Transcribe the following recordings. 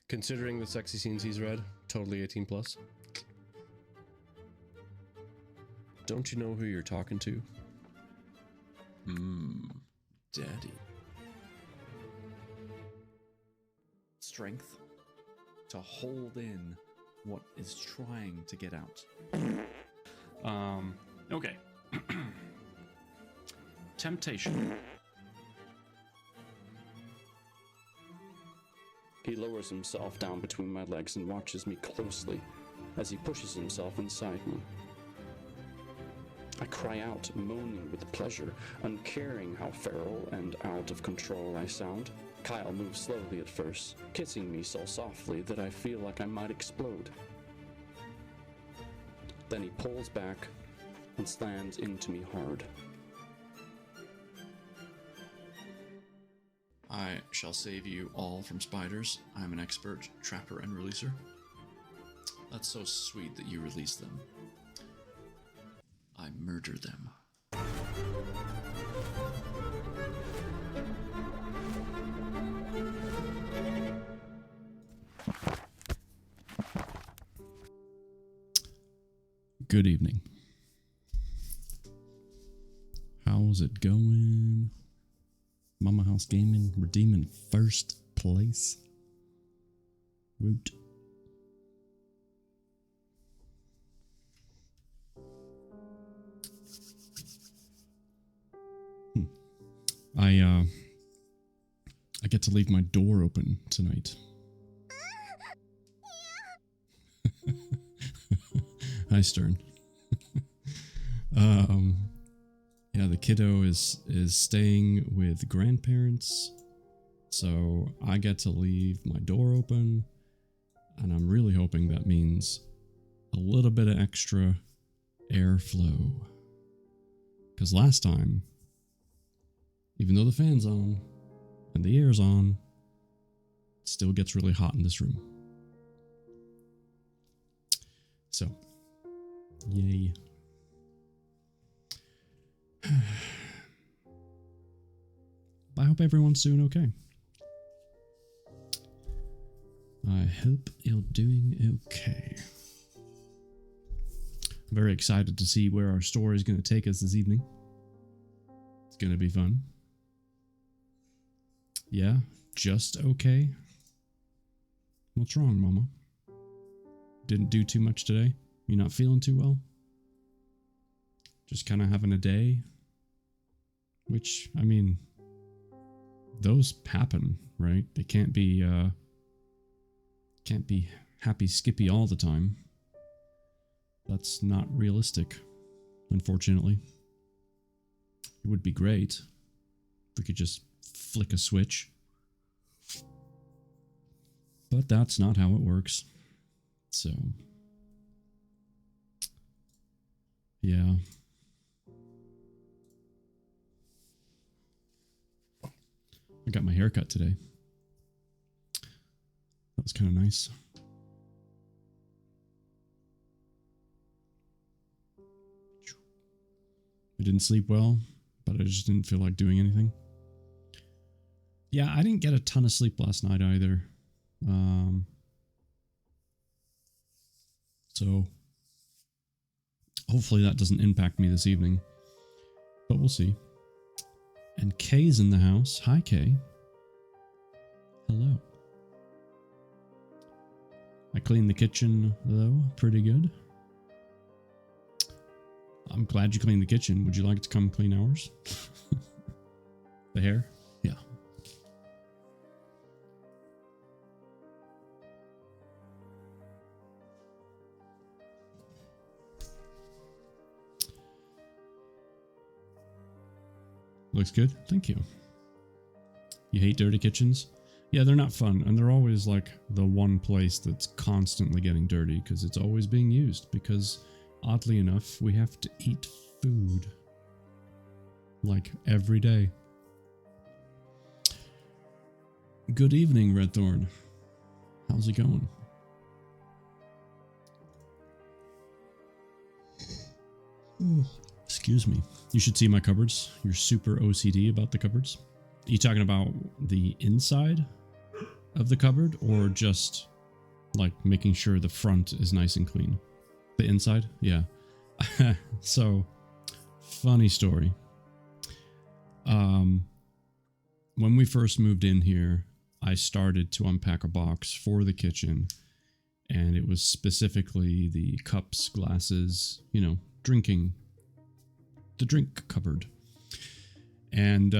Considering the sexy scenes he's read, totally 18 plus. Don't you know who you're talking to? Daddy. Strength to hold in what is trying to get out. Okay. Temptation. He lowers himself down between my legs and watches me closely as he pushes himself inside me. I cry out, moaning with pleasure, uncaring how feral and out of control I sound. Kyle moves slowly at first, kissing me so softly that I feel like I might explode. Then he pulls back and slams into me hard. I shall save you all from spiders. I'm an expert trapper and releaser. That's so sweet that you release them. I murder them. Good evening. How's it going? Mama House Gaming redeeming first place. Woot. I get to leave my door open tonight. Hi, Stern. Yeah, the kiddo is staying with grandparents, so I get to leave my door open, and I'm really hoping that means a little bit of extra airflow. Because last time, even though the fan's on and the air's on, it still gets really hot in this room. So, yay. I hope everyone's doing okay. I hope you're doing okay. I'm very excited to see where our story is going to take us this evening. It's going to be fun. Yeah, just okay. What's wrong, Mama? Didn't do too much today? You not feeling too well? Just kind of having a day? Which, I mean, those happen, right? They can't be happy skippy all the time. That's not realistic, unfortunately. It would be great if we could just flick a switch. But that's not how it works. So, yeah. I got my hair cut today. That was kind of nice. I didn't sleep well, but I just didn't feel like doing anything. Yeah, I didn't get a ton of sleep last night either. So hopefully that doesn't impact me this evening, but we'll see. And Kay's in the house. Hi, Kay. Hello. I cleaned the kitchen, though, pretty good. I'm glad you cleaned the kitchen. Would you like to come clean ours? The hair? Yeah. Looks good. Thank you. You hate dirty kitchens? Yeah, they're not fun, and they're always like the one place that's constantly getting dirty because it's always being used, because oddly enough, we have to eat food like every day. Good evening, Redthorn. How's it going? Excuse me. You should see my cupboards. You're super OCD about the cupboards. Are you talking about the inside of the cupboard, or just like making sure the front is nice and clean? The inside? Yeah. So, funny story. When we first moved in here, I started to unpack a box for the kitchen, and it was specifically the cups, glasses, you know, the drink cupboard. And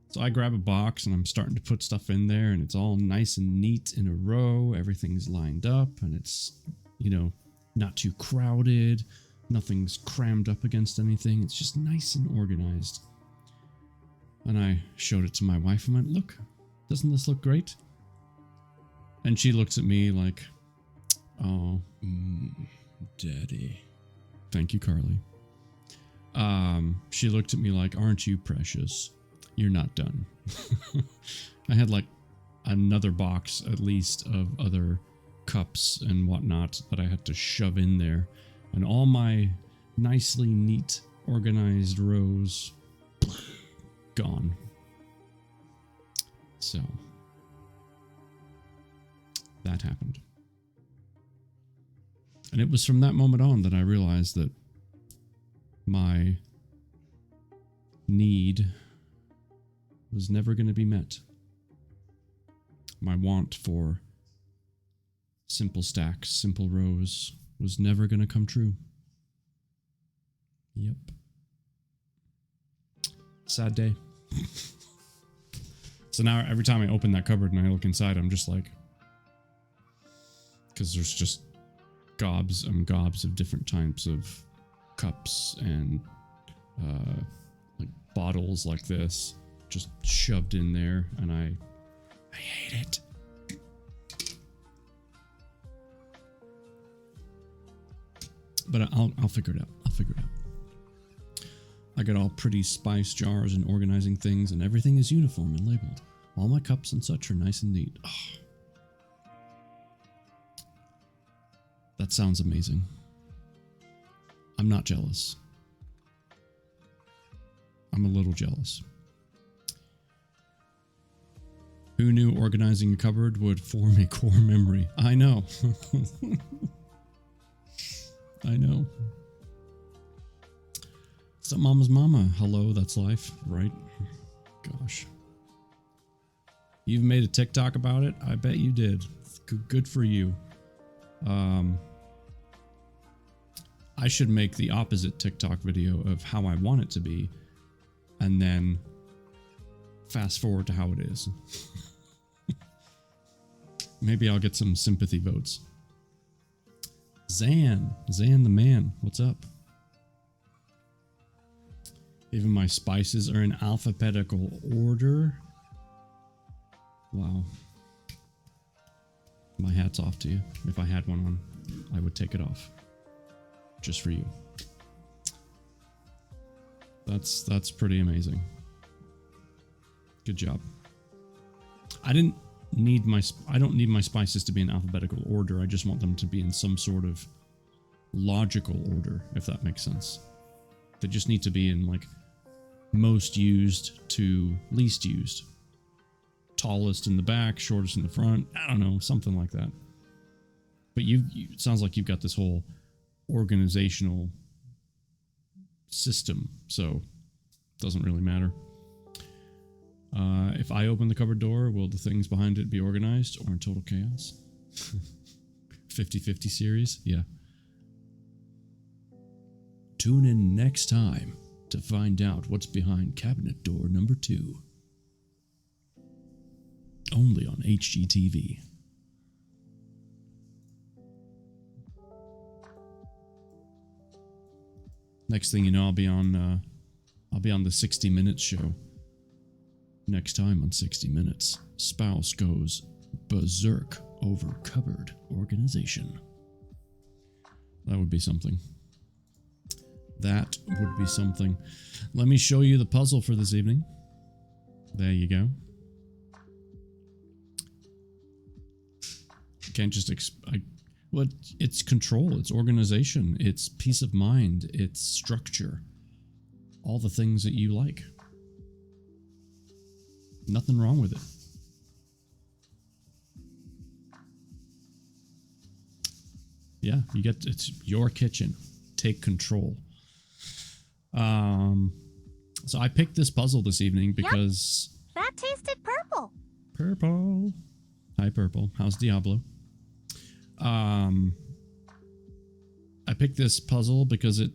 so I grab a box and I'm starting to put stuff in there, and it's all nice and neat in a row. Everything's lined up, and it's, you know, not too crowded. Nothing's crammed up against anything. It's just nice and organized. And I showed it to my wife and went, "Look, doesn't this look great?" And she looks at me like, "Oh, Daddy." Thank you, Carly. She looked at me like, "Aren't you precious? You're not done." I had like another box at least of other cups and whatnot that I had to shove in there. And all my nicely neat, organized rows gone. So that happened. And it was from that moment on that I realized that my need was never going to be met. My want for simple stacks, simple rows was never going to come true. Yep. Sad day. So now every time I open that cupboard and I look inside, I'm just like, because there's just gobs and gobs of different types of cups and like bottles like this just shoved in there, and I hate it. But I'll figure it out. I got all pretty spice jars and organizing things, and everything is uniform and labeled. All my cups and such are nice and neat. Oh. That sounds amazing. I'm not jealous. I'm a little jealous. Who knew organizing a cupboard would form a core memory? I know. I know. What's up, Mama's Mama? Hello, that's life, right? Gosh. You've made a TikTok about it? I bet you did. Good for you. I should make the opposite TikTok video of how I want it to be, and then fast forward to how it is. Maybe I'll get some sympathy votes. Zan the man, what's up? Even my spices are in alphabetical order. Wow. My hat's off to you. If I had one on, I would take it off. Just for you. That's pretty amazing. Good job. I don't need my spices to be in alphabetical order. I just want them to be in some sort of logical order, if that makes sense. They just need to be in like most used to least used. Tallest in the back, shortest in the front. I don't know, something like that. But it sounds like you've got this whole organizational system, so it doesn't really matter. If I open the cupboard door, will the things behind it be organized or in total chaos? 50-50 series? Yeah. Tune in next time to find out what's behind cabinet door number 2. Only on HGTV. Next thing you know, I'll be on the 60 Minutes show. Next time on 60 Minutes, spouse goes berserk over cupboard organization. That would be something. That would be something. Let me show you the puzzle for this evening. There you go. You can't just it's control, it's organization, it's peace of mind, it's structure. All the things that you like. Nothing wrong with it. Yeah, it's your kitchen. Take control. So I picked this puzzle this evening because That tasted purple. Purple. Hi, Purple. How's Diablo? I picked this puzzle because it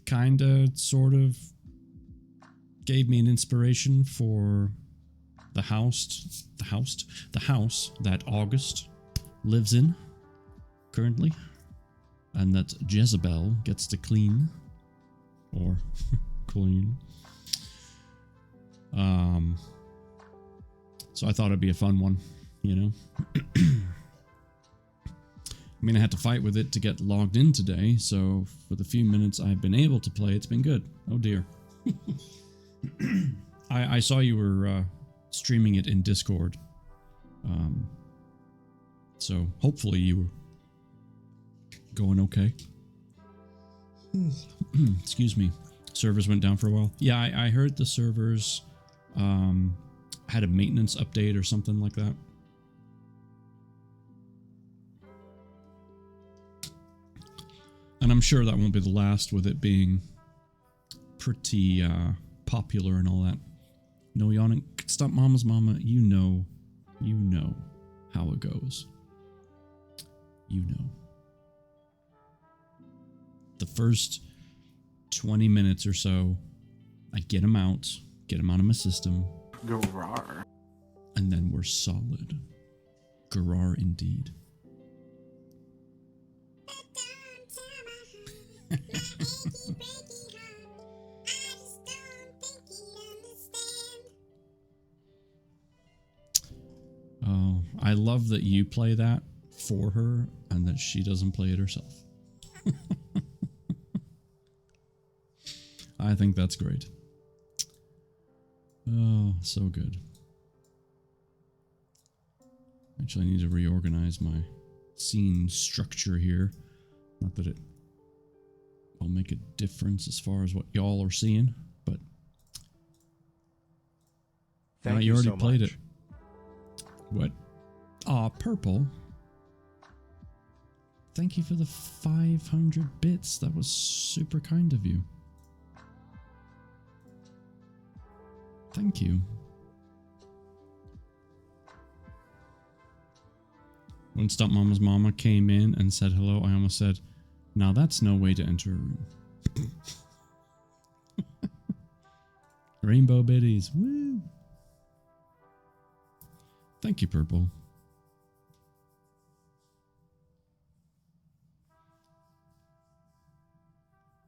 kind of, sort of gave me an inspiration for the house that August lives in currently, and that Jezebel gets to clean or clean. So I thought it'd be a fun one, you know. I mean, I had to fight with it to get logged in today, so for the few minutes I've been able to play, it's been good. Oh dear. I saw you were streaming it in Discord. So hopefully you were going okay. Excuse me. Servers went down for a while. Yeah, I heard the servers had a maintenance update or something like that. And I'm sure that won't be the last, with it being pretty popular and all that. No yawning. Stop, Mama's Mama. You know how it goes. You know. The first 20 minutes or so, I get them out of my system. Garar. And then we're solid. Garar indeed. Oh, I love that you play that for her and that she doesn't play it herself. I think that's great. Oh, so good. Actually, I need to reorganize my scene structure here. Not that it will make a difference as far as what y'all are seeing, but Thank you already so played much. it. What? Aw, Purple. Thank you for the 500 bits. That was super kind of you. Thank you. When Stop Mama's Mama came in and said hello, I almost said, now that's no way to enter a room. Rainbow biddies. Woo! Thank you, Purple.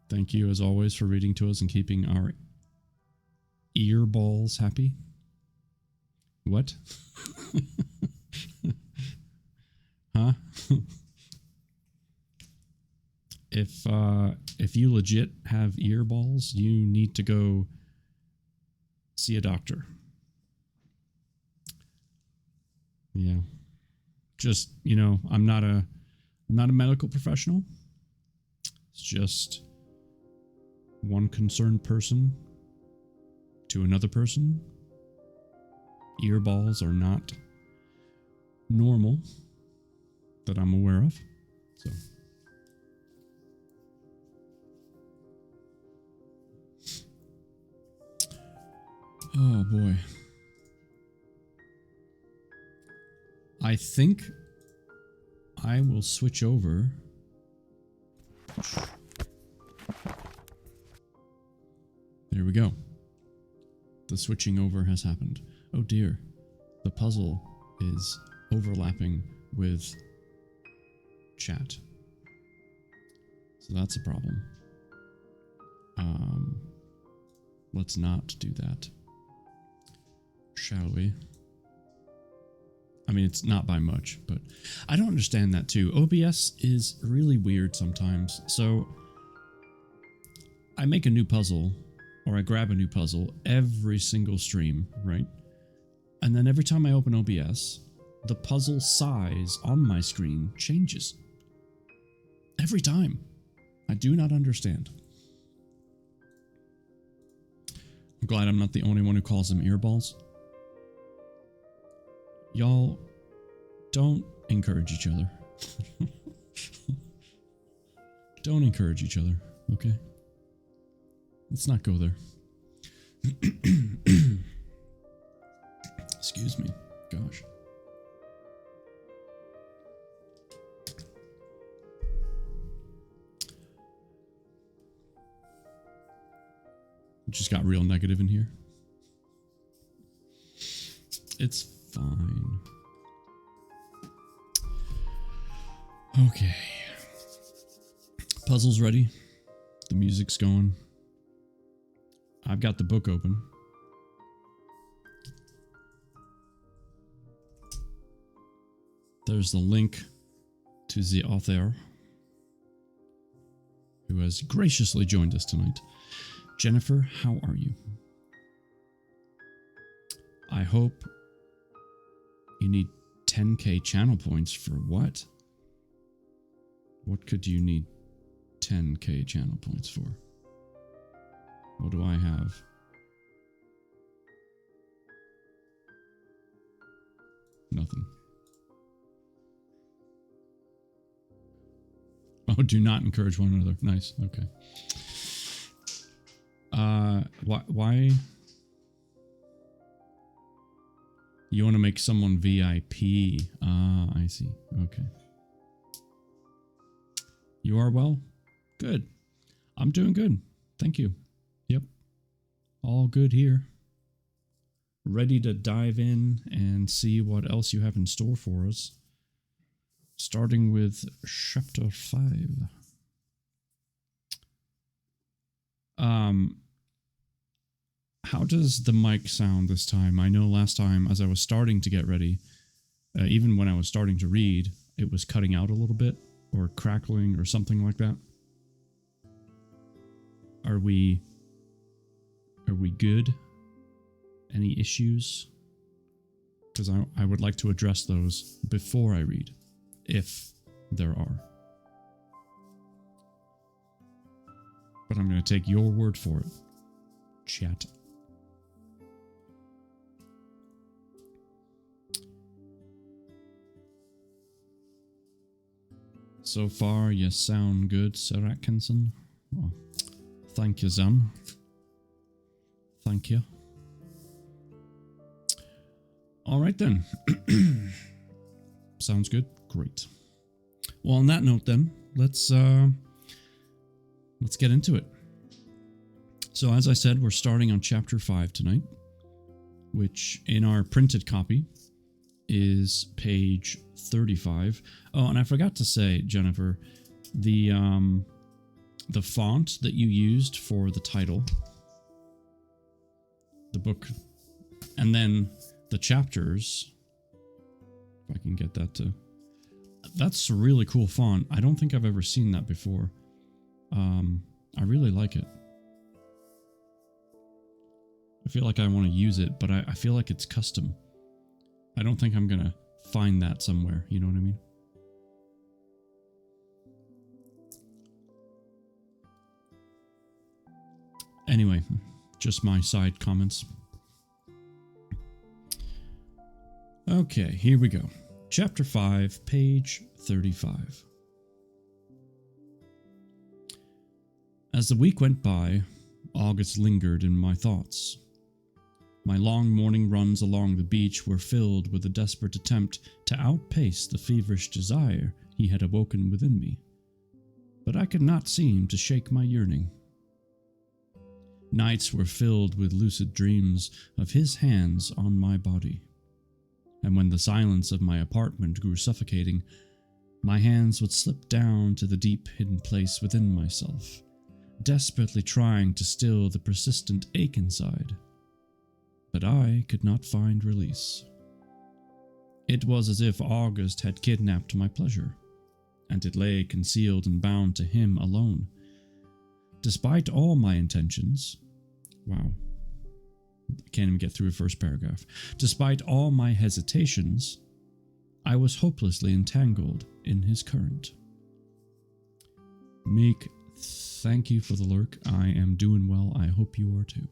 Thank you, as always, for reading to us and keeping our earballs happy. What? Huh? If you legit have earballs, you need to go see a doctor. Yeah. Just, you know, I'm not a medical professional. It's just one concerned person to another person. Earballs are not normal that I'm aware of. So oh boy. I think I will switch over. There we go. The switching over has happened. Oh dear. The puzzle is overlapping with chat. So that's a problem. Let's not do that. Shall we? I mean, it's not by much, but I don't understand that too. OBS is really weird sometimes. So I make a new puzzle, or I grab a new puzzle every single stream, right? And then every time I open OBS, the puzzle size on my screen changes. Every time. I do not understand. I'm glad I'm not the only one who calls them earballs. Y'all don't encourage each other. Don't encourage each other, okay? Let's not go there. Excuse me. Gosh. It just got real negative in here. It's fine. Okay. Puzzle's ready. The music's going. I've got the book open. There's the link to the author, who has graciously joined us tonight. Jennifer, how are you? I hope you need 10k channel points for what? What could you need 10k channel points for? What do I have? Nothing. Oh, do not encourage one another. Nice. Okay. Why? You want to make someone VIP? Ah, I see. Okay. You are well? Good. I'm doing good. Thank you. Yep. All good here. Ready to dive in and see what else you have in store for us. Starting with chapter 5. How does the mic sound this time? I know last time as I was starting to get ready, even when I was starting to read, it was cutting out a little bit or crackling or something like that. Are we good? Any issues? Because I would like to address those before I read, if there are. But I'm going to take your word for it. Chat. So far, you sound good, Sir Atkinson. Oh, thank you, Zam. Thank you. All right, then. Sounds good. Great. Well, on that note, then, let's get into it. So, as I said, we're starting on chapter 5 tonight, which in our printed copy is page 35. Oh, and I forgot to say, Jennifer, the font that you used for the title, the book, and then the chapters, if I can get that to... That's a really cool font. I don't think I've ever seen that before. I really like it. I feel like I want to use it, but I feel like it's custom. I don't think I'm going to find that somewhere, you know what I mean? Anyway, just my side comments. Okay, here we go. Chapter 5, page 35. As the week went by, August lingered in my thoughts. My long morning runs along the beach were filled with a desperate attempt to outpace the feverish desire he had awoken within me. But I could not seem to shake my yearning. Nights were filled with lucid dreams of his hands on my body. And when the silence of my apartment grew suffocating, my hands would slip down to the deep hidden place within myself, desperately trying to still the persistent ache inside. But I could not find release. It was as if August had kidnapped my pleasure, and it lay concealed and bound to him alone. Despite all my intentions, wow, I can't even get through a first paragraph. Despite all my hesitations, I was hopelessly entangled in his current. Meek, thank you for the lurk. I am doing well. I hope you are too.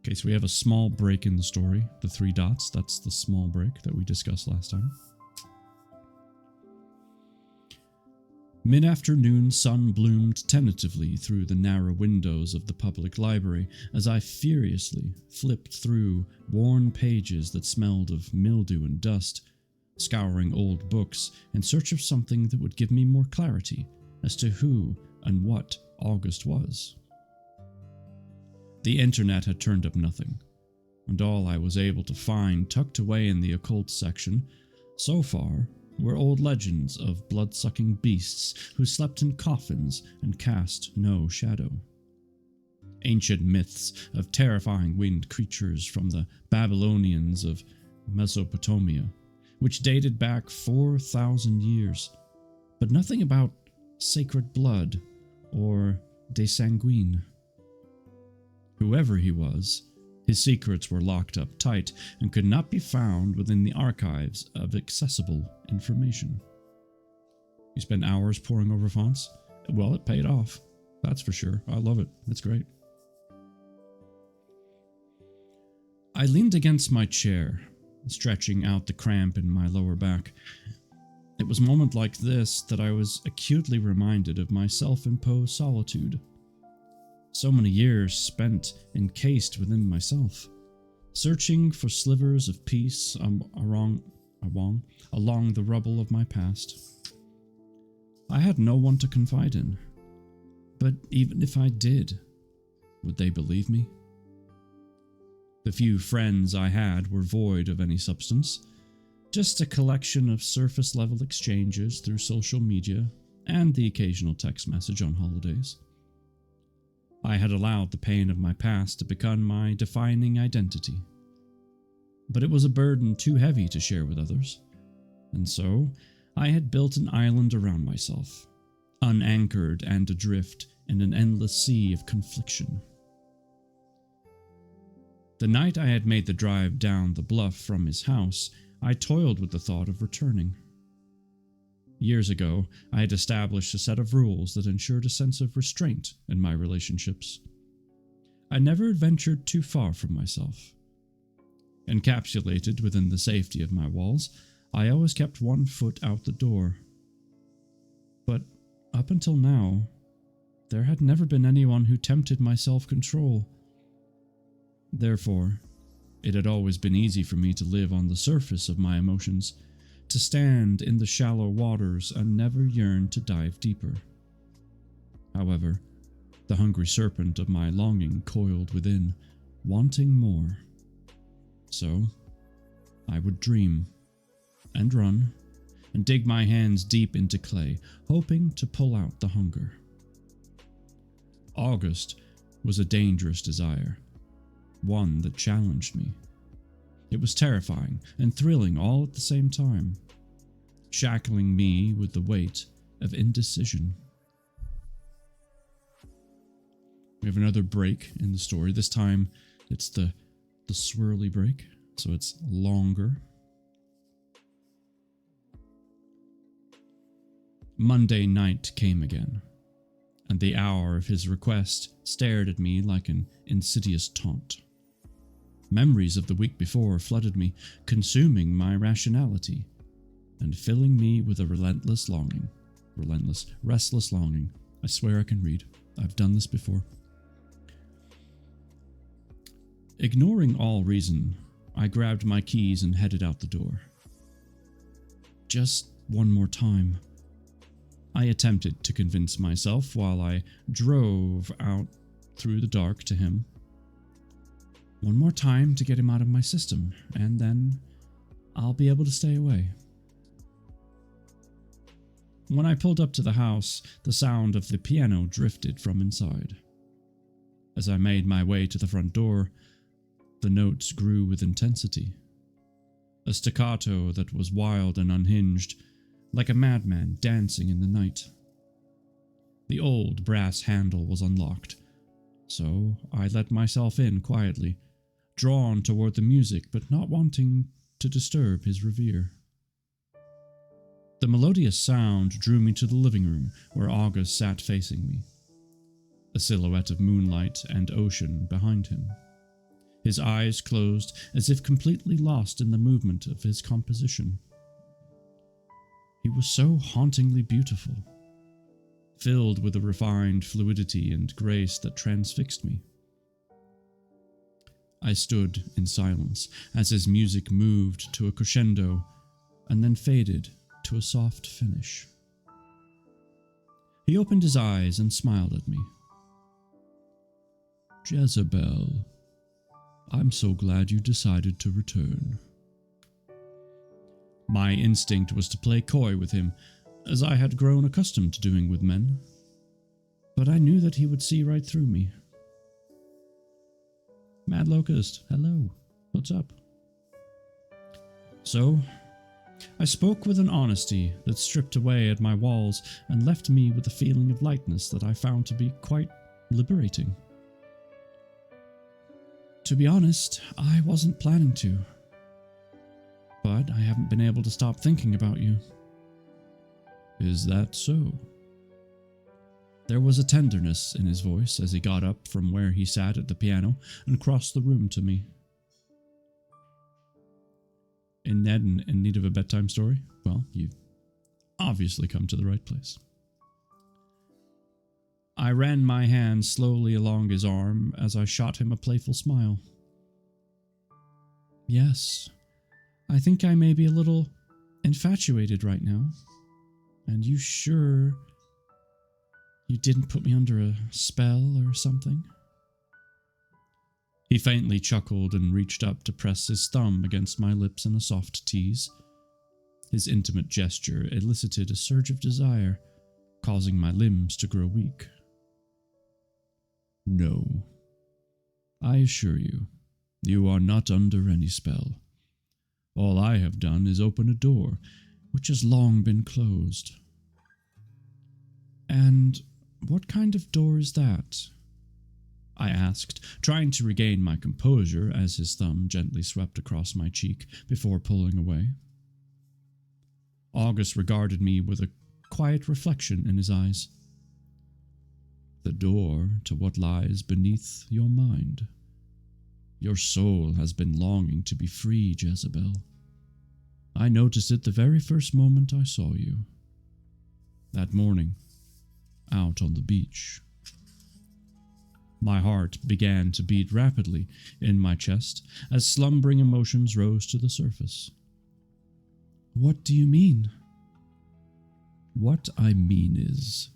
Okay, so we have a small break in the story. The 3 dots, that's the small break that we discussed last time. Mid-afternoon sun bloomed tentatively through the narrow windows of the public library as I furiously flipped through worn pages that smelled of mildew and dust, scouring old books in search of something that would give me more clarity as to who and what August was. The internet had turned up nothing, and all I was able to find tucked away in the occult section, so far, were old legends of blood-sucking beasts who slept in coffins and cast no shadow. Ancient myths of terrifying winged creatures from the Babylonians of Mesopotamia, which dated back 4,000 years, but nothing about sacred blood or de sanguine. Whoever he was, his secrets were locked up tight and could not be found within the archives of accessible information. You spent hours poring over fonts? Well, it paid off. That's for sure. I love it. It's great. I leaned against my chair, stretching out the cramp in my lower back. It was a moment like this that I was acutely reminded of my self-imposed solitude. So many years spent encased within myself, searching for slivers of peace along the rubble of my past. I had no one to confide in, but even if I did, would they believe me? The few friends I had were void of any substance, just a collection of surface-level exchanges through social media and the occasional text message on holidays. I had allowed the pain of my past to become my defining identity. But it was a burden too heavy to share with others, and so I had built an island around myself, unanchored and adrift in an endless sea of confliction. The night I had made the drive down the bluff from his house, I toiled with the thought of returning. Years ago, I had established a set of rules that ensured a sense of restraint in my relationships. I never ventured too far from myself. Encapsulated within the safety of my walls, I always kept one foot out the door. But up until now, there had never been anyone who tempted my self-control. Therefore, it had always been easy for me to live on the surface of my emotions, to stand in the shallow waters and never yearn to dive deeper. However, the hungry serpent of my longing coiled within, wanting more. So, I would dream, and run, and dig my hands deep into clay, hoping to pull out the hunger. August was a dangerous desire, one that challenged me. It was terrifying and thrilling all at the same time, shackling me with the weight of indecision. We have another break in the story. This time, it's the swirly break, so it's longer. Monday night came again, and the hour of his request stared at me like an insidious taunt. Memories of the week before flooded me, consuming my rationality, and filling me with a relentless, restless longing. I swear I can read. I've done this before. Ignoring all reason, I grabbed my keys and headed out the door. Just one more time, I attempted to convince myself while I drove out through the dark to him. One more time to get him out of my system, and then I'll be able to stay away. When I pulled up to the house, the sound of the piano drifted from inside. As I made my way to the front door, the notes grew with intensity. A staccato that was wild and unhinged, like a madman dancing in the night. The old brass handle was unlocked, so I let myself in quietly, drawn toward the music but not wanting to disturb his reverie. The melodious sound drew me to the living room where August sat facing me, a silhouette of moonlight and ocean behind him, his eyes closed as if completely lost in the movement of his composition. He was so hauntingly beautiful, filled with a refined fluidity and grace that transfixed me. I stood in silence as his music moved to a crescendo and then faded to a soft finish. He opened his eyes and smiled at me. "Jezebel, I'm so glad you decided to return." My instinct was to play coy with him, as I had grown accustomed to doing with men, but I knew that he would see right through me. "Mad Locust, hello. What's up?" So, I spoke with an honesty that stripped away at my walls and left me with a feeling of lightness that I found to be quite liberating. To be honest, I wasn't planning to, but I haven't been able to stop thinking about you. "Is that so?" There was a tenderness in his voice as he got up from where he sat at the piano and crossed the room to me. In need of a bedtime story? Well, you've obviously come to the right place. I ran my hand slowly along his arm as I shot him a playful smile. "Yes, I think I may be a little infatuated right now. And you sure you didn't put me under a spell or something?" He faintly chuckled and reached up to press his thumb against my lips in a soft tease. His intimate gesture elicited a surge of desire, causing my limbs to grow weak. "No, I assure you, you are not under any spell. All I have done is open a door which has long been closed." "And what kind of door is that?" I asked, trying to regain my composure as his thumb gently swept across my cheek before pulling away. August regarded me with a quiet reflection in his eyes. "The door to what lies beneath your mind. Your soul has been longing to be free, Jezebel. I noticed it the very first moment I saw you. That morning, out on the beach." My heart began to beat rapidly in my chest as slumbering emotions rose to the surface. "What do you mean?" "What I mean is,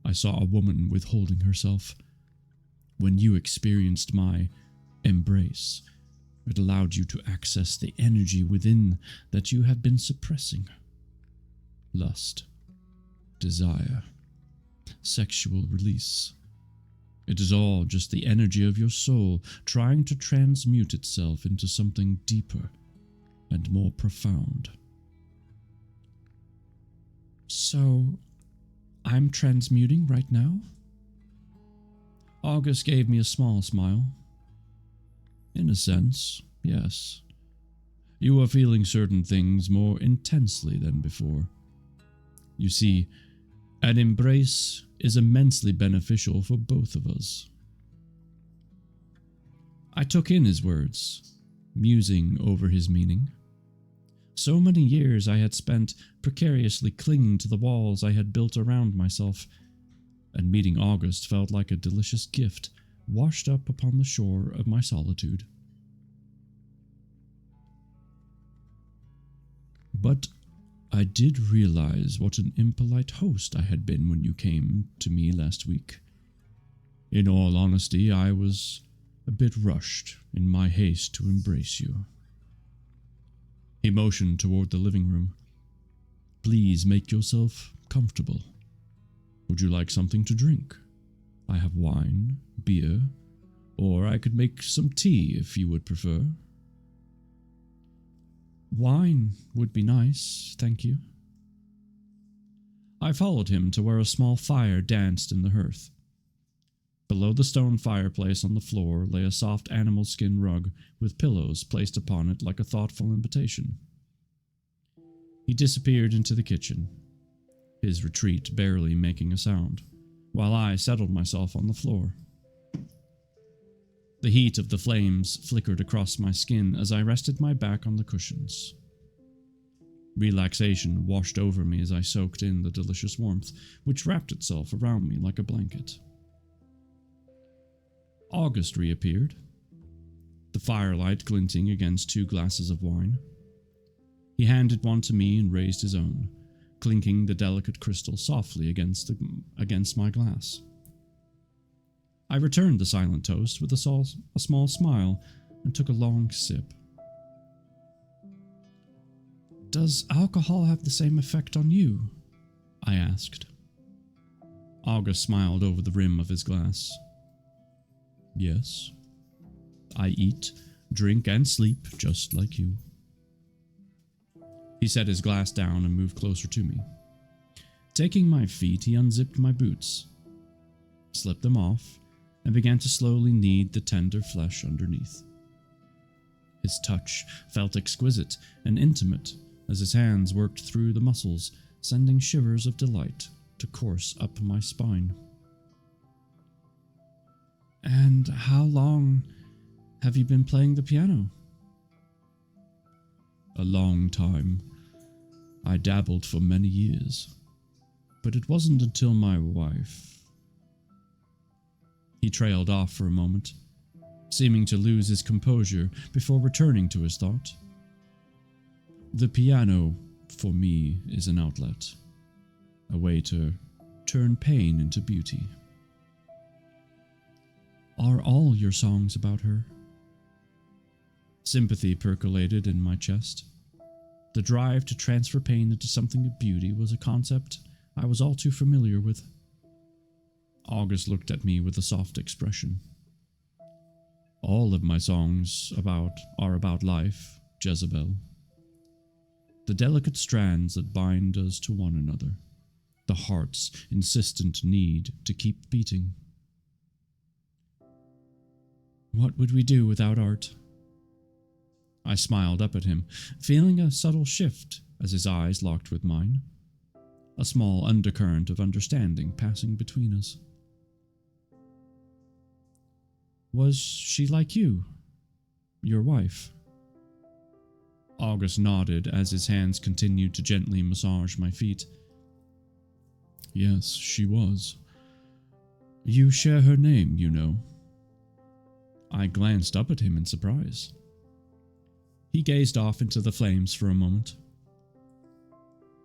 I saw a woman withholding herself. When you experienced my embrace, it allowed you to access the energy within that you have been suppressing. Lust, desire, sexual release. It is all just the energy of your soul trying to transmute itself into something deeper and more profound." "So, I'm transmuting right now?" August gave me a small smile. "In a sense, yes. You are feeling certain things more intensely than before. You see, an embrace is immensely beneficial for both of us." I took in his words, musing over his meaning. So many years I had spent precariously clinging to the walls I had built around myself, and meeting August felt like a delicious gift washed up upon the shore of my solitude. But I did realize what an impolite host I had been when you came to me last week. In all honesty, I was a bit rushed in my haste to embrace you." He motioned toward the living room. "Please make yourself comfortable. Would you like something to drink? I have wine, beer, or I could make some tea if you would prefer." "Wine would be nice, thank you." I followed him to where a small fire danced in the hearth. Below the stone fireplace on the floor lay a soft animal skin rug with pillows placed upon it like a thoughtful invitation. He disappeared into the kitchen, his retreat barely making a sound, while I settled myself on the floor. The heat of the flames flickered across my skin as I rested my back on the cushions. Relaxation washed over me as I soaked in the delicious warmth, which wrapped itself around me like a blanket. August reappeared, the firelight glinting against 2 glasses of wine. He handed one to me and raised his own, clinking the delicate crystal softly against my glass. I returned the silent toast with a small smile and took a long sip. "Does alcohol have the same effect on you?" I asked. August smiled over the rim of his glass. "Yes. I eat, drink, and sleep just like you." He set his glass down and moved closer to me. Taking my feet, he unzipped my boots, slipped them off, and began to slowly knead the tender flesh underneath. His touch felt exquisite and intimate as his hands worked through the muscles, sending shivers of delight to course up my spine. "And how long have you been playing the piano?" "A long time. I dabbled for many years, but it wasn't until my wife..." He trailed off for a moment, seeming to lose his composure before returning to his thought. "The piano, for me, is an outlet, a way to turn pain into beauty." "Are all your songs about her?" Sympathy percolated in my chest. The drive to transfer pain into something of beauty was a concept I was all too familiar with. August looked at me with a soft expression. "All of my songs are about life, Jezebel. The delicate strands that bind us to one another, the heart's insistent need to keep beating." "What would we do without art?" I smiled up at him, feeling a subtle shift as his eyes locked with mine, a small undercurrent of understanding passing between us. "Was she like you, your wife?" August nodded as his hands continued to gently massage my feet. "Yes, she was. You share her name, you know." I glanced up at him in surprise. He gazed off into the flames for a moment.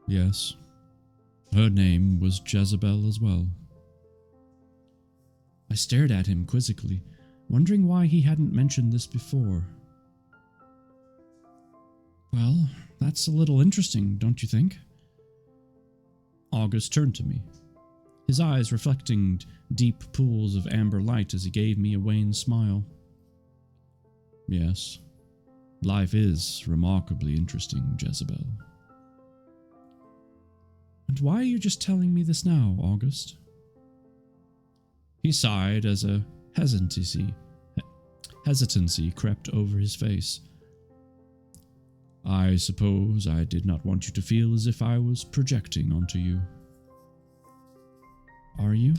"Yes, her name was Jezebel as well." I stared at him quizzically, wondering why he hadn't mentioned this before. "Well, that's a little interesting, don't you think?" August turned to me, his eyes reflecting deep pools of amber light as he gave me a wan smile. "Yes. Life is remarkably interesting, Jezebel." "And why are you just telling me this now, August?" He sighed as a hesitancy crept over his face. "I suppose I did not want you to feel as if I was projecting onto you." "Are you?"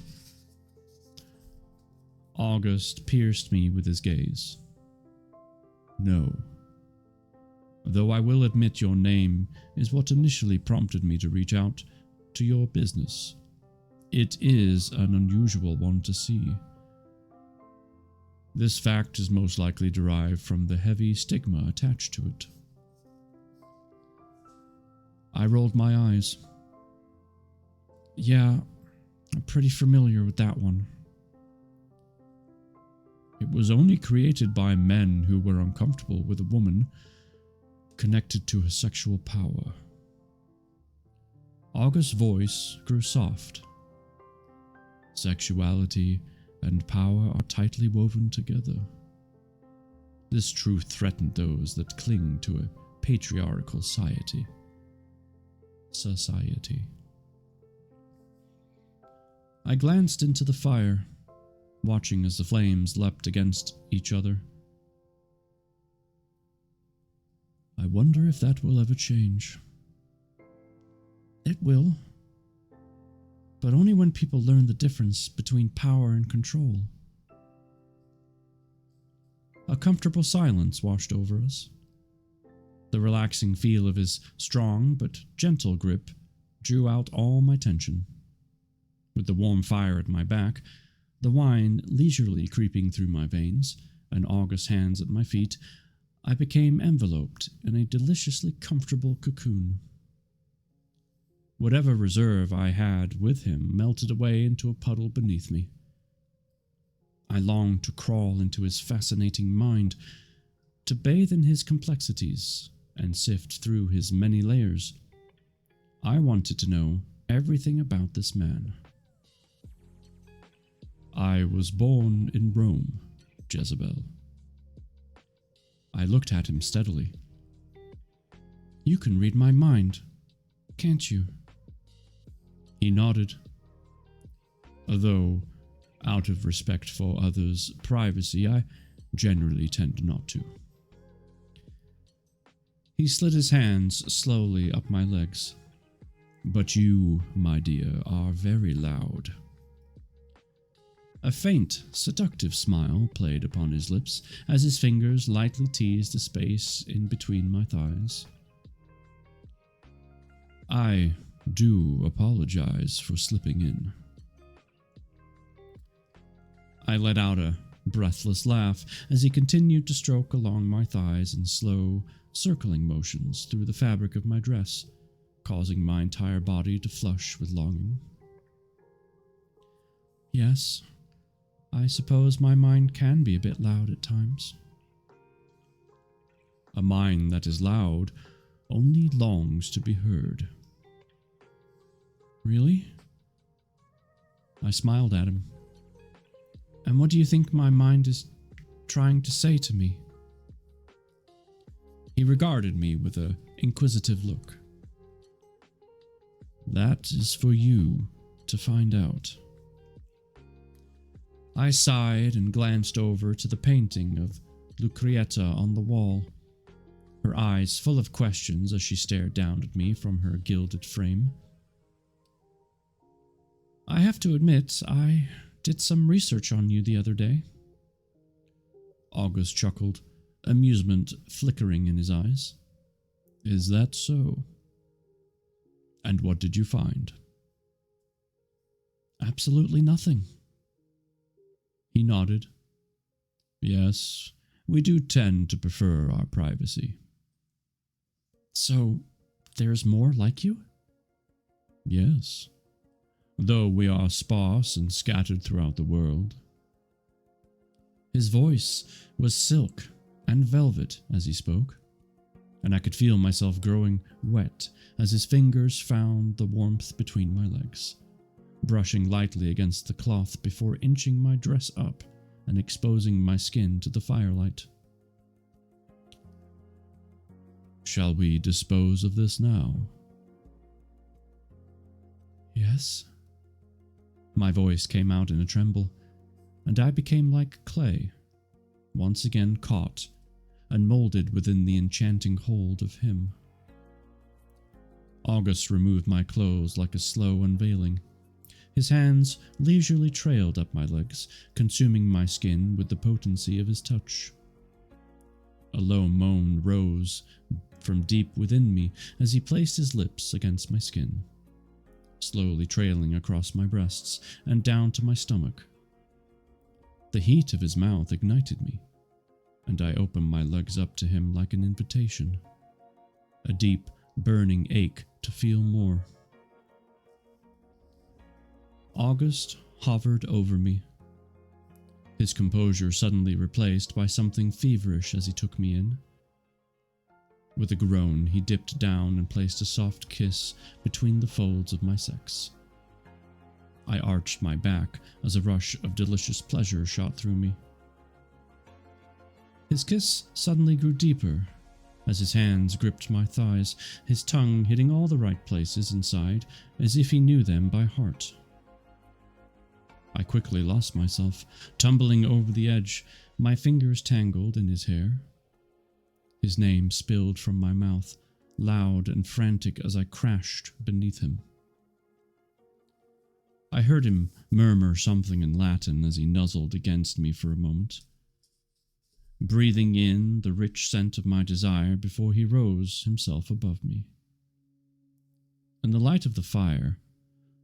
August pierced me with his gaze. "No. Though I will admit your name is what initially prompted me to reach out to your business. It is an unusual one to see. This fact is most likely derived from the heavy stigma attached to it." I rolled my eyes. "Yeah, I'm pretty familiar with that one." "It was only created by men who were uncomfortable with a woman connected to her sexual power." August's voice grew soft. "Sexuality and power are tightly woven together. This truth threatened those that cling to a patriarchal society. I glanced into the fire, watching as the flames leapt against each other. I wonder if that will ever change. It will. But only when people learn the difference between power and control. A comfortable silence washed over us. The relaxing feel of his strong but gentle grip drew out all my tension. With the warm fire at my back, the wine leisurely creeping through my veins, and August's hands at my feet, I became enveloped in a deliciously comfortable cocoon. Whatever reserve I had with him melted away into a puddle beneath me. I longed to crawl into his fascinating mind, to bathe in his complexities and sift through his many layers. I wanted to know everything about this man. I was born in Rome, Jezebel. I looked at him steadily. You can read my mind, can't you? He nodded, although, out of respect for others' privacy, I generally tend not to. He slid his hands slowly up my legs. But you, my dear, are very loud. A faint, seductive smile played upon his lips as his fingers lightly teased the space in between my thighs. I do apologize for slipping in. I let out a breathless laugh as he continued to stroke along my thighs in slow, circling motions through the fabric of my dress, causing my entire body to flush with longing. Yes, I suppose my mind can be a bit loud at times. A mind that is loud only longs to be heard. Really? I smiled at him. And what do you think my mind is trying to say to me? He regarded me with an inquisitive look. That is for you to find out. I sighed and glanced over to the painting of Lucretià on the wall, her eyes full of questions as she stared down at me from her gilded frame. I have to admit, I did some research on you the other day. August chuckled, amusement flickering in his eyes. Is that so? And what did you find? Absolutely nothing. He nodded. Yes, we do tend to prefer our privacy. So, there's more like you? Yes, though we are sparse and scattered throughout the world. His voice was silk and velvet as he spoke, and I could feel myself growing wet as his fingers found the warmth between my legs, brushing lightly against the cloth before inching my dress up and exposing my skin to the firelight. Shall we dispose of this now? Yes. My voice came out in a tremble, and I became like clay, once again caught and molded within the enchanting hold of him. August removed my clothes like a slow unveiling. His hands leisurely trailed up my legs, consuming my skin with the potency of his touch. A low moan rose from deep within me as he placed his lips against my skin, slowly trailing across my breasts and down to my stomach. The heat of his mouth ignited me, and I opened my legs up to him like an invitation, a deep, burning ache to feel more. August hovered over me, his composure suddenly replaced by something feverish as he took me in. With a groan, he dipped down and placed a soft kiss between the folds of my sex. I arched my back as a rush of delicious pleasure shot through me. His kiss suddenly grew deeper as his hands gripped my thighs, his tongue hitting all the right places inside as if he knew them by heart. I quickly lost myself, tumbling over the edge, my fingers tangled in his hair. His name spilled from my mouth, loud and frantic as I crashed beneath him. I heard him murmur something in Latin as he nuzzled against me for a moment. breathing in the rich scent of my desire before he rose himself above me. In the light of the fire,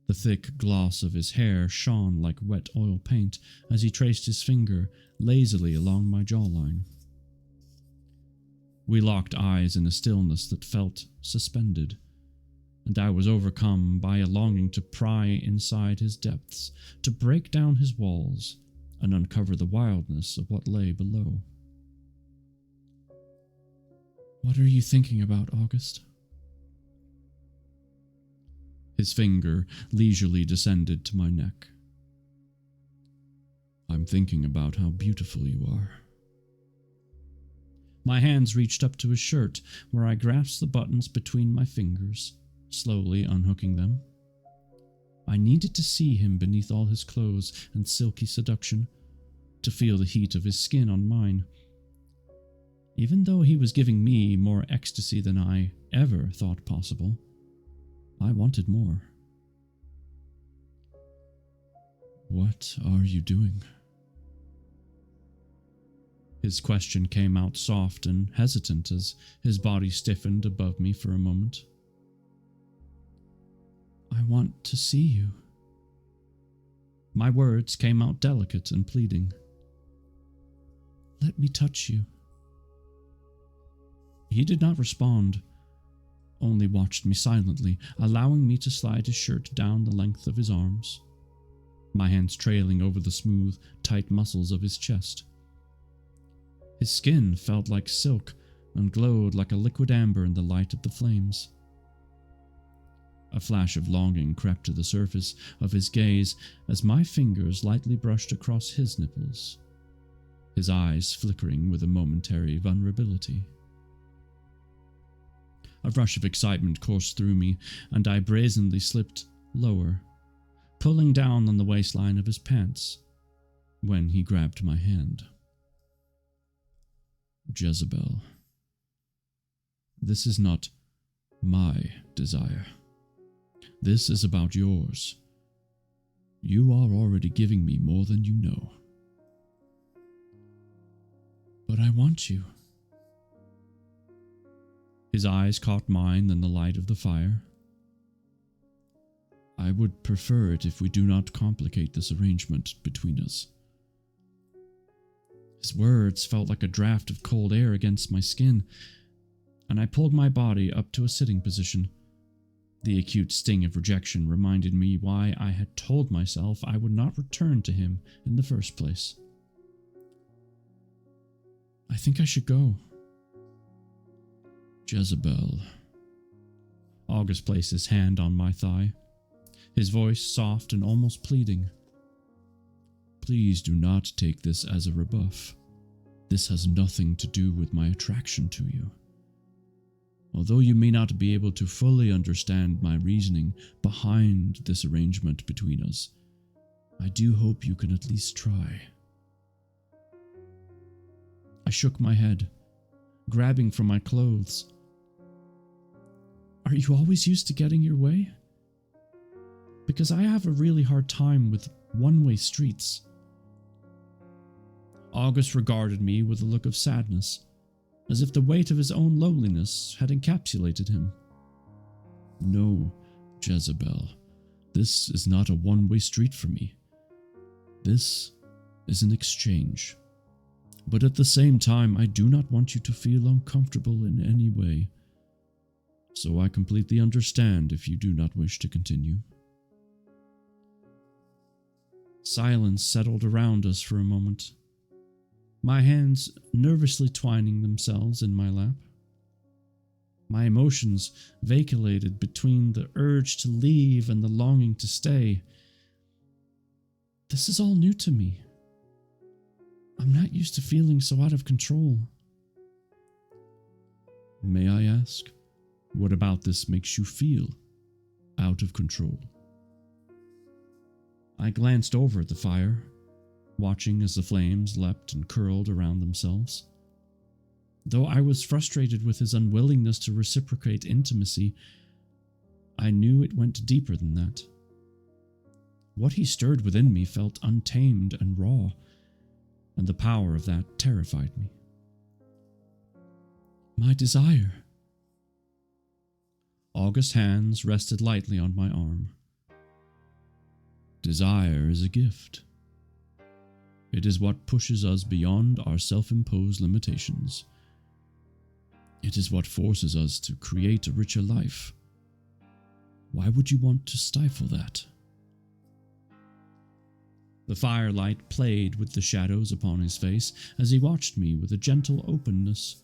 the thick gloss of his hair shone like wet oil paint as he traced his finger lazily along my jawline. We locked eyes in a stillness that felt suspended, and I was overcome by a longing to pry inside his depths, to break down his walls, and uncover the wildness of what lay below. "What are you thinking about, August?" His finger leisurely descended to my neck. "I'm thinking about how beautiful you are." My hands reached up to his shirt, where I grasped the buttons between my fingers, slowly unhooking them. I needed to see him beneath all his clothes and silky seduction, to feel the heat of his skin on mine. Even though he was giving me more ecstasy than I ever thought possible, I wanted more. "What are you doing?" His question came out soft and hesitant as his body stiffened above me for a moment. "I want to see you." My words came out delicate and pleading. "Let me touch you." He did not respond, only watched me silently, allowing me to slide his shirt down the length of his arms, my hands trailing over the smooth, tight muscles of his chest. His skin felt like silk and glowed like a liquid amber in the light of the flames. A flash of longing crept to the surface of his gaze as my fingers lightly brushed across his nipples, his eyes flickering with a momentary vulnerability. A rush of excitement coursed through me, and I brazenly slipped lower, pulling down on the waistline of his pants, when he grabbed my hand. "Jezebel, this is not my desire. This is about yours. You are already giving me more than you know." "But I want you." His eyes caught mine in the light of the fire. "I would prefer it if we do not complicate this arrangement between us." His words felt like a draft of cold air against my skin, and I pulled my body up to a sitting position. The acute sting of rejection reminded me why I had told myself I would not return to him in the first place. "I think I should go." "Jezebel." August placed his hand on my thigh, his voice soft and almost pleading. "Please do not take this as a rebuff. This has nothing to do with my attraction to you. Although you may not be able to fully understand my reasoning behind this arrangement between us, I do hope you can at least try." I shook my head, grabbing for my clothes. "Are you always used to getting your way? Because I have a really hard time with one-way streets." August regarded me with a look of sadness, as if the weight of his own loneliness had encapsulated him. "No, Jezebel, this is not a one-way street for me. This is an exchange. But at the same time, I do not want you to feel uncomfortable in any way. So I completely understand if you do not wish to continue." Silence settled around us for a moment, my hands nervously twining themselves in my lap. My emotions vacillated between the urge to leave and the longing to stay. This is all new to me. I'm not used to feeling so out of control. "May I ask, what about this makes you feel out of control?" I glanced over at the fire, watching as the flames leapt and curled around themselves. Though I was frustrated with his unwillingness to reciprocate intimacy, I knew it went deeper than that. What he stirred within me felt untamed and raw, and the power of that terrified me. My desire. August's hands rested lightly on my arm. Desire is a gift. It is what pushes us beyond our self-imposed limitations. It is what forces us to create a richer life. Why would you want to stifle that? The firelight played with the shadows upon his face as he watched me with a gentle openness.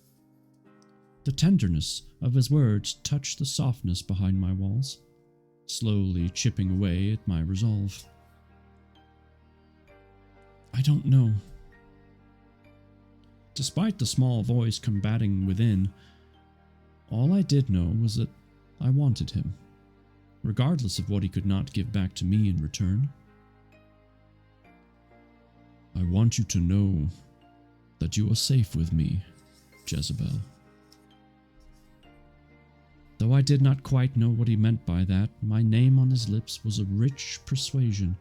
The tenderness of his words touched the softness behind my walls, slowly chipping away at my resolve. I don't know. Despite the small voice combating within, all I did know was that I wanted him, regardless of what he could not give back to me in return. I want you to know that you are safe with me, Jezebel. Though I did not quite know what he meant by that, my name on his lips was a rich persuasion,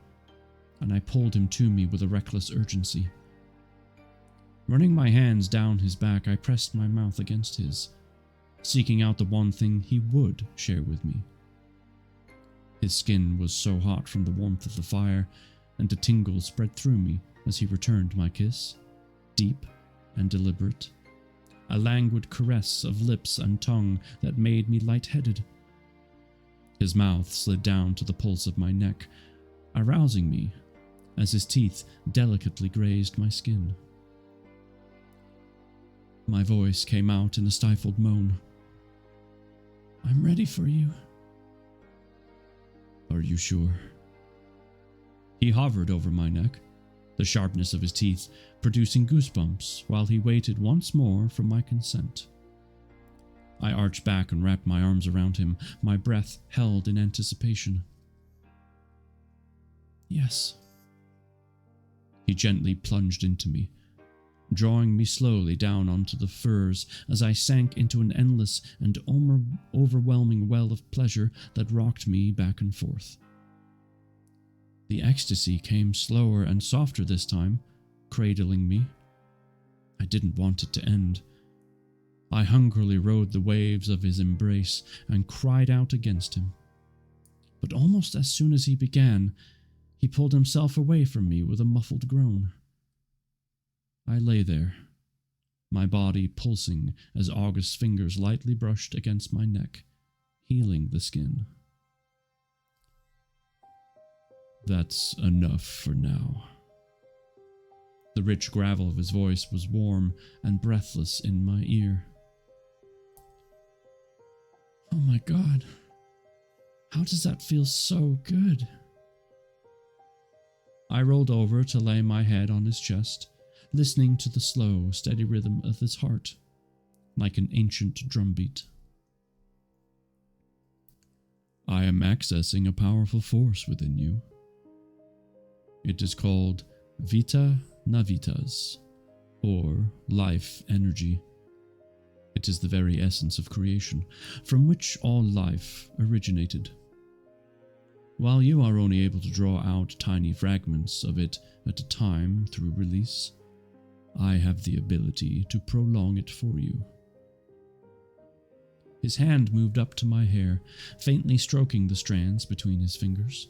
and I pulled him to me with a reckless urgency. Running my hands down his back, I pressed my mouth against his, seeking out the one thing he would share with me. His skin was so hot from the warmth of the fire, and a tingle spread through me as he returned my kiss, deep and deliberate. A languid caress of lips and tongue that made me lightheaded. His mouth slid down to the pulse of my neck, arousing me as his teeth delicately grazed my skin. My voice came out in a stifled moan. I'm ready for you. Are you sure? He hovered over my neck, the sharpness of his teeth producing goosebumps while he waited once more for my consent. I arched back and wrapped my arms around him, my breath held in anticipation. Yes. He gently plunged into me, drawing me slowly down onto the furs as I sank into an endless and overwhelming well of pleasure that rocked me back and forth. The ecstasy came slower and softer this time, cradling me. I didn't want it to end. I hungrily rode the waves of his embrace and cried out against him. But almost as soon as he began, he pulled himself away from me with a muffled groan. I lay there, my body pulsing as August's fingers lightly brushed against my neck, healing the skin. That's enough for now. The rich gravel of his voice was warm and breathless in my ear. Oh my God, how does that feel so good? I rolled over to lay my head on his chest, listening to the slow, steady rhythm of his heart, like an ancient drumbeat. I am accessing a powerful force within you. It is called Vita Navitas, or life energy. It is the very essence of creation, from which all life originated. While you are only able to draw out tiny fragments of it at a time through release, I have the ability to prolong it for you. His hand moved up to my hair, faintly stroking the strands between his fingers.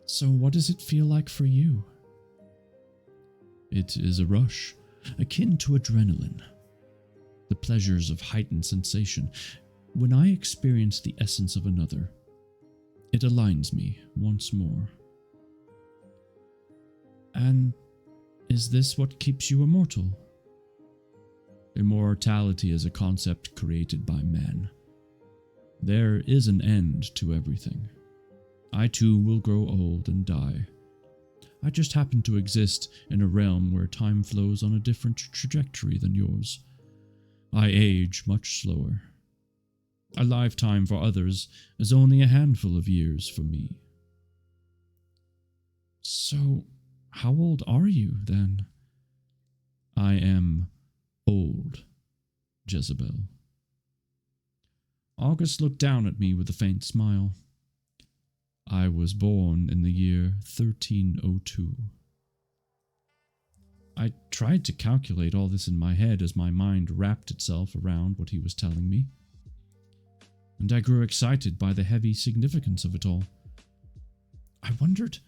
So what does it feel like for you? It is a rush, akin to adrenaline. The pleasures of heightened sensation. When I experience the essence of another, it aligns me once more. And is this what keeps you immortal? Immortality is a concept created by man. There is an end to everything. I too will grow old and die. I just happen to exist in a realm where time flows on a different trajectory than yours. I age much slower. A lifetime for others is only a handful of years for me. So, how old are you, then? I am old, Jezebel. August looked down at me with a faint smile. I was born in the year 1302. I tried to calculate all this in my head as my mind wrapped itself around what he was telling me. And I grew excited by the heavy significance of it all. I wondered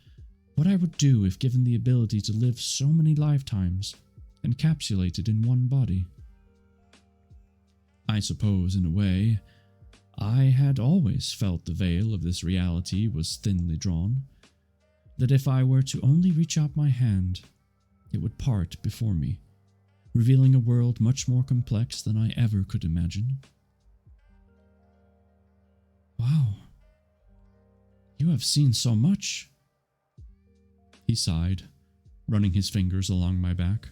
what I would do if given the ability to live so many lifetimes, encapsulated in one body. I suppose, in a way, I had always felt the veil of this reality was thinly drawn, that if I were to only reach out my hand, it would part before me, revealing a world much more complex than I ever could imagine. Wow, you have seen so much. He sighed, running his fingers along my back.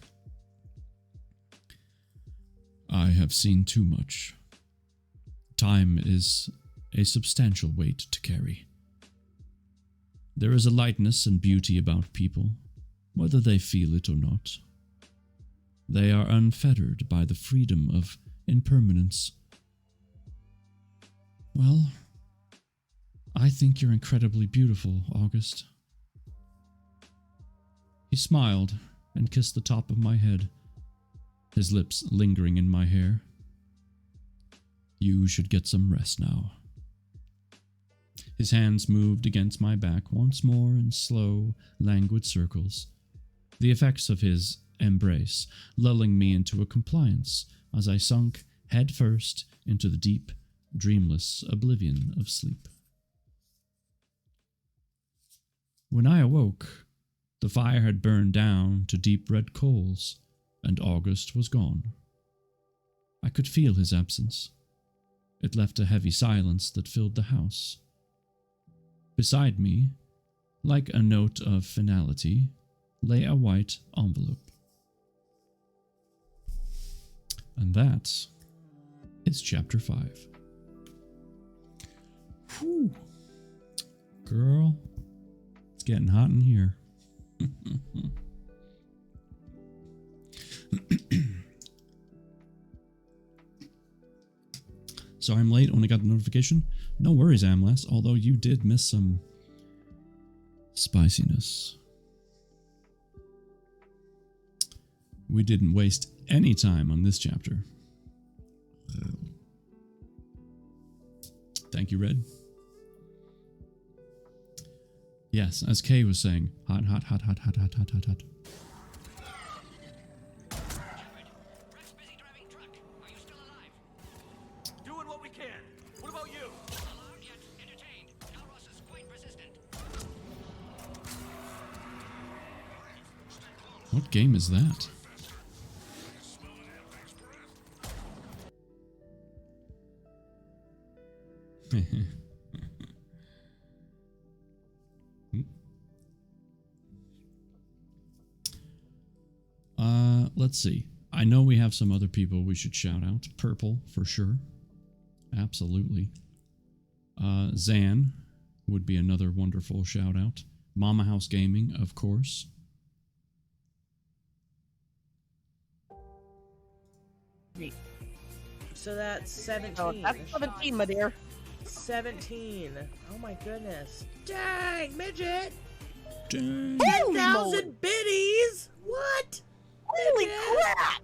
I have seen too much. Time is a substantial weight to carry. There is a lightness and beauty about people, whether they feel it or not. They are unfettered by the freedom of impermanence. Well, I think you're incredibly beautiful, August. He smiled and kissed the top of my head, his lips lingering in my hair. You should get some rest now. His hands moved against my back once more in slow, languid circles, the effects of his embrace lulling me into a compliance as I sunk head first into the deep, dreamless oblivion of sleep. When I awoke, the fire had burned down to deep red coals, and August was gone. I could feel his absence. It left a heavy silence that filled the house. Beside me, like a note of finality, lay a white envelope. And that is chapter 5. Whew. Girl, it's getting hot in here. So I'm late, only got the notification. No worries, Amlas, although you did miss some spiciness. We didn't waste any time on this chapter. Thank you, Red. Yes, as Kay was saying, hot, hot, hot, hot, hot, hot, hot, hot, hot. What game is that? Let's see. I know we have some other people we should shout out. Purple, for sure. Absolutely. Zan would be another wonderful shout out. Mama House Gaming, of course. So that's 17. Oh, that's 17, my dear. 17. Oh my goodness. Dang, midget! Dang. 10,000 biddies! What? Holy Midget! crap!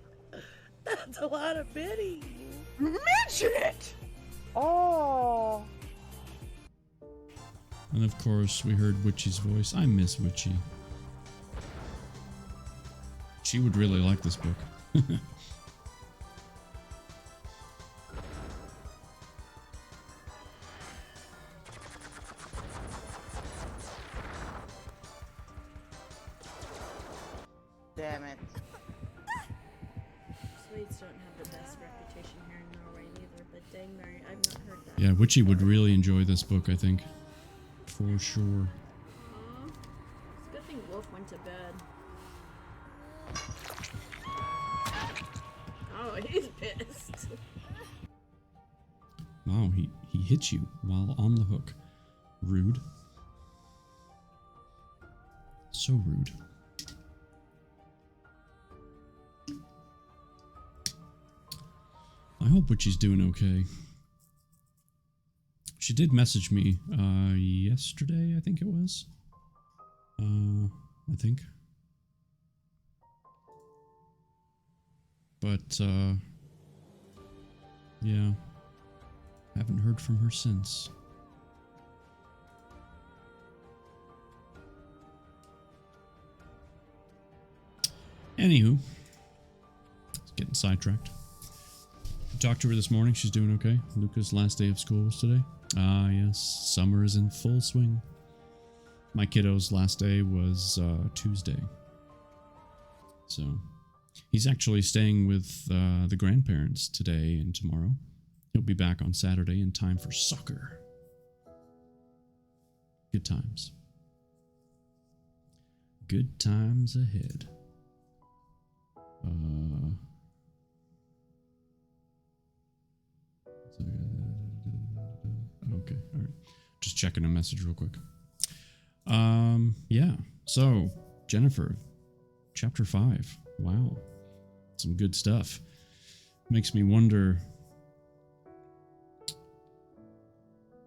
That's a lot of biddies. Midget! Oh. And of course, we heard Witchy's voice. I miss Witchy. She would really like this book. Damn it. Swedes don't have the best reputation here in Norway either, but dang Mary, I've not heard that. Yeah, Witchy would really enjoy this book, I think. For sure. Aw. It's a good thing Wolf went to bed. Oh, he's pissed. Wow, he hit you while on the hook. Rude. So rude. I hope Witchy's doing okay. She did message me yesterday, I think it was. I think. But, yeah. Haven't heard from her since. Anywho, getting sidetracked. Talked to her this morning. She's doing okay. Luca's last day of school was today. Ah, yes. Summer is in full swing. My kiddo's last day was Tuesday. So, he's actually staying with the grandparents today and tomorrow. He'll be back on Saturday in time for soccer. Good times. Good times ahead. Okay, all right. Just checking a message real quick. Yeah. So, Jennifer, chapter 5. Wow. Some good stuff. Makes me wonder.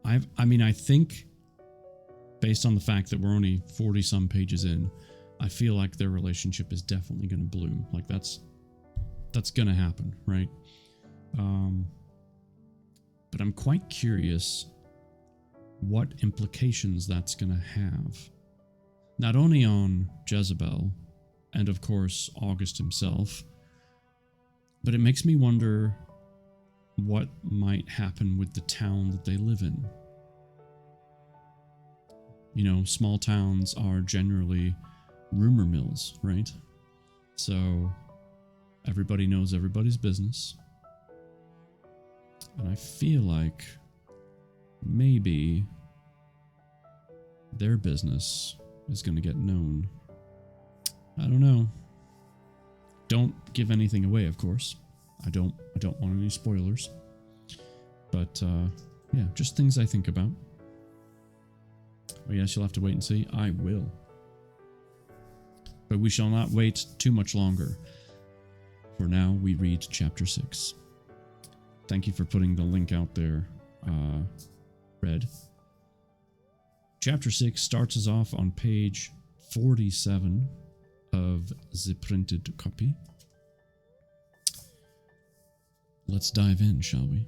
I think based on the fact that we're only 40 some pages in, I feel like their relationship is definitely going to bloom. Like that's going to happen, right? But I'm quite curious what implications that's going to have. Not only on Jezebel and of course August himself, but it makes me wonder what might happen with the town that they live in. You know, small towns are generally rumor mills, right? So everybody knows everybody's business. And I feel like maybe their business is going to get known. I don't know. Don't give anything away, of course. I don't want any spoilers. But yeah, just things I think about. Oh yes, you'll have to wait and see. I will. But we shall not wait too much longer. For now, we read chapter 6. Thank you for putting the link out there, Red. Chapter 6 starts us off on page 47 of the printed copy. Let's dive in, shall we?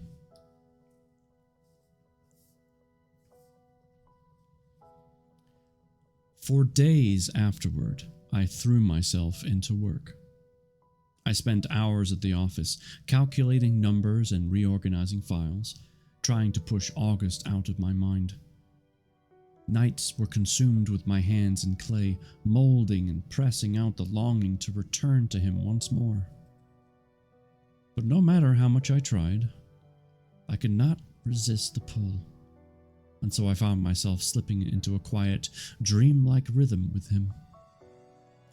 For days afterward, I threw myself into work. I spent hours at the office, calculating numbers and reorganizing files, trying to push August out of my mind. Nights were consumed with my hands in clay, molding and pressing out the longing to return to him once more. But no matter how much I tried, I could not resist the pull, and so I found myself slipping into a quiet, dreamlike rhythm with him.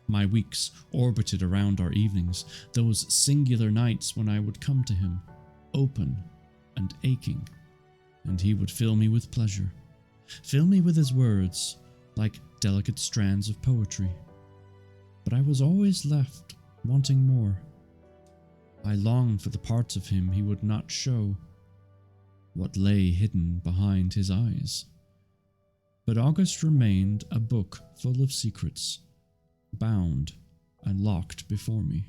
My weeks orbited around our evenings, those singular nights when I would come to him, open and aching, and he would fill me with pleasure, fill me with his words like delicate strands of poetry. But I was always left wanting more. I longed for the parts of him he would not show, what lay hidden behind his eyes. But August remained a book full of secrets, bound and locked before me.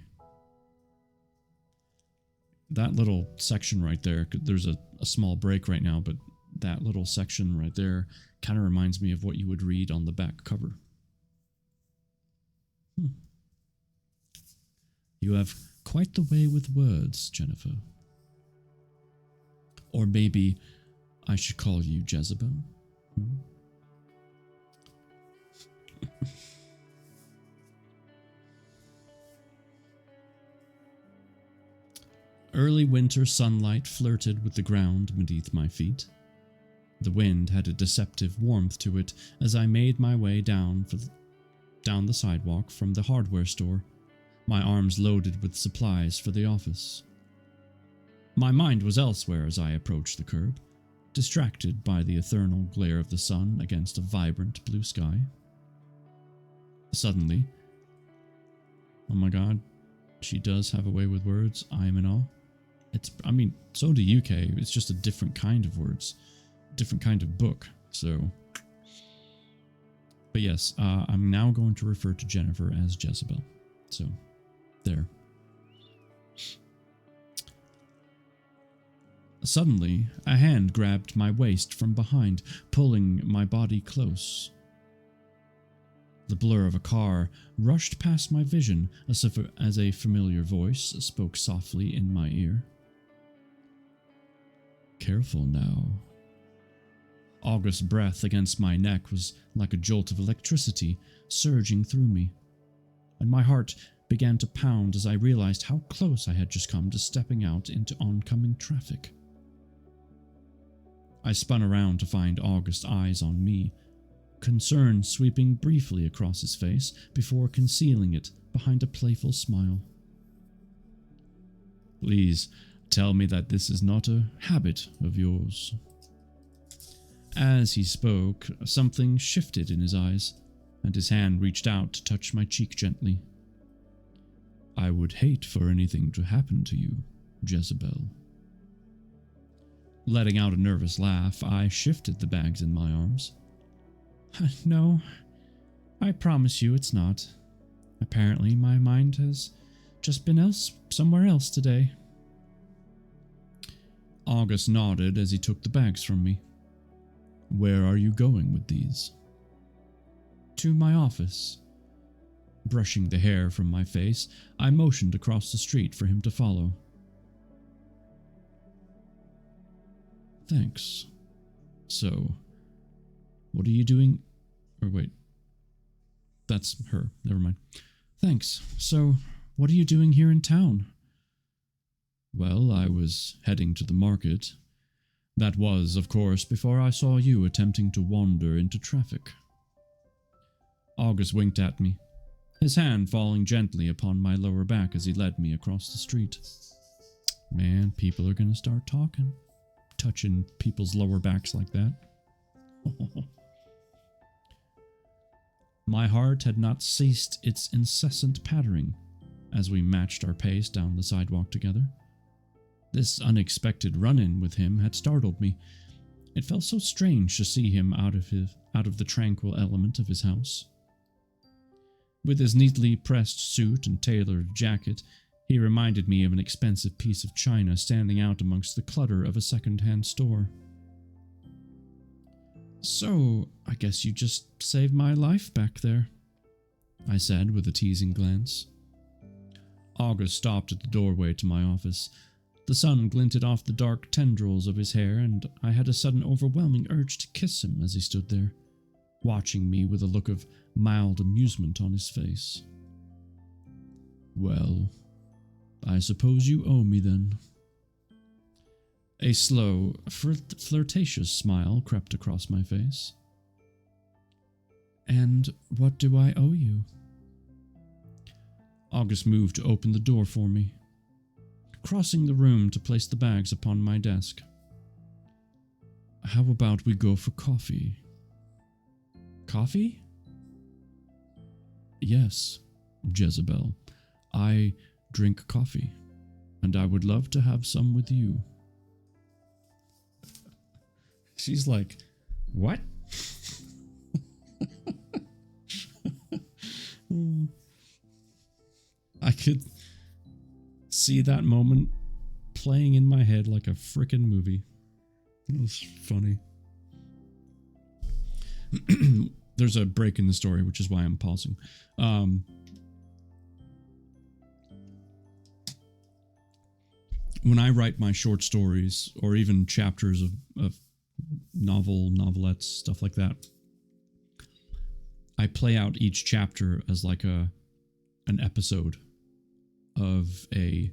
That little section right there, there's a small break right now, but that little section right there kind of reminds me of what you would read on the back cover. You have quite the way with words, Jennifer. Or maybe I should call you Jezebel. Early winter sunlight flirted with the ground beneath my feet. The wind had a deceptive warmth to it as I made my way down the sidewalk from the hardware store, my arms loaded with supplies for the office. My mind was elsewhere as I approached the curb, distracted by the eternal glare of the sun against a vibrant blue sky. Suddenly, oh my god, she does have a way with words. I am in awe. So do UK. It's just a different kind of words, different kind of book. So, but yes, I'm now going to refer to Jennifer as Jezebel. So, there. Suddenly, a hand grabbed my waist from behind, pulling my body close. The blur of a car rushed past my vision as a familiar voice spoke softly in my ear. Careful now. August's breath against my neck was like a jolt of electricity surging through me, and my heart began to pound as I realized how close I had just come to stepping out into oncoming traffic. I spun around to find August's eyes on me, concern sweeping briefly across his face before concealing it behind a playful smile. Please tell me that this is not a habit of yours. As he spoke, something shifted in his eyes, and his hand reached out to touch my cheek gently. I would hate for anything to happen to you, Jezebel. Letting out a nervous laugh, I shifted the bags in my arms. No, I promise you it's not. Apparently my mind has just been somewhere else today. August nodded as he took the bags from me. Where are you going with these? To my office. Brushing the hair from my face, I motioned across the street for him to follow. Thanks. So, what are you doing? Or wait. That's her. Never mind. Thanks. So, what are you doing here in town? Well, I was heading to the market. That was, of course, before I saw you attempting to wander into traffic. August winked at me, his hand falling gently upon my lower back as he led me across the street. Man, people are gonna start talking. Touching people's lower backs like that. My heart had not ceased its incessant pattering as we matched our pace down the sidewalk together. This unexpected run-in with him had startled me. It felt so strange to see him out of the tranquil element of his house. With his neatly pressed suit and tailored jacket, he reminded me of an expensive piece of china standing out amongst the clutter of a second-hand store. So, I guess you just saved my life back there, I said with a teasing glance. August stopped at the doorway to my office. The sun glinted off the dark tendrils of his hair, and I had a sudden overwhelming urge to kiss him as he stood there, watching me with a look of mild amusement on his face. Well, I suppose you owe me then. A slow, flirtatious smile crept across my face. And what do I owe you? August moved to open the door for me, crossing the room to place the bags upon my desk. How about we go for coffee? Coffee? Yes, Jezebel. I drink coffee, and I would love to have some with you. She's like, what? I could see that moment playing in my head like a frickin' movie. It was funny. There's a break in the story, which is why I'm pausing. When I write my short stories, or even chapters of novelettes, stuff like that, I play out each chapter as like an episode of a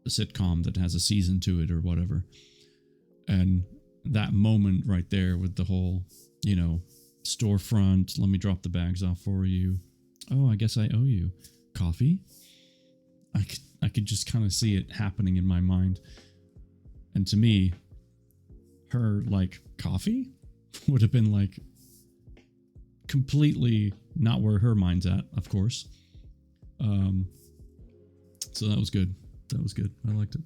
sitcom that has a season to it or whatever. And that moment right there with the whole, storefront, let me drop the bags off for you. Oh, I guess I owe you. Coffee? I could just kind of see it happening in my mind. And to me, her, coffee would have been, completely not where her mind's at, of course. So that was good. That was good. I liked it.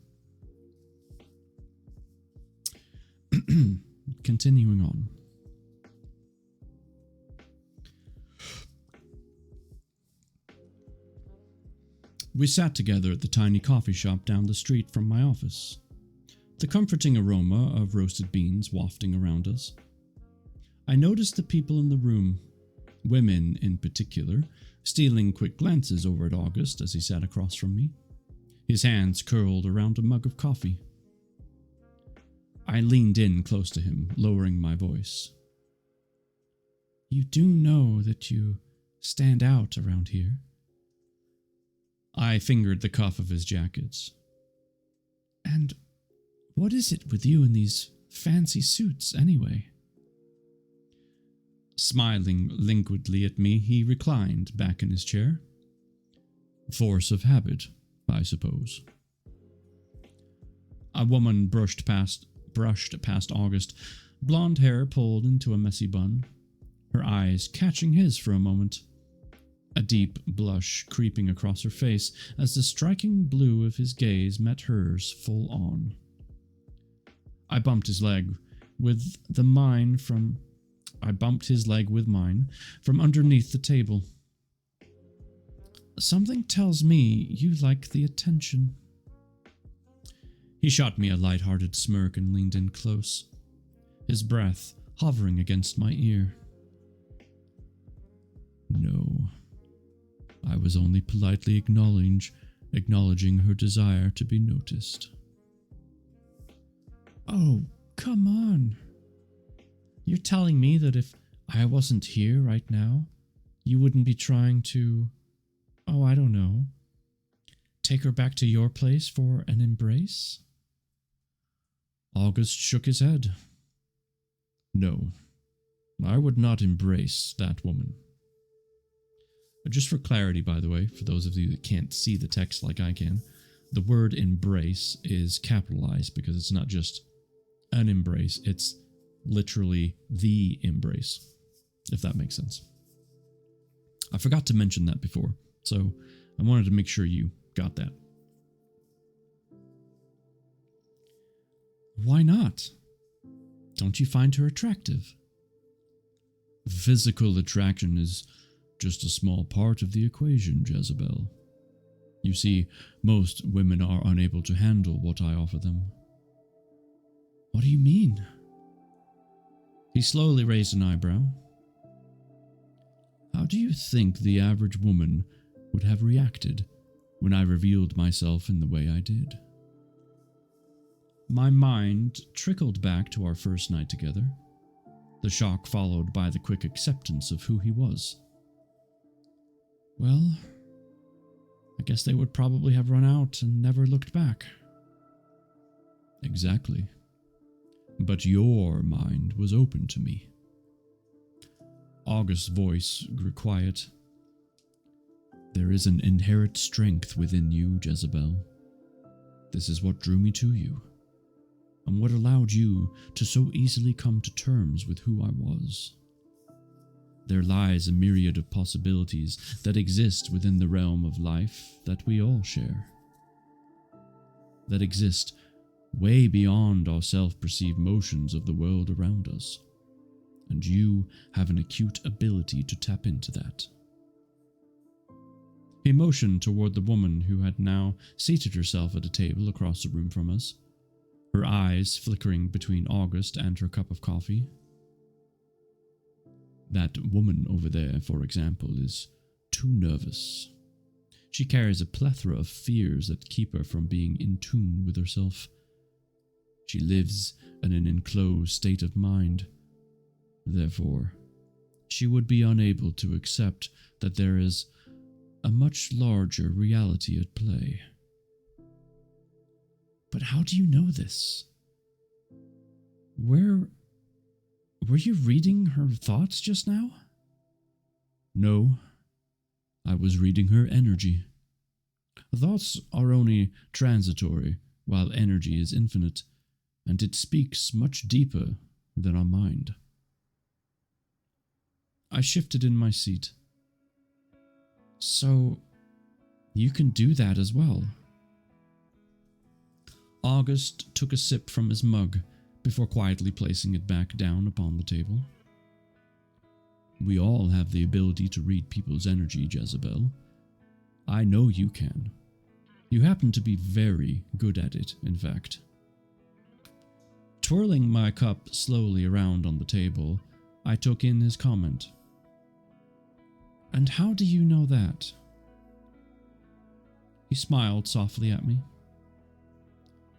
Continuing on. We sat together at the tiny coffee shop down the street from my office, the comforting aroma of roasted beans wafting around us. I noticed the people in the room, women in particular, stealing quick glances over at August as he sat across from me, his hands curled around a mug of coffee. I leaned in close to him, lowering my voice. You do know that you stand out around here? I fingered the cuff of his jacket. And what is it with you in these fancy suits, anyway? Smiling languidly at me, he reclined back in his chair. Force of habit, I suppose. A woman brushed past August, blonde hair pulled into a messy bun, her eyes catching his for a moment. A deep blush creeping across her face as the striking blue of his gaze met hers full on. I bumped his leg with mine from underneath the table. Something tells me you like the attention. He shot me a light-hearted smirk and leaned in close, his breath hovering against my ear. No, I was only politely acknowledging her desire to be noticed. Oh, come on. You're telling me that if I wasn't here right now, you wouldn't be trying to, I don't know, take her back to your place for an embrace? August shook his head. No, I would not embrace that woman. Just for clarity, by the way, for those of you that can't see the text like I can, the word embrace is capitalized because it's not just an embrace, it's literally the embrace, if that makes sense. I forgot to mention that before, so I wanted to make sure you got that. Why not? Don't you find her attractive? Physical attraction is just a small part of the equation, Jezebel. You see, most women are unable to handle what I offer them. What do you mean? He slowly raised an eyebrow. How do you think the average woman would have reacted when I revealed myself in the way I did? My mind trickled back to our first night together, the shock followed by the quick acceptance of who he was. Well, I guess they would probably have run out and never looked back. Exactly. But your mind was open to me. August's voice grew quiet. There is an inherent strength within you, Jezebel. This is what drew me to you, and what allowed you to so easily come to terms with who I was. There lies a myriad of possibilities that exist within the realm of life that we all share. That exist way beyond our self-perceived motions of the world around us. And you have an acute ability to tap into that. He motioned toward the woman who had now seated herself at a table across the room from us, her eyes flickering between August and her cup of coffee. That woman over there, for example, is too nervous. She carries a plethora of fears that keep her from being in tune with herself. She lives in an enclosed state of mind. Therefore, she would be unable to accept that there is a much larger reality at play. But how do you know this? Were you reading her thoughts just now? No, I was reading her energy. Thoughts are only transitory, while energy is infinite, and it speaks much deeper than our mind. I shifted in my seat. So, you can do that as well. August took a sip from his mug before quietly placing it back down upon the table. We all have the ability to read people's energy, Jezebel. I know you can, You happen to be very good at it, in fact. Twirling my cup slowly around on the table, I took in his comment. And how do you know that? He smiled softly at me.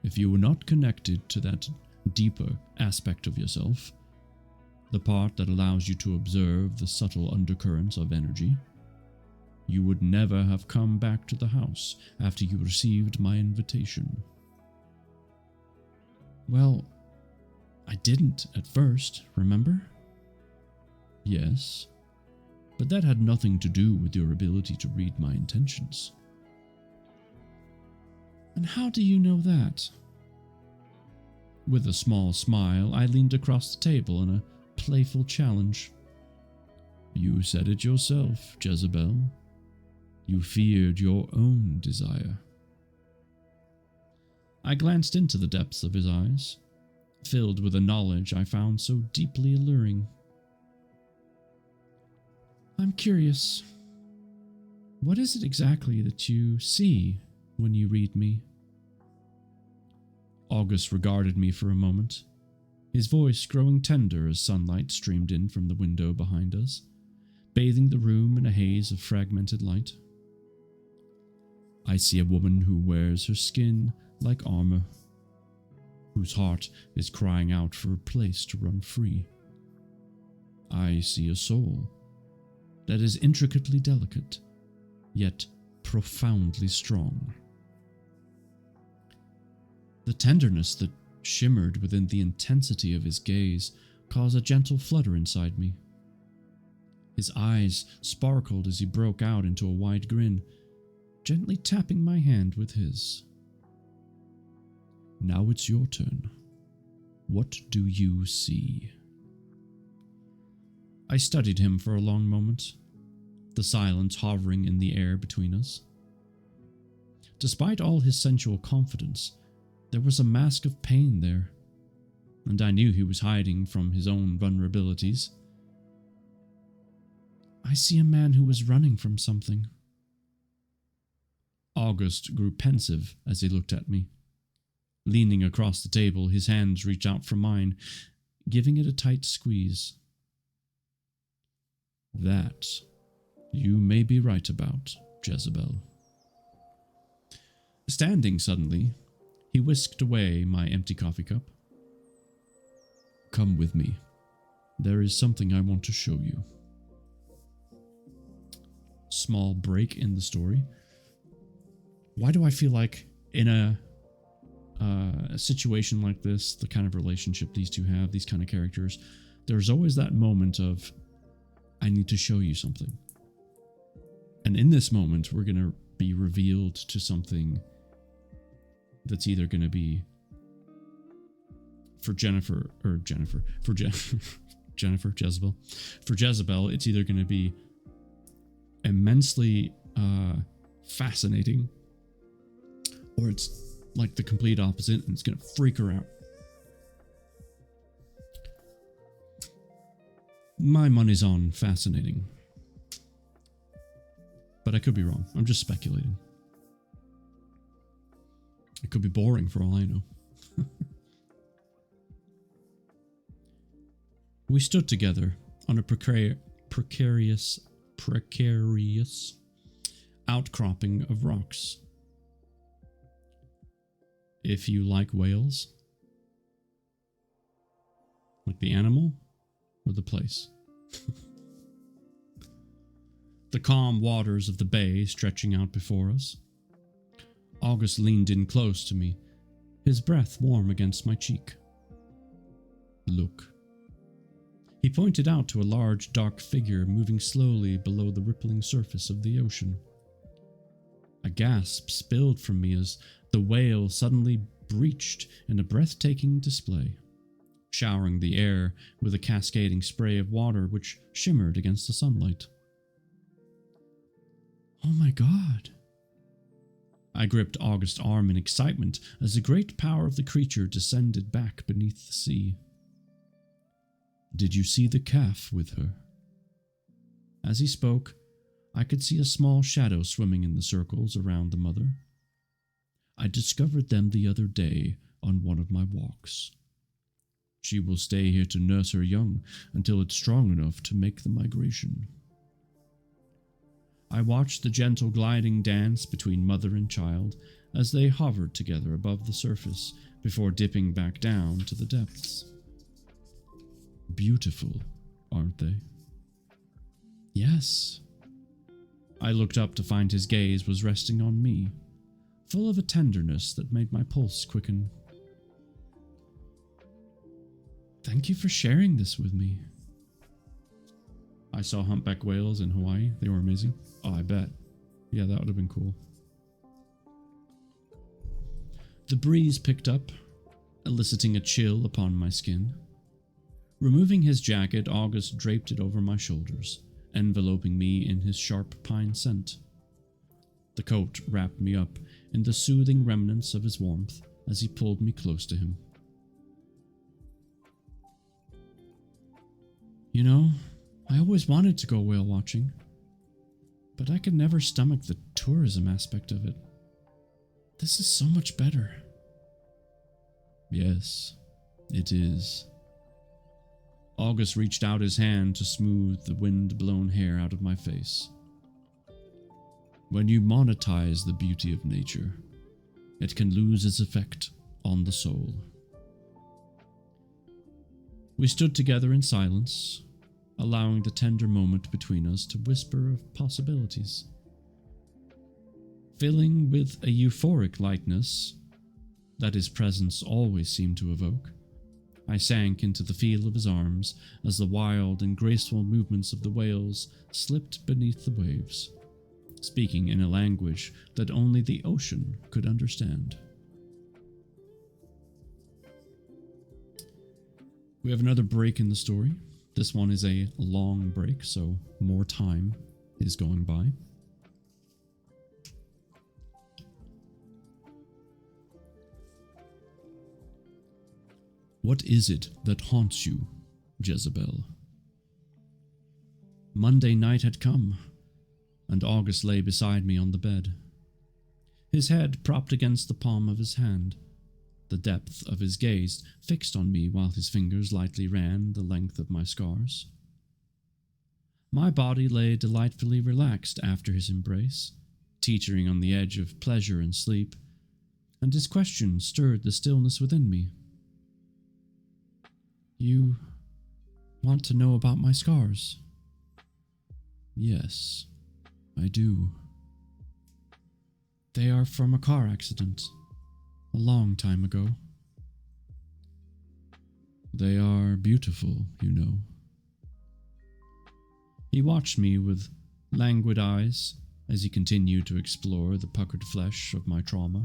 If you were not connected to that deeper aspect of yourself, the part that allows you to observe the subtle undercurrents of energy, you would never have come back to the house after you received my invitation. Well, I didn't at first, remember? Yes, but that had nothing to do with your ability to read my intentions. And how do you know that? With a small smile, I leaned across the table in a playful challenge. You said it yourself, Jezebel. You feared your own desire. I glanced into the depths of his eyes, filled with a knowledge I found so deeply alluring. I'm curious. What is it exactly that you see when you read me? August regarded me for a moment, his voice growing tender as sunlight streamed in from the window behind us, bathing the room in a haze of fragmented light. I see a woman who wears her skin like armor, whose heart is crying out for a place to run free. I see a soul that is intricately delicate, yet profoundly strong. The tenderness that shimmered within the intensity of his gaze caused a gentle flutter inside me. His eyes sparkled as he broke out into a wide grin, gently tapping my hand with his. Now it's your turn. What do you see? I studied him for a long moment, the silence hovering in the air between us. Despite all his sensual confidence, there was a mask of pain there, and I knew he was hiding from his own vulnerabilities. I see a man who is running from something. August grew pensive as he looked at me. Leaning across the table, his hands reached out for mine, giving it a tight squeeze. That you may be right about, Jezebel. Standing suddenly, he whisked away my empty coffee cup. Come with me. There is something I want to show you. Small break in the story. Why do I feel like in a situation like this, the kind of relationship these two have, these kind of characters, there's always that moment of, I need to show you something. And in this moment, we're going to be revealed to something that's either going to be for Jezebel. For Jezebel, it's either going to be immensely fascinating, or it's like the complete opposite, and it's going to freak her out. My money's on fascinating. But I could be wrong. I'm just speculating. It could be boring for all I know. We stood together on a precarious outcropping of rocks. If you like whales, like the animal or the place. The calm waters of the bay stretching out before us. August leaned in close to me, his breath warm against my cheek. Look. He pointed out to a large, dark figure moving slowly below the rippling surface of the ocean. A gasp spilled from me as the whale suddenly breached in a breathtaking display, showering the air with a cascading spray of water which shimmered against the sunlight. Oh my God! I gripped August's arm in excitement as the great power of the creature descended back beneath the sea. Did you see the calf with her? As he spoke, I could see a small shadow swimming in the circles around the mother, I discovered them the other day on one of my walks. She will stay here to nurse her young until it's strong enough to make the migration. I watched the gentle gliding dance between mother and child as they hovered together above the surface before dipping back down to the depths. Beautiful, aren't they? Yes. I looked up to find his gaze was resting on me, full of a tenderness that made my pulse quicken. Thank you for sharing this with me. I saw humpback whales in Hawaii. They were amazing. Oh, I bet. Yeah, that would have been cool. The breeze picked up, eliciting a chill upon my skin. Removing his jacket, August draped it over my shoulders, enveloping me in his sharp pine scent. The coat wrapped me up in the soothing remnants of his warmth as he pulled me close to him. You know, I always wanted to go whale watching, but I could never stomach the tourism aspect of it. This is so much better. Yes, it is. August reached out his hand to smooth the wind-blown hair out of my face. When you monetize the beauty of nature, it can lose its effect on the soul. We stood together in silence, allowing the tender moment between us to whisper of possibilities. Filling with a euphoric lightness that his presence always seemed to evoke, I sank into the feel of his arms as the wild and graceful movements of the whales slipped beneath the waves, speaking in a language that only the ocean could understand. We have another break in the story. This one is a long break, so more time is going by. What is it that haunts you, Jezebel? Monday night had come, and August lay beside me on the bed, his head propped against the palm of his hand, the depth of his gaze fixed on me while his fingers lightly ran the length of my scars. My body lay delightfully relaxed after his embrace, teetering on the edge of pleasure and sleep, and his question stirred the stillness within me. You want to know about my scars? Yes, I do. They are from a car accident, a long time ago. They are beautiful, you know. He watched me with languid eyes as he continued to explore the puckered flesh of my trauma.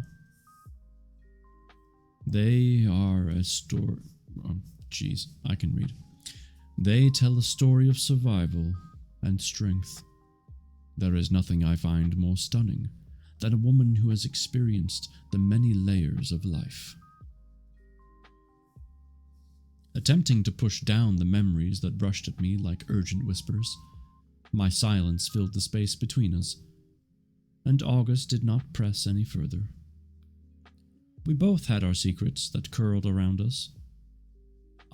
They are a story... I can read. They tell a story of survival and strength. There is nothing I find more stunning than a woman who has experienced the many layers of life. Attempting to push down the memories that rushed at me like urgent whispers, my silence filled the space between us, and August did not press any further. We both had our secrets that curled around us.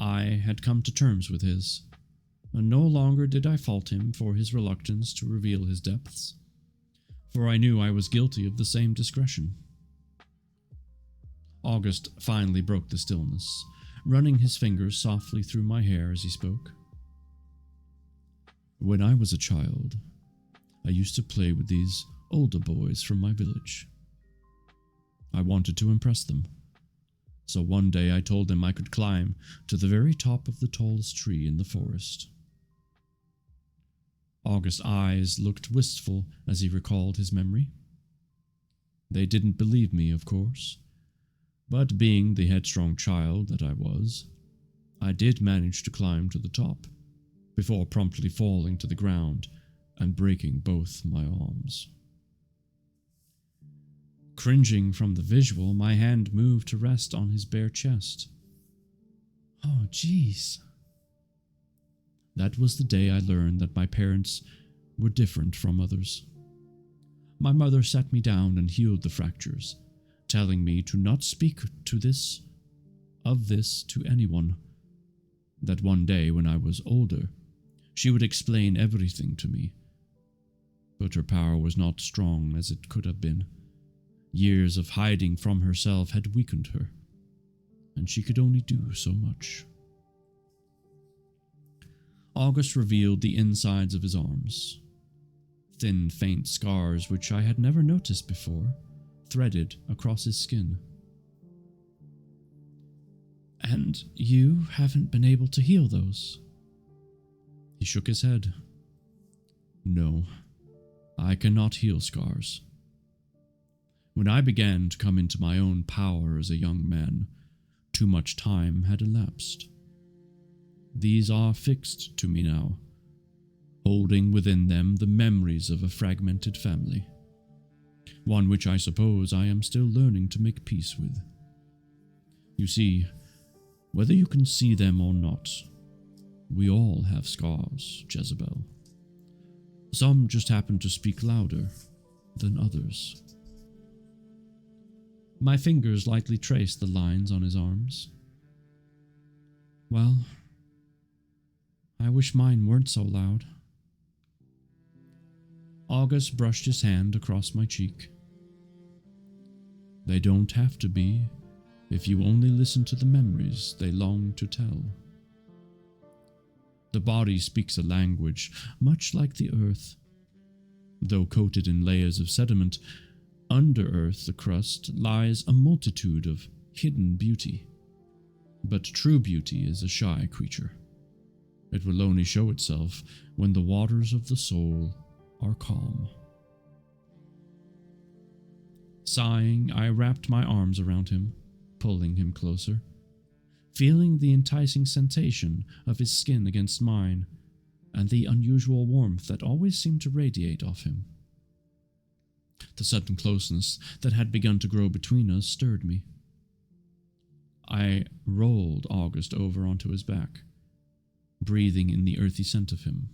I had come to terms with his, and no longer did I fault him for his reluctance to reveal his depths, for I knew I was guilty of the same discretion. August finally broke the stillness, running his fingers softly through my hair as he spoke. When I was a child, I used to play with these older boys from my village. I wanted to impress them. So one day I told them I could climb to the very top of the tallest tree in the forest. August's eyes looked wistful as he recalled his memory. They didn't believe me, of course, but being the headstrong child that I was, I did manage to climb to the top, before promptly falling to the ground and breaking both my arms. Cringing from the visual, my hand moved to rest on his bare chest. Oh, jeez. That was the day I learned that my parents were different from others. My mother sat me down and healed the fractures, telling me to not speak of this to anyone, that one day when I was older, she would explain everything to me. But her power was not strong as it could have been. Years of hiding from herself had weakened her, and she could only do so much. August revealed the insides of his arms. Thin, faint scars which I had never noticed before, threaded across his skin. And you haven't been able to heal those? He shook his head. No, I cannot heal scars. When I began to come into my own power as a young man, too much time had elapsed. These are fixed to me now, holding within them the memories of a fragmented family, one which I suppose I am still learning to make peace with. You see, whether you can see them or not, we all have scars, Jezebel. Some just happen to speak louder than others. My fingers lightly traced the lines on his arms. Well, I wish mine weren't so loud. August brushed his hand across my cheek. They don't have to be, if you only listen to the memories they long to tell. The body speaks a language much like the earth. Though coated in layers of sediment, under earth the crust lies a multitude of hidden beauty. But true beauty is a shy creature. It will only show itself when the waters of the soul are calm. Sighing, I wrapped my arms around him, pulling him closer, feeling the enticing sensation of his skin against mine and the unusual warmth that always seemed to radiate off him. The sudden closeness that had begun to grow between us stirred me. I rolled August over onto his back, breathing in the earthy scent of him.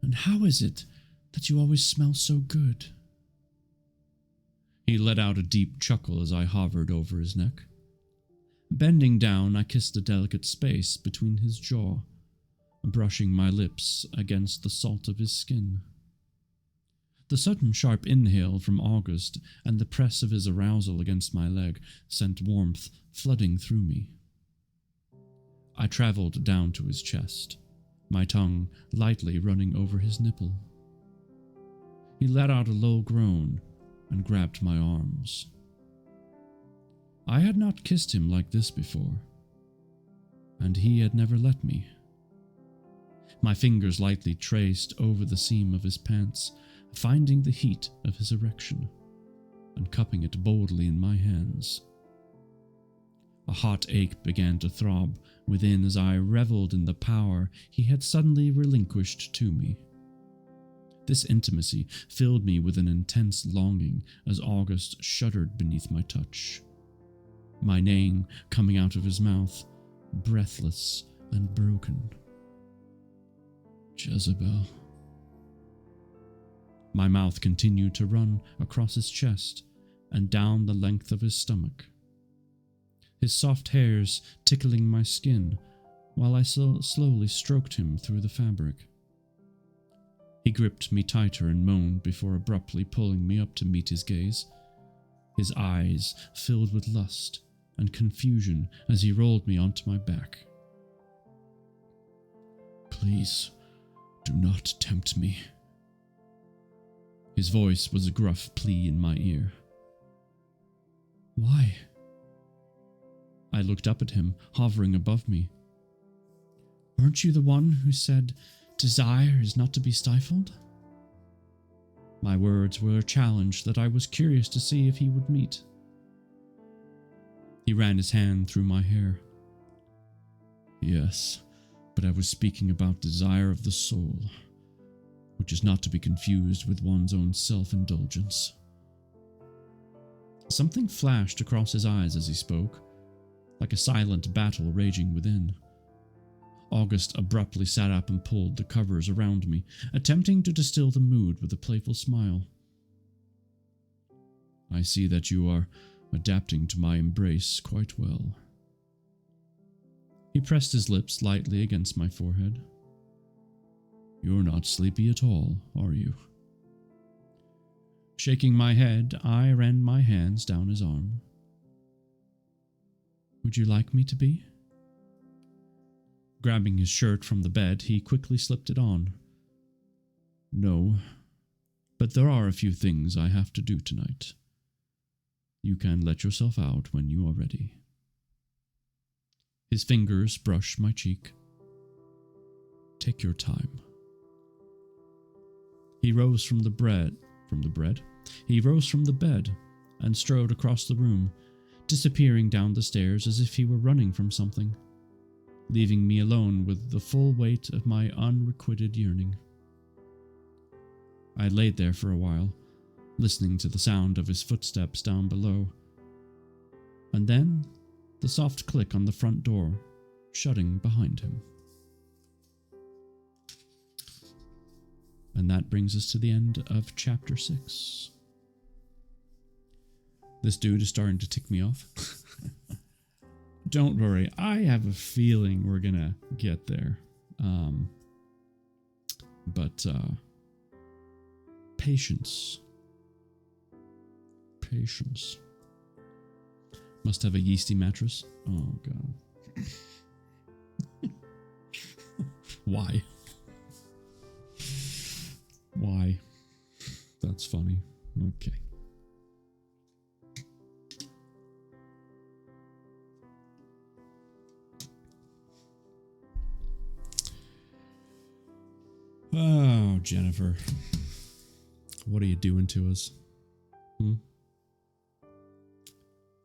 And how is it that you always smell so good? He let out a deep chuckle as I hovered over his neck. Bending down, I kissed the delicate space between his jaw, brushing my lips against the salt of his skin. The sudden sharp inhale from August and the press of his arousal against my leg sent warmth flooding through me. I traveled down to his chest, my tongue lightly running over his nipple. He let out a low groan and grabbed my arms. I had not kissed him like this before, and he had never let me. My fingers lightly traced over the seam of his pants, finding the heat of his erection, and cupping it boldly in my hands. A hot ache began to throb within as I reveled in the power he had suddenly relinquished to me. This intimacy filled me with an intense longing as August shuddered beneath my touch, my name coming out of his mouth, breathless and broken. Jezebel. My mouth continued to run across his chest and down the length of his stomach, his soft hairs tickling my skin while I slowly stroked him through the fabric. He gripped me tighter and moaned before abruptly pulling me up to meet his gaze, his eyes filled with lust and confusion as he rolled me onto my back. Please, do not tempt me. His voice was a gruff plea in my ear. Why? I looked up at him, hovering above me. Weren't you the one who said desire is not to be stifled? My words were a challenge that I was curious to see if he would meet. He ran his hand through my hair. Yes, but I was speaking about desire of the soul, which is not to be confused with one's own self-indulgence. Something flashed across his eyes as he spoke, like a silent battle raging within. August abruptly sat up and pulled the covers around me, attempting to distill the mood with a playful smile. I see that you are adapting to my embrace quite well. He pressed his lips lightly against my forehead. You're not sleepy at all, are you? Shaking my head, I ran my hands down his arm. Would you like me to be? Grabbing his shirt from the bed, he quickly slipped it on. No, but there are a few things I have to do tonight. You can let yourself out when you are ready. His fingers brushed my cheek. Take your time. He rose from the bed and strode across the room, disappearing down the stairs as if he were running from something, leaving me alone with the full weight of my unrequited yearning. I laid there for a while, listening to the sound of his footsteps down below, and then the soft click on the front door, shutting behind him. And that brings us to the end of chapter 6. This dude is starting to tick me off. Don't worry, I have a feeling we're gonna get there. But patience. Patience. Must have a yeasty mattress. Oh, God. Why? Why? That's funny. Okay. Oh, Jennifer. What are you doing to us?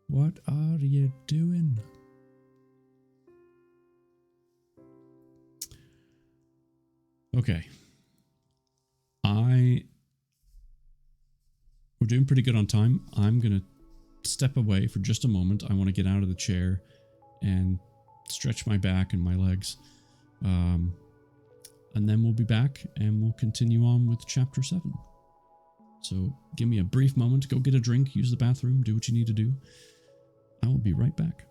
What are you doing? Okay. We're doing pretty good on time. I'm going to step away for just a moment. I want to get out of the chair and stretch my back and my legs. And then we'll be back and we'll continue on with chapter 7. So give me a brief moment. Go get a drink, use the bathroom, do what you need to do. I will be right back.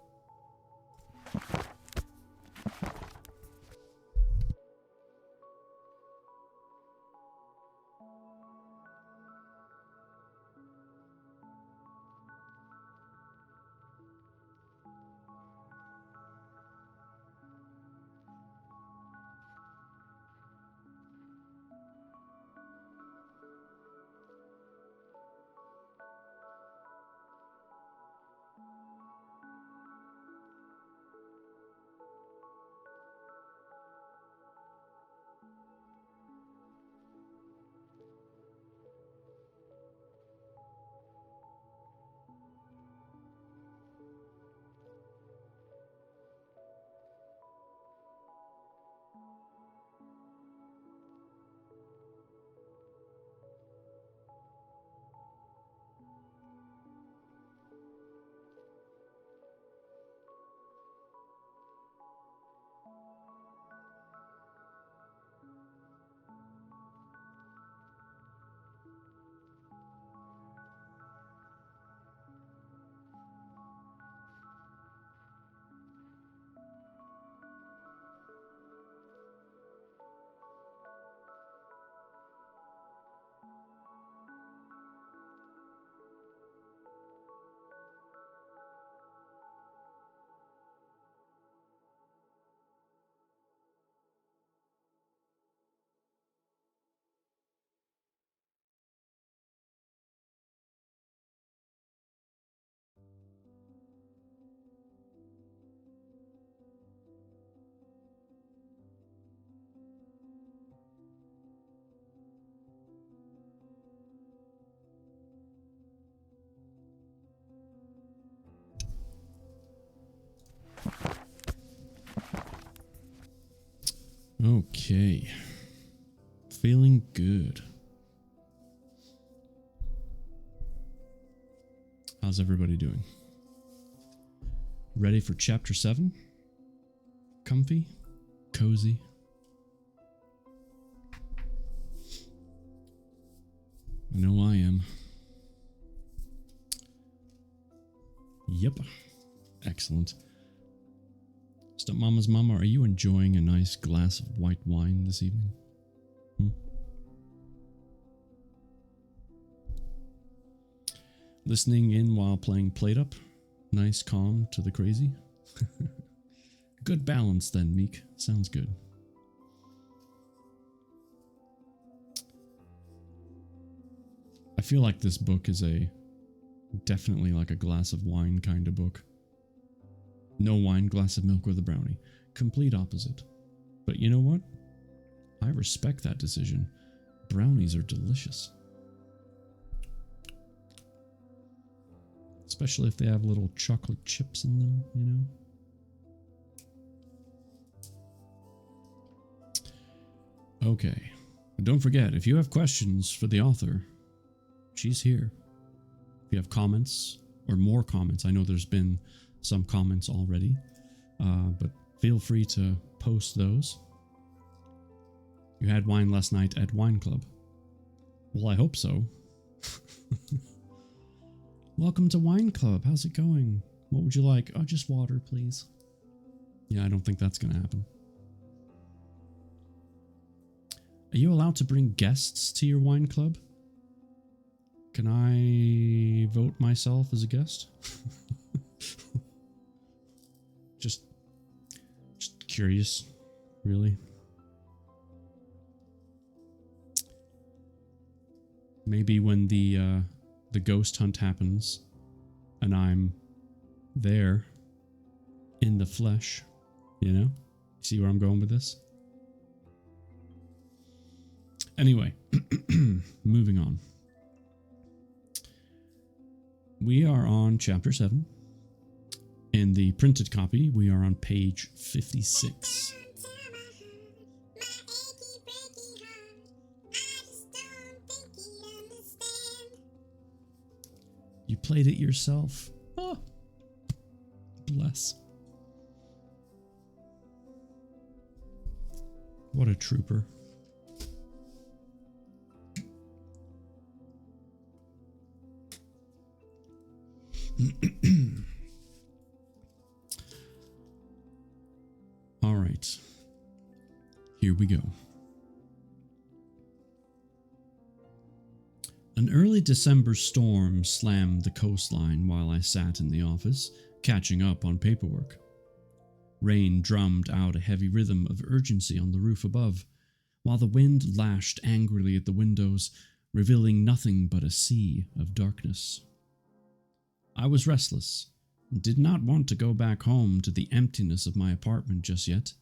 Okay. Feeling good. How's everybody doing? Ready for chapter 7? Comfy? Cozy? I know I am. Yep. Excellent. Stepmama's mama, are you enjoying a nice glass of white wine this evening? Listening in while playing Plate Up? Nice calm to the crazy? Good balance then, Meek. Sounds good. I feel like this book is definitely like a glass of wine kind of book. No wine, glass of milk with a brownie. Complete opposite. But you know what? I respect that decision. Brownies are delicious. Especially if they have little chocolate chips in them, you know? Okay. And don't forget, if you have questions for the author, she's here. If you have comments, or more comments, I know there's been some comments already, but feel free to post those. You had wine last night at Wine Club. Well, I hope so. Welcome to Wine Club. How's it going? What would you like? Oh, just water, please. Yeah, I don't think that's going to happen. Are you allowed to bring guests to your wine club? Can I vote myself as a guest? Just curious, really. Maybe when the ghost hunt happens and I'm there in the flesh, you know? See where I'm going with this? Anyway, moving on. We are on chapter 7. In the printed copy, we are on page 56. You played it yourself? Oh, bless. What a trooper. All right. Here we go. An early December storm slammed the coastline while I sat in the office, catching up on paperwork. Rain drummed out a heavy rhythm of urgency on the roof above, while the wind lashed angrily at the windows, revealing nothing but a sea of darkness. I was restless, and did not want to go back home to the emptiness of my apartment just yet.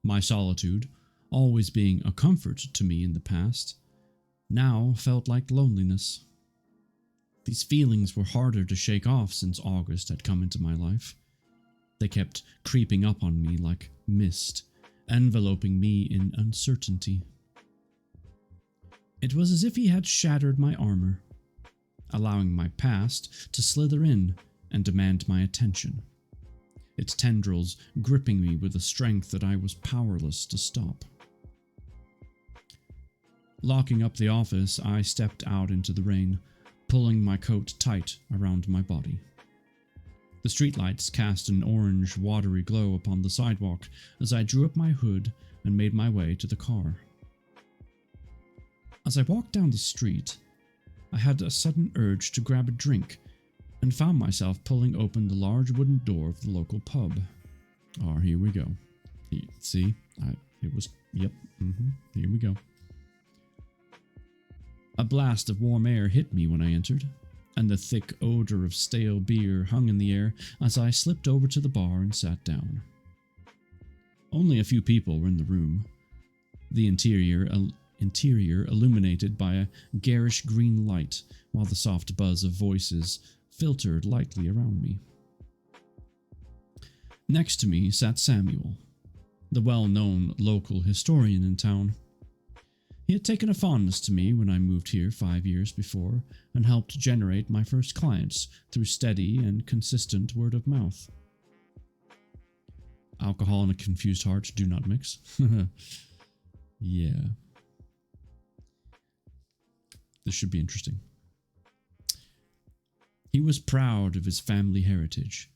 My solitude, always being a comfort to me in the past, now felt like loneliness. These feelings were harder to shake off since August had come into my life. They kept creeping up on me like mist, enveloping me in uncertainty. It was as if he had shattered my armor, allowing my past to slither in and demand my attention, its tendrils gripping me with a strength that I was powerless to stop. Locking up the office, I stepped out into the rain, pulling my coat tight around my body. The streetlights cast an orange, watery glow upon the sidewalk as I drew up my hood and made my way to the car. As I walked down the street, I had a sudden urge to grab a drink and found myself pulling open the large wooden door of the local pub. Oh, here we go. See? Here we go. A blast of warm air hit me when I entered, and the thick odor of stale beer hung in the air as I slipped over to the bar and sat down. Only a few people were in the room, the interior illuminated by a garish green light, while the soft buzz of voices filtered lightly around me. Next to me sat Samuel, the well-known local historian in town. He had taken a fondness to me when I moved here 5 years before and helped generate my first clients through steady and consistent word of mouth. Alcohol and a confused heart do not mix. Yeah. This should be interesting. He was proud of his family heritage,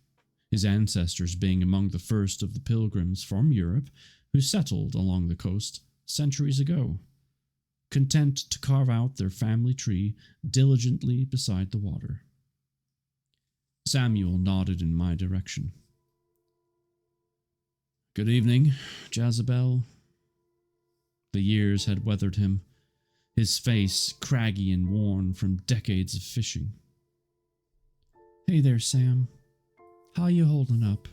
his ancestors being among the first of the pilgrims from Europe who settled along the coast centuries ago, content to carve out their family tree diligently beside the water. Samuel nodded in my direction. "Good evening, Jezebel." The years had weathered him, his face craggy and worn from decades of fishing. "Hey there, Sam. How you holding up?"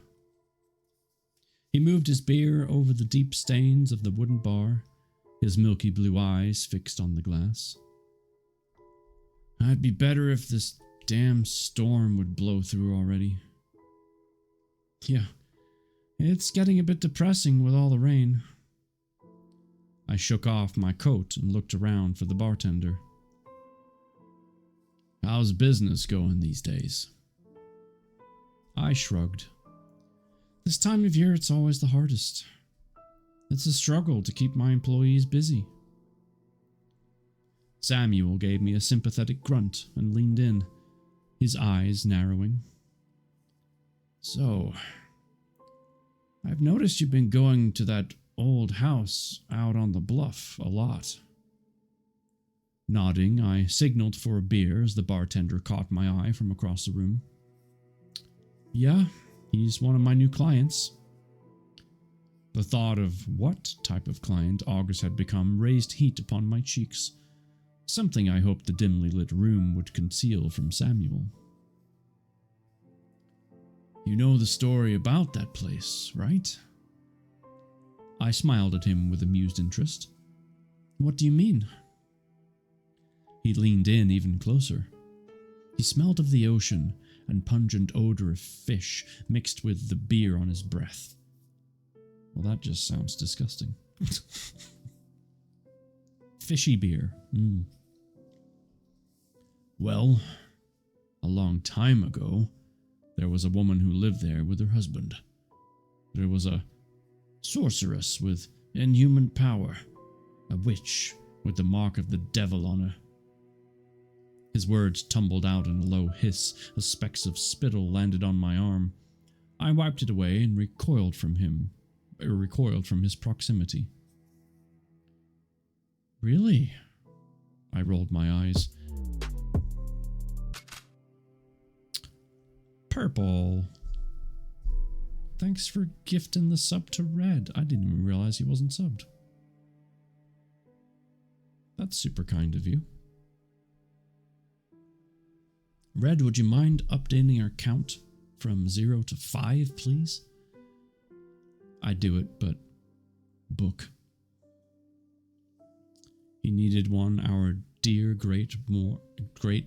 He moved his beer over the deep stains of the wooden bar, his milky blue eyes fixed on the glass. "I'd be better if this damn storm would blow through already." "Yeah, it's getting a bit depressing with all the rain." I shook off my coat and looked around for the bartender. "How's business going these days?" I shrugged. This time of year, it's always the hardest. It's a struggle to keep my employees busy. Samuel gave me a sympathetic grunt and leaned in, his eyes narrowing. "So, I've noticed you've been going to that old house out on the bluff a lot." Nodding, I signaled for a beer as the bartender caught my eye from across the room. "Yeah, he's one of my new clients." The thought of what type of client August had become raised heat upon my cheeks, something I hoped the dimly lit room would conceal from Samuel. "You know the story about that place, right?" I smiled at him with amused interest. "What do you mean?" He leaned in even closer. He smelled of the ocean and pungent odor of fish mixed with the beer on his breath. Well, that just sounds disgusting. Fishy beer. Well, a long time ago, there was a woman who lived there with her husband. There was a sorceress with inhuman power, a witch with the mark of the devil on her. His words tumbled out in a low hiss as specks of spittle landed on my arm. I wiped it away and recoiled from his proximity. "Really?" I rolled my eyes. Purple. Thanks for gifting the sub to Red. I didn't even realize he wasn't subbed. That's super kind of you. Red, would you mind updating our count from 0 to 5, please? I'd do it, but book. He needed one, our dear great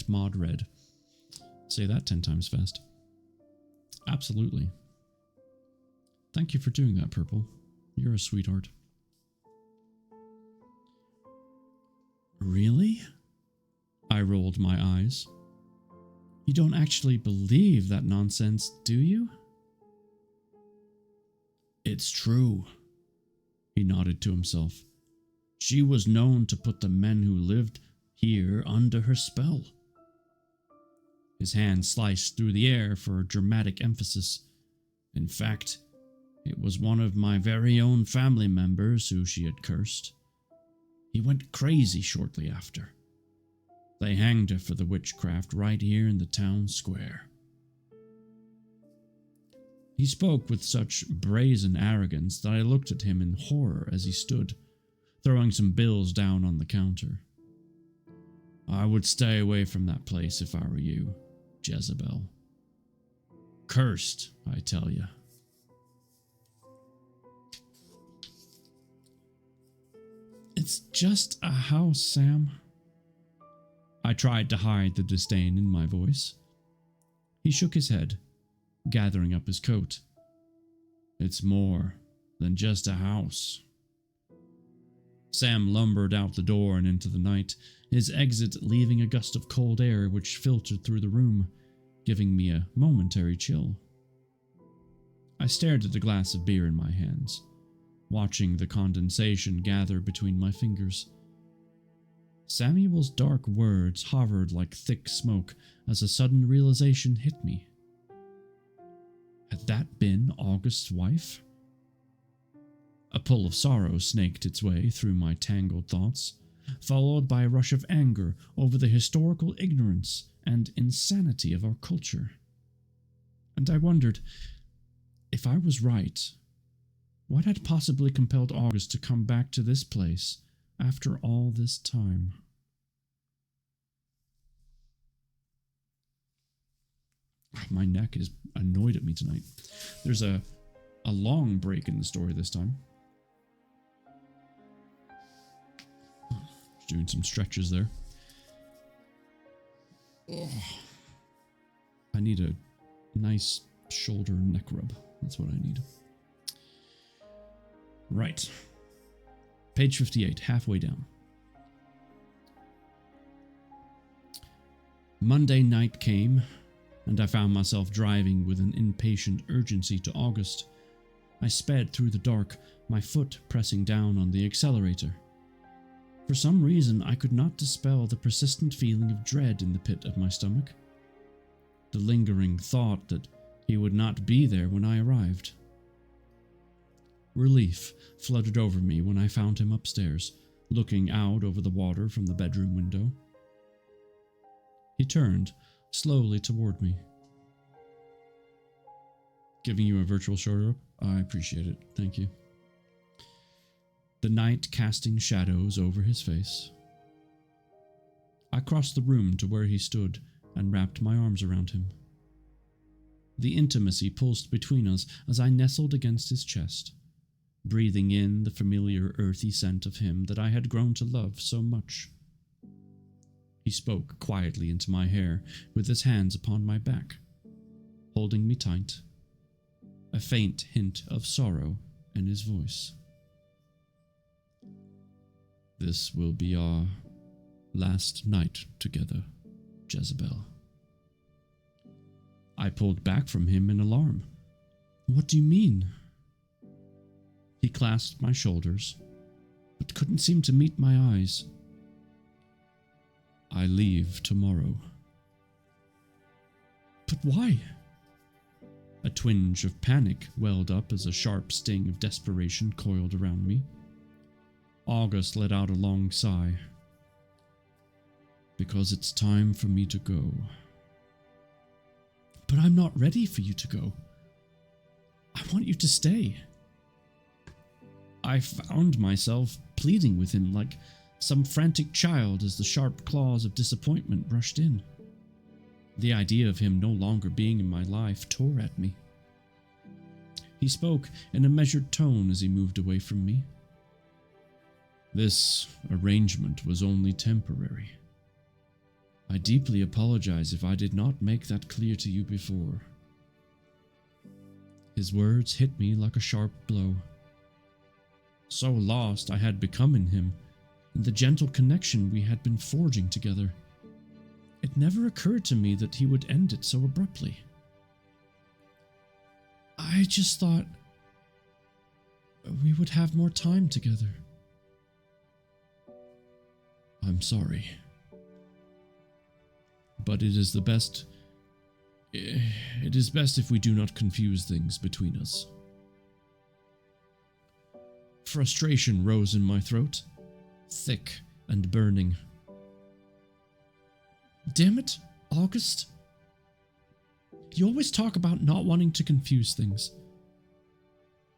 mod Red. Say that 10 times fast. Absolutely. Thank you for doing that, Purple. You're a sweetheart. Really? I rolled my eyes. You don't actually believe that nonsense, do you? It's true. He nodded to himself. She was known to put the men who lived here under her spell. His hand sliced through the air for dramatic emphasis. In fact, it was one of my very own family members who she had cursed. He went crazy shortly after. They hanged her for the witchcraft right here in the town square. He spoke with such brazen arrogance that I looked at him in horror as he stood, throwing some bills down on the counter. I would stay away from that place if I were you, Jezebel. Cursed, I tell you. It's just a house, Sam. I tried to hide the disdain in my voice. He shook his head, gathering up his coat. It's more than just a house. Sam lumbered out the door and into the night, his exit leaving a gust of cold air which filtered through the room, giving me a momentary chill. I stared at the glass of beer in my hands, watching the condensation gather between my fingers. Samuel's dark words hovered like thick smoke as a sudden realization hit me. Had that been August's wife? A pull of sorrow snaked its way through my tangled thoughts, followed by a rush of anger over the historical ignorance and insanity of our culture. And I wondered, if I was right, what had possibly compelled August to come back to this place after all this time? My neck is annoyed at me tonight. There's a long break in the story this time. Just doing some stretches there. I need a nice shoulder neck rub. That's what I need. Right. Page 58, halfway down. Monday night came, and I found myself driving with an impatient urgency to August. I sped through the dark, my foot pressing down on the accelerator. For some reason, I could not dispel the persistent feeling of dread in the pit of my stomach. The lingering thought that he would not be there when I arrived. Relief flooded over me when I found him upstairs, looking out over the water from the bedroom window. He turned slowly toward me. Giving you a virtual shoulder rub? I appreciate it. Thank you. The night casting shadows over his face. I crossed the room to where he stood and wrapped my arms around him. The intimacy pulsed between us as I nestled against his chest, breathing in the familiar earthy scent of him that I had grown to love so much. He spoke quietly into my hair with his hands upon my back, holding me tight, a faint hint of sorrow in his voice. This will be our last night together, Jezebel. I pulled back from him in alarm. What do you mean? He clasped my shoulders, but couldn't seem to meet my eyes. I leave tomorrow. But why? A twinge of panic welled up as a sharp sting of desperation coiled around me. August let out a long sigh. Because it's time for me to go. But I'm not ready for you to go. I want you to stay. I found myself pleading with him like some frantic child as the sharp claws of disappointment rushed in. The idea of him no longer being in my life tore at me. He spoke in a measured tone as he moved away from me. This arrangement was only temporary. I deeply apologize if I did not make that clear to you before. His words hit me like a sharp blow. So lost I had become in him, in the gentle connection we had been forging together. It never occurred to me that he would end it so abruptly. I just thought we would have more time together. I'm sorry. But it is best if we do not confuse things between us. Frustration rose in my throat, thick and burning. Damn it, August. You always talk about not wanting to confuse things.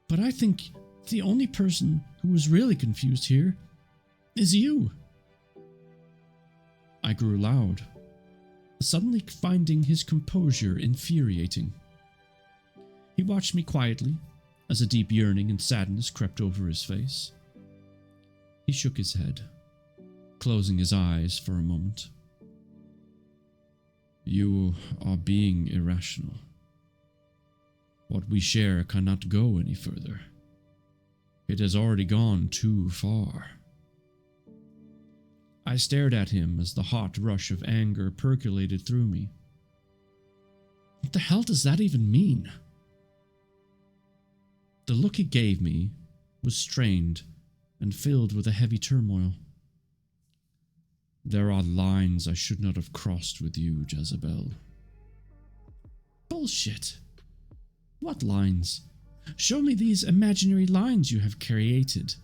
But I think the only person who was really confused here is you. I grew loud, suddenly finding his composure infuriating. He watched me quietly as a deep yearning and sadness crept over his face. He shook his head, closing his eyes for a moment. You are being irrational. What we share cannot go any further. It has already gone too far. I stared at him as the hot rush of anger percolated through me. What the hell does that even mean? The look he gave me was strained and filled with a heavy turmoil. There are lines I should not have crossed with you, Jezebel. Bullshit. What lines? Show me these imaginary lines you have created.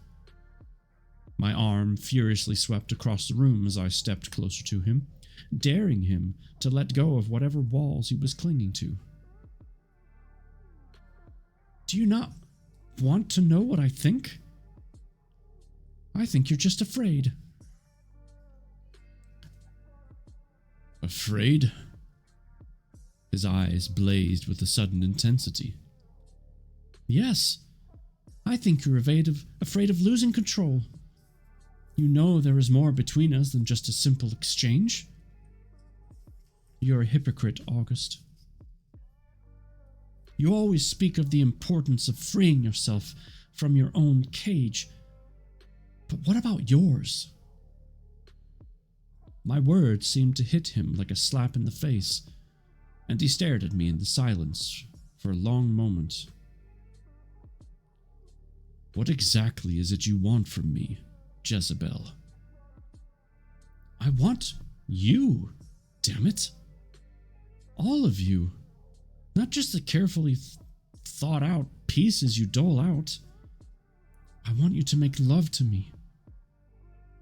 My arm furiously swept across the room as I stepped closer to him, daring him to let go of whatever walls he was clinging to. Do you not want to know what I think? I think you're just afraid. Afraid? His eyes blazed with a sudden intensity. Yes, I think you're afraid of losing control. You know there is more between us than just a simple exchange. You're a hypocrite, August. You always speak of the importance of freeing yourself from your own cage. But what about yours? My words seemed to hit him like a slap in the face, and he stared at me in the silence for a long moment. What exactly is it you want from me, Jezebel? I want you, damn it. All of you. Not just the carefully thought out pieces you dole out. I want you to make love to me.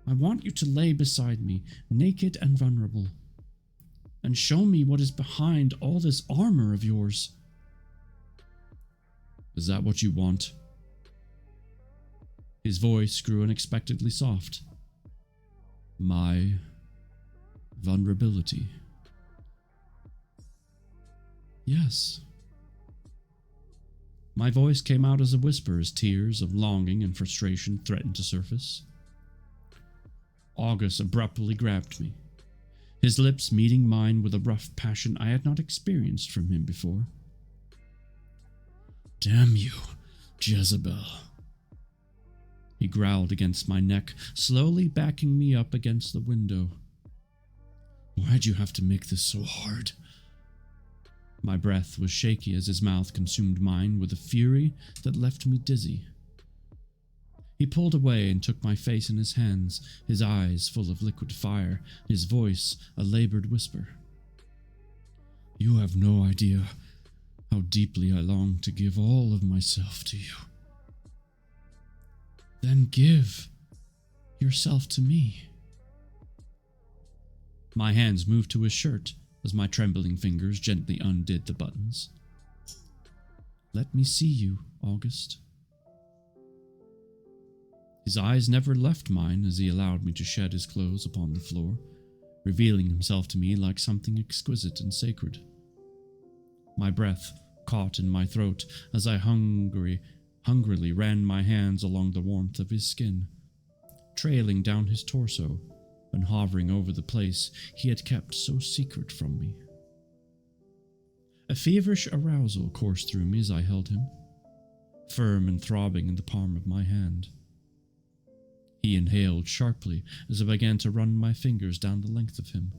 I want you to lay beside me, naked and vulnerable, and show me what is behind all this armor of yours. Is that what you want? His voice grew unexpectedly soft. My vulnerability. Yes. My voice came out as a whisper as tears of longing and frustration threatened to surface. August abruptly grabbed me, his lips meeting mine with a rough passion I had not experienced from him before. Damn you, Jezebel. He growled against my neck, slowly backing me up against the window. Why'd you have to make this so hard? My breath was shaky as his mouth consumed mine with a fury that left me dizzy. He pulled away and took my face in his hands, his eyes full of liquid fire, his voice a labored whisper. You have no idea how deeply I long to give all of myself to you. Then give yourself to me. My hands moved to his shirt as my trembling fingers gently undid the buttons. Let me see you, August. His eyes never left mine as he allowed me to shed his clothes upon the floor, revealing himself to me like something exquisite and sacred. My breath caught in my throat as I hungrily ran my hands along the warmth of his skin, trailing down his torso and hovering over the place he had kept so secret from me. A feverish arousal coursed through me as I held him, firm and throbbing in the palm of my hand. He inhaled sharply as I began to run my fingers down the length of him,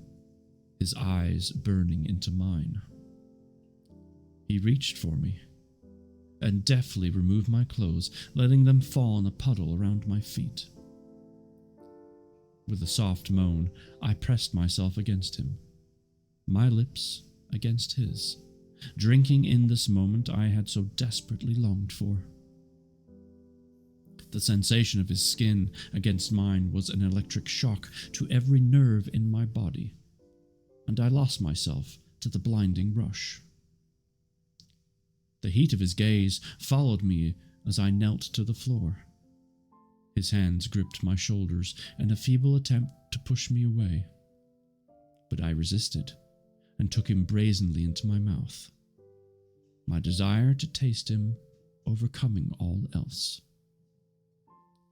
his eyes burning into mine. He reached for me and deftly removed my clothes, letting them fall in a puddle around my feet. With a soft moan, I pressed myself against him, my lips against his, drinking in this moment I had so desperately longed for. The sensation of his skin against mine was an electric shock to every nerve in my body, and I lost myself to the blinding rush. The heat of his gaze followed me as I knelt to the floor. His hands gripped my shoulders in a feeble attempt to push me away, but I resisted and took him brazenly into my mouth, my desire to taste him overcoming all else.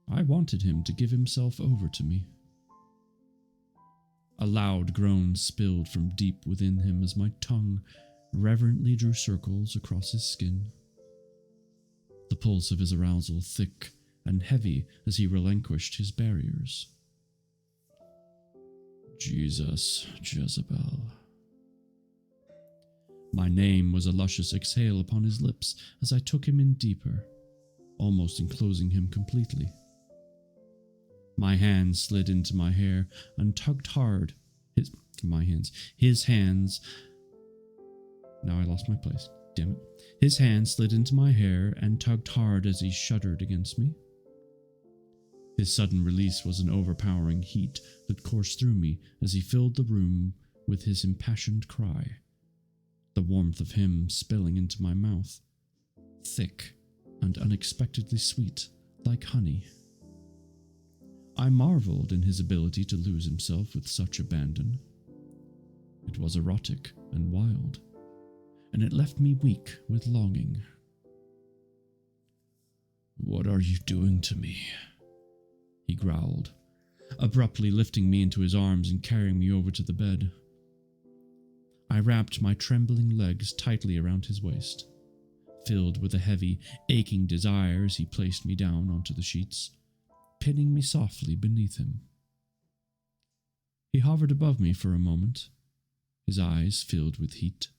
I wanted him to give himself over to me. A loud groan spilled from deep within him as my tongue reverently drew circles across his skin. The pulse of his arousal thick and heavy as he relinquished his barriers. Jesus, Jezebel. My name was a luscious exhale upon his lips as I took him in deeper, almost enclosing him completely. My hands slid into my hair and tugged hard. His hands. Now I lost my place. Damn it. His hands slid into my hair and tugged hard as he shuddered against me. His sudden release was an overpowering heat that coursed through me as he filled the room with his impassioned cry, the warmth of him spilling into my mouth, thick and unexpectedly sweet, like honey. I marveled in his ability to lose himself with such abandon. It was erotic and wild, and it left me weak with longing. "What are you doing to me?" he growled, abruptly lifting me into his arms and carrying me over to the bed. I wrapped my trembling legs tightly around his waist, filled with a heavy, aching desire as he placed me down onto the sheets, pinning me softly beneath him. He hovered above me for a moment, his eyes filled with heat,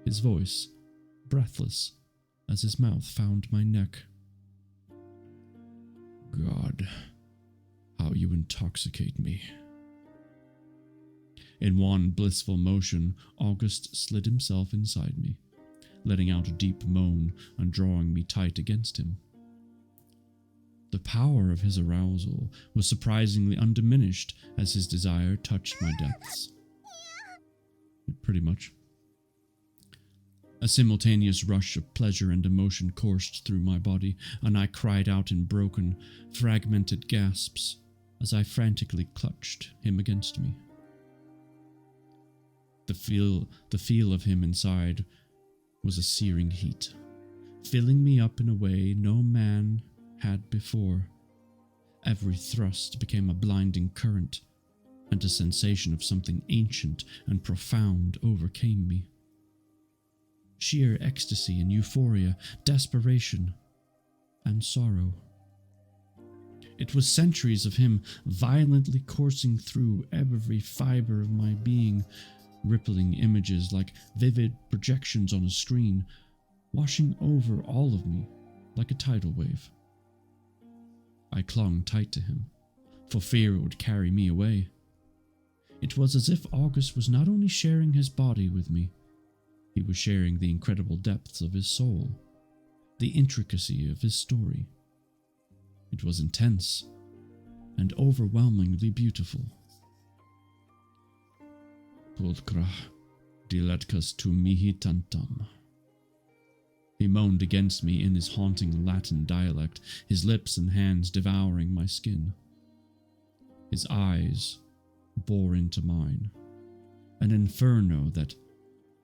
his voice breathless as his mouth found my neck. "God, how you intoxicate me." In one blissful motion, August slid himself inside me, letting out a deep moan and drawing me tight against him. The power of his arousal was surprisingly undiminished as his desire touched my depths. Pretty much. A simultaneous rush of pleasure and emotion coursed through my body, and I cried out in broken, fragmented gasps as I frantically clutched him against me. The feel of him inside was a searing heat, filling me up in a way no man had before. Every thrust became a blinding current, and a sensation of something ancient and profound overcame me. Sheer ecstasy and euphoria, desperation and sorrow. It was centuries of him violently coursing through every fiber of my being, rippling images like vivid projections on a screen, washing over all of me like a tidal wave. I clung tight to him, for fear it would carry me away. It was as if August was not only sharing his body with me, he was sharing the incredible depths of his soul, the intricacy of his story. It was intense and overwhelmingly beautiful. "Pulcra diletkas tu mihi tantam." He moaned against me in his haunting Latin dialect, his lips and hands devouring my skin. His eyes bore into mine, an inferno that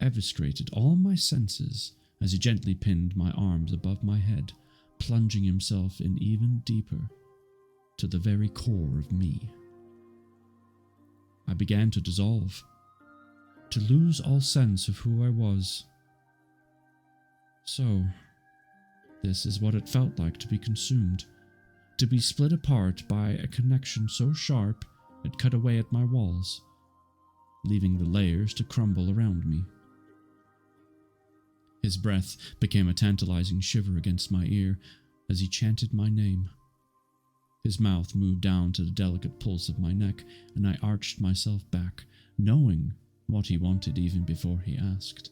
eviscerated all my senses as he gently pinned my arms above my head, plunging himself in even deeper, to the very core of me. I began to dissolve, to lose all sense of who I was. So, this is what it felt like to be consumed, to be split apart by a connection so sharp it cut away at my walls, leaving the layers to crumble around me. His breath became a tantalizing shiver against my ear as he chanted my name. His mouth moved down to the delicate pulse of my neck, and I arched myself back, knowing what he wanted even before he asked.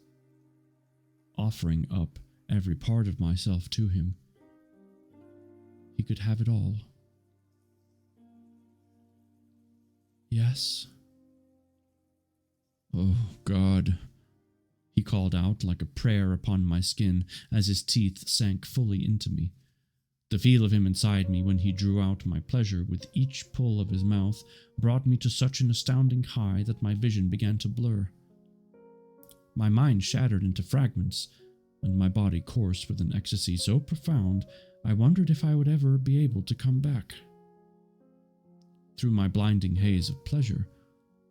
Offering up every part of myself to him. He could have it all. "Yes." "Oh, God," he called out like a prayer upon my skin as his teeth sank fully into me. The feel of him inside me when he drew out my pleasure with each pull of his mouth brought me to such an astounding high that my vision began to blur. My mind shattered into fragments, and my body coursed with an ecstasy so profound I wondered if I would ever be able to come back. Through my blinding haze of pleasure,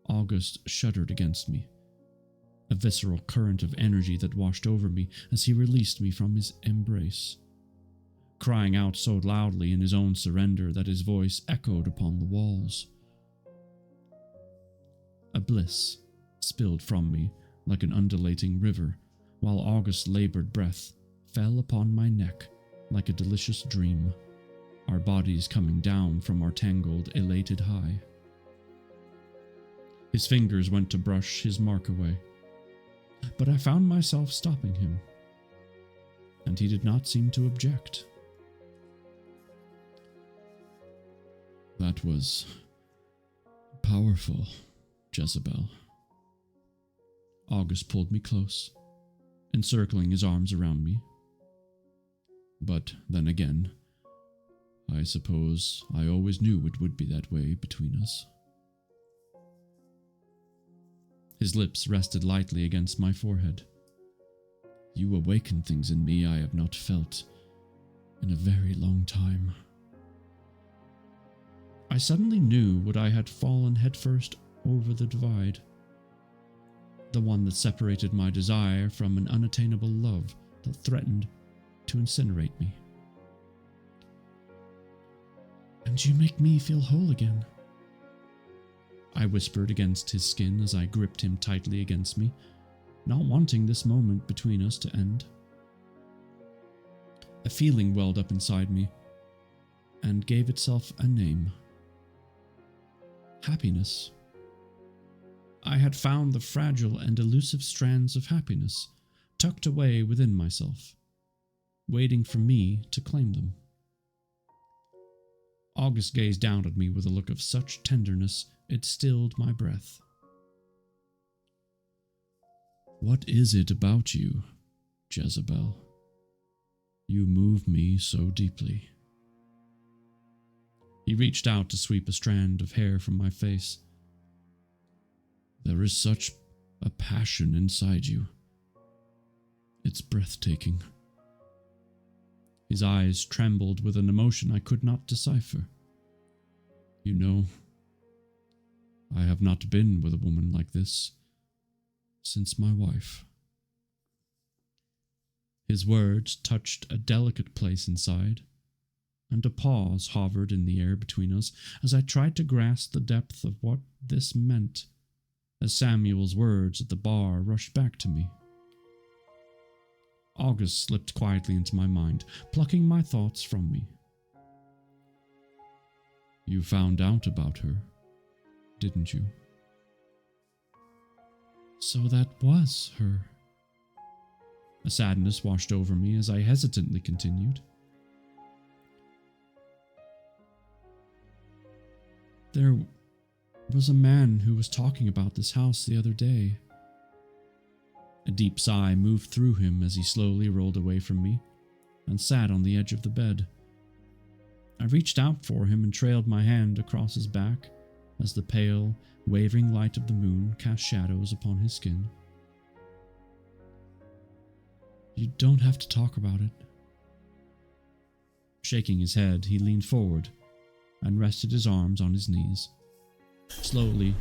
August shuddered against me, a visceral current of energy that washed over me as he released me from his embrace, crying out so loudly in his own surrender that his voice echoed upon the walls. A bliss spilled from me like an undulating river, while August's labored breath fell upon my neck like a delicious dream, our bodies coming down from our tangled, elated high. His fingers went to brush his mark away, but I found myself stopping him, and he did not seem to object. That was powerful, Jezebel. August pulled me close, encircling his arms around me. But then again, I suppose I always knew it would be that way between us. His lips rested lightly against my forehead. You awakened things in me I have not felt in a very long time. I suddenly knew what I had fallen headfirst over the divide. The one that separated my desire from an unattainable love that threatened to incinerate me. And you make me feel whole again, I whispered against his skin as I gripped him tightly against me, not wanting this moment between us to end. A feeling welled up inside me and gave itself a name. Happiness. I had found the fragile and elusive strands of happiness tucked away within myself, waiting for me to claim them. August gazed down at me with a look of such tenderness it stilled my breath. What is it about you, Jezebel? You move me so deeply. He reached out to sweep a strand of hair from my face. There is such a passion inside you. It's breathtaking. His eyes trembled with an emotion I could not decipher. You know, I have not been with a woman like this since my wife. His words touched a delicate place inside, and a pause hovered in the air between us as I tried to grasp the depth of what this meant, as Samuel's words at the bar rushed back to me. August slipped quietly into my mind, plucking my thoughts from me. You found out about her, didn't you? So that was her. A sadness washed over me as I hesitantly continued. There was a man who was talking about this house the other day. A deep sigh moved through him as he slowly rolled away from me and sat on the edge of the bed. I reached out for him and trailed my hand across his back as the pale, wavering light of the moon cast shadows upon his skin. You don't have to talk about it. Shaking his head, he leaned forward and rested his arms on his knees. Slowly,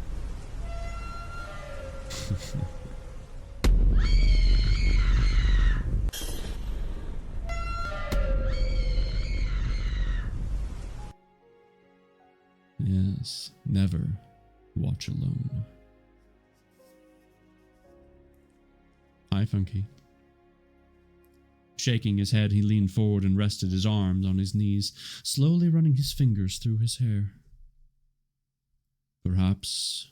yes, never watch alone. Hi, Funky. Shaking his head, he leaned forward and rested his arms on his knees, slowly running his fingers through his hair. Perhaps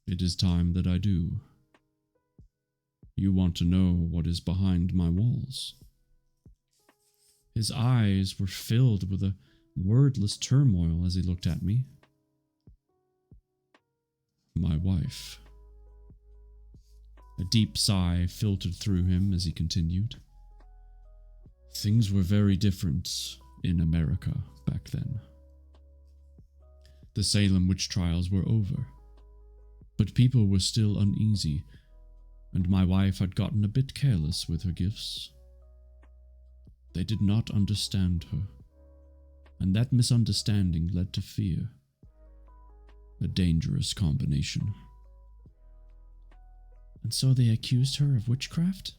it is time that I do. You want to know what is behind my walls? His eyes were filled with a wordless turmoil as he looked at me. My wife. A deep sigh filtered through him as he continued. Things were very different in America back then. The Salem witch trials were over, but people were still uneasy, and my wife had gotten a bit careless with her gifts. They did not understand her, and that misunderstanding led to fear. A dangerous combination. And so they accused her of witchcraft?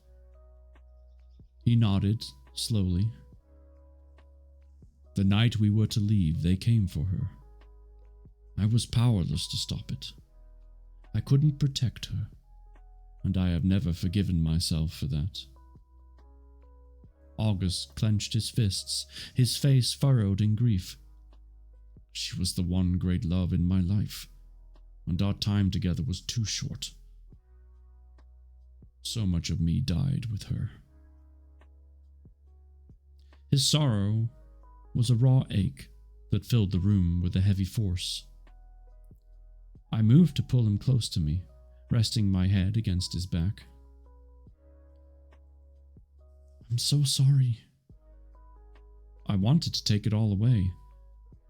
He nodded slowly. The night we were to leave, they came for her. I was powerless to stop it. I couldn't protect her, and I have never forgiven myself for that. August clenched his fists, his face furrowed in grief. She was the one great love in my life, and our time together was too short. So much of me died with her. His sorrow was a raw ache that filled the room with a heavy force. I moved to pull him close to me, resting my head against his back. I'm so sorry. I wanted to take it all away,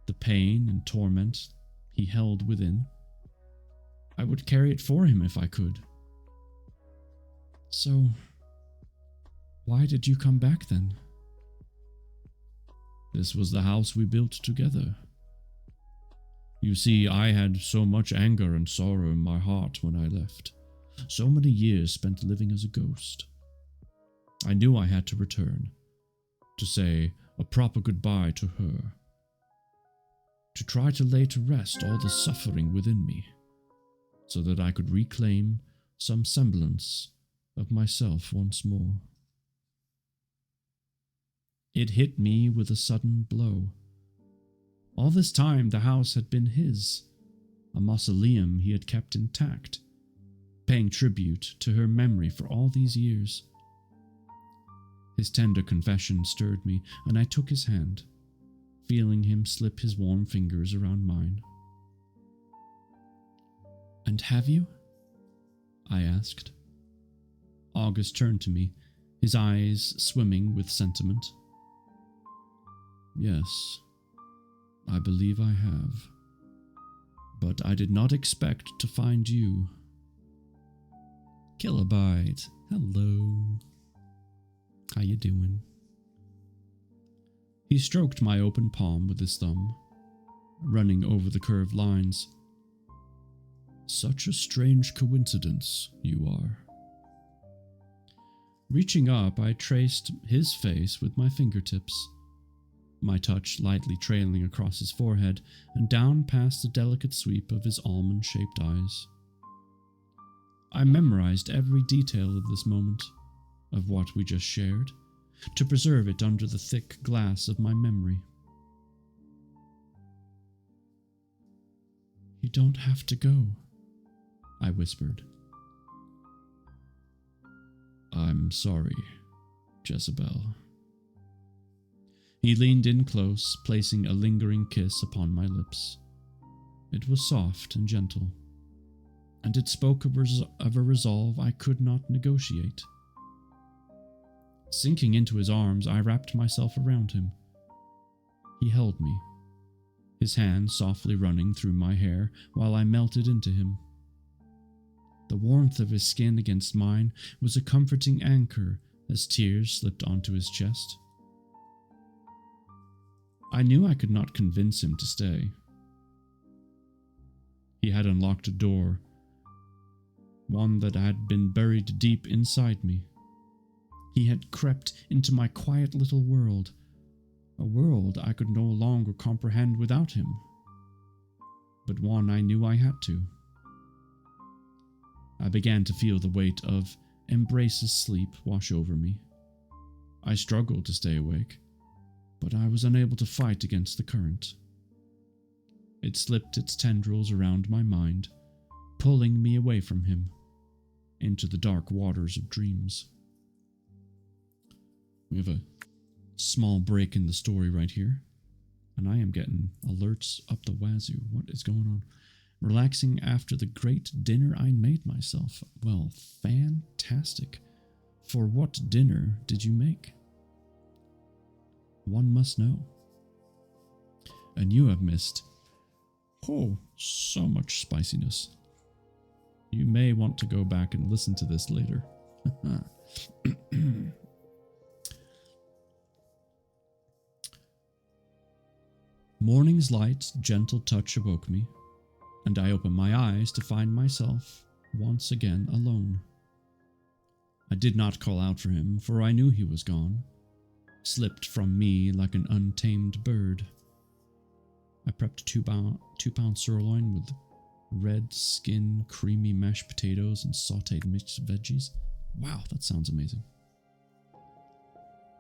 the pain and torment he held within. I would carry it for him if I could. So, why did you come back then? This was the house we built together. You see, I had so much anger and sorrow in my heart when I left. So many years spent living as a ghost. I knew I had to return, to say a proper goodbye to her, to try to lay to rest all the suffering within me, so that I could reclaim some semblance of myself once more. It hit me with a sudden blow. All this time the house had been his, a mausoleum he had kept intact, paying tribute to her memory for all these years. His tender confession stirred me, and I took his hand, feeling him slip his warm fingers around mine. And have you? I asked. August turned to me, his eyes swimming with sentiment. Yes, I believe I have. But I did not expect to find you. Kilobyte, hello. How you doing? He stroked my open palm with his thumb, running over the curved lines. Such a strange coincidence you are. Reaching up, I traced his face with my fingertips, my touch lightly trailing across his forehead and down past the delicate sweep of his almond-shaped eyes. I memorized every detail of this moment, of what we just shared, to preserve it under the thick glass of my memory. You don't have to go, I whispered. I'm sorry, Jezebel. He leaned in close, placing a lingering kiss upon my lips. It was soft and gentle, and it spoke of a resolve I could not negotiate. Sinking into his arms, I wrapped myself around him. He held me, his hand softly running through my hair while I melted into him. The warmth of his skin against mine was a comforting anchor as tears slipped onto his chest. I knew I could not convince him to stay. He had unlocked a door, one that had been buried deep inside me. He had crept into my quiet little world, a world I could no longer comprehend without him, but one I knew I had to. I began to feel the weight of Embrace's sleep wash over me. I struggled to stay awake, but I was unable to fight against the current. It slipped its tendrils around my mind, pulling me away from him, into the dark waters of dreams. We have a small break in the story right here, and I am getting alerts up the wazoo. What is going on? Relaxing after the great dinner I made myself. Well, fantastic. For what dinner did you make? One must know. And you have missed, so much spiciness. You may want to go back and listen to this later. Morning's light, gentle touch awoke me, and I opened my eyes to find myself once again alone. I did not call out for him, for I knew he was gone, slipped from me like an untamed bird. I prepped 2-pound sirloin with red skin, creamy mashed potatoes, and sauteed mixed veggies. Wow, that sounds amazing.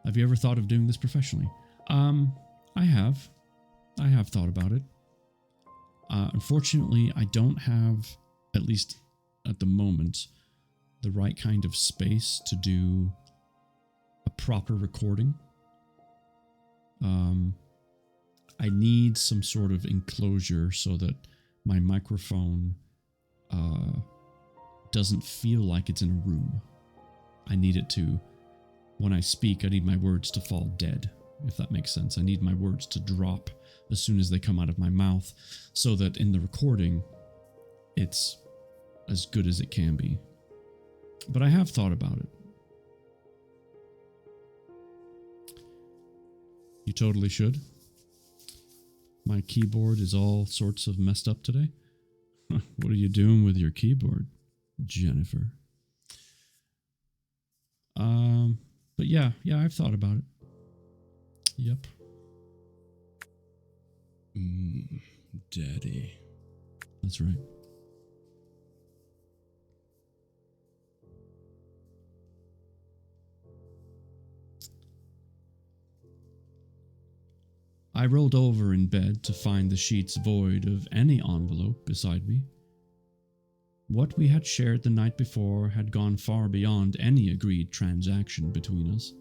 Have you ever thought of doing this professionally? I have. I have thought about it. Unfortunately, I don't have, at least at the moment, the right kind of space to do a proper recording. I need some sort of enclosure so that my microphone doesn't feel like it's in a room. I need it to, when I speak, I need my words to fall dead, if that makes sense. I need my words to drop as soon as they come out of my mouth so that in the recording, it's as good as it can be. But I have thought about it. You totally should. My keyboard is all sorts of messed up today. What are you doing with your keyboard, Jennifer? But yeah, I've thought about it. Yep. Daddy. That's right. I rolled over in bed to find the sheets void of any envelope beside me. What we had shared the night before had gone far beyond any agreed transaction between us,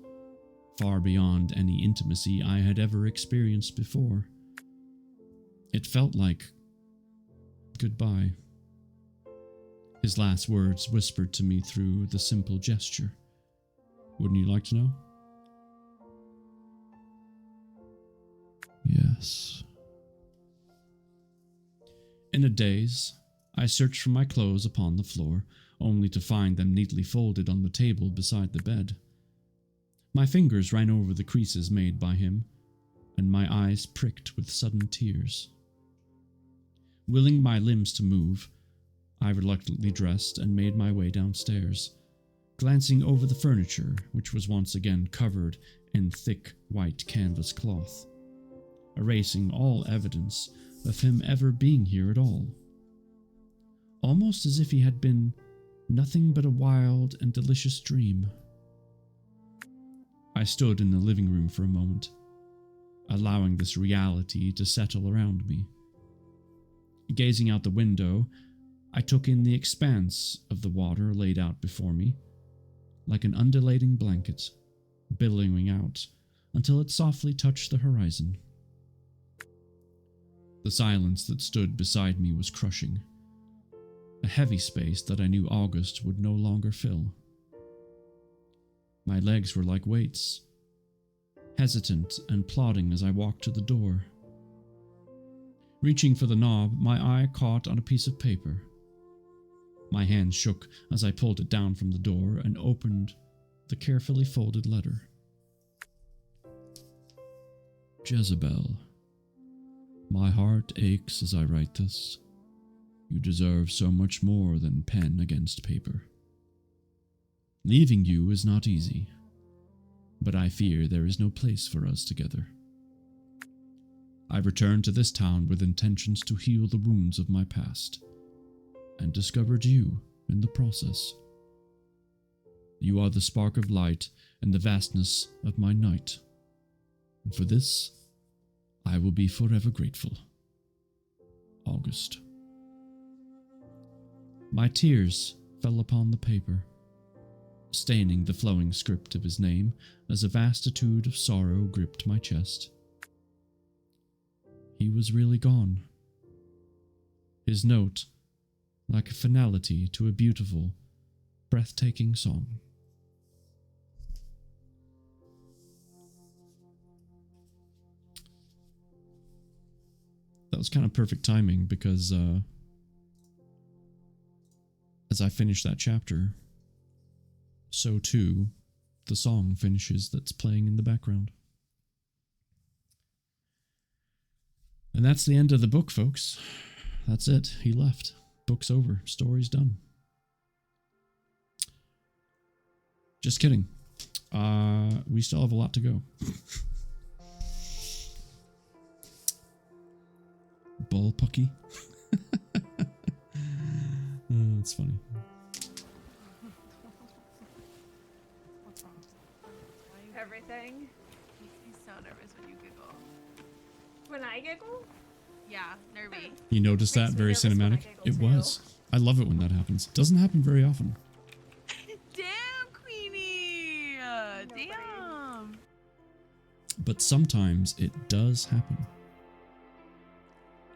far beyond any intimacy I had ever experienced before. It felt like goodbye. His last words whispered to me through the simple gesture. Wouldn't you like to know? Yes. In a daze, I searched for my clothes upon the floor, only to find them neatly folded on the table beside the bed. My fingers ran over the creases made by him, and my eyes pricked with sudden tears. Willing my limbs to move, I reluctantly dressed and made my way downstairs, glancing over the furniture, which was once again covered in thick white canvas cloth, erasing all evidence of him ever being here at all. Almost as if he had been nothing but a wild and delicious dream. I stood in the living room for a moment, allowing this reality to settle around me. Gazing out the window, I took in the expanse of the water laid out before me, like an undulating blanket, billowing out until it softly touched the horizon. The silence that stood beside me was crushing, a heavy space that I knew August would no longer fill. My legs were like weights, hesitant and plodding as I walked to the door. Reaching for the knob, my eye caught on a piece of paper. My hand shook as I pulled it down from the door and opened the carefully folded letter. Jezebel, my heart aches as I write this. You deserve so much more than pen against paper. Leaving you is not easy, but I fear there is no place for us together. I returned to this town with intentions to heal the wounds of my past, and discovered you in the process. You are the spark of light in the vastness of my night, and for this, I will be forever grateful. August. My tears fell upon the paper, staining the flowing script of his name as a vastitude of sorrow gripped my chest. He was really gone. His note, like a finality to a beautiful, breathtaking song. That was kind of perfect timing because as I finish that chapter, so too the song finishes that's playing in the background. And that's the end of the book, folks. That's it. He left. Book's over. Story's done. Just kidding. We still have a lot to go. Bullpucky. That's funny. everything. Makes me so nervous when you giggle. When I giggle? Yeah, nervy. You noticed that? Makes me Very nervous when I cinematic. giggle, It too. was. I love it when that happens. Doesn't happen very often. Damn, Queenie! Damn! But sometimes it does happen.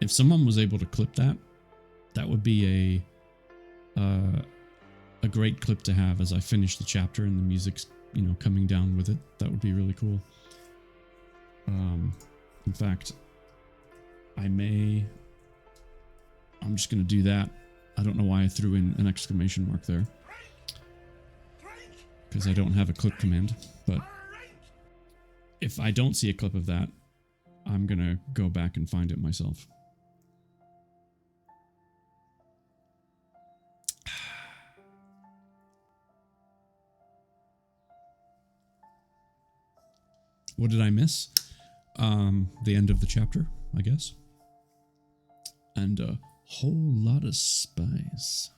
If someone was able to clip that, that would be a great clip to have as I finish the chapter and the music's, you know, coming down with it. That would be really cool. In fact, I'm just going to do that. I don't know why I threw in an exclamation mark there. Because I don't have a clip command. But if I don't see a clip of that, I'm going to go back and find it myself. What did I miss? The end of the chapter, I guess. And a whole lot of spice.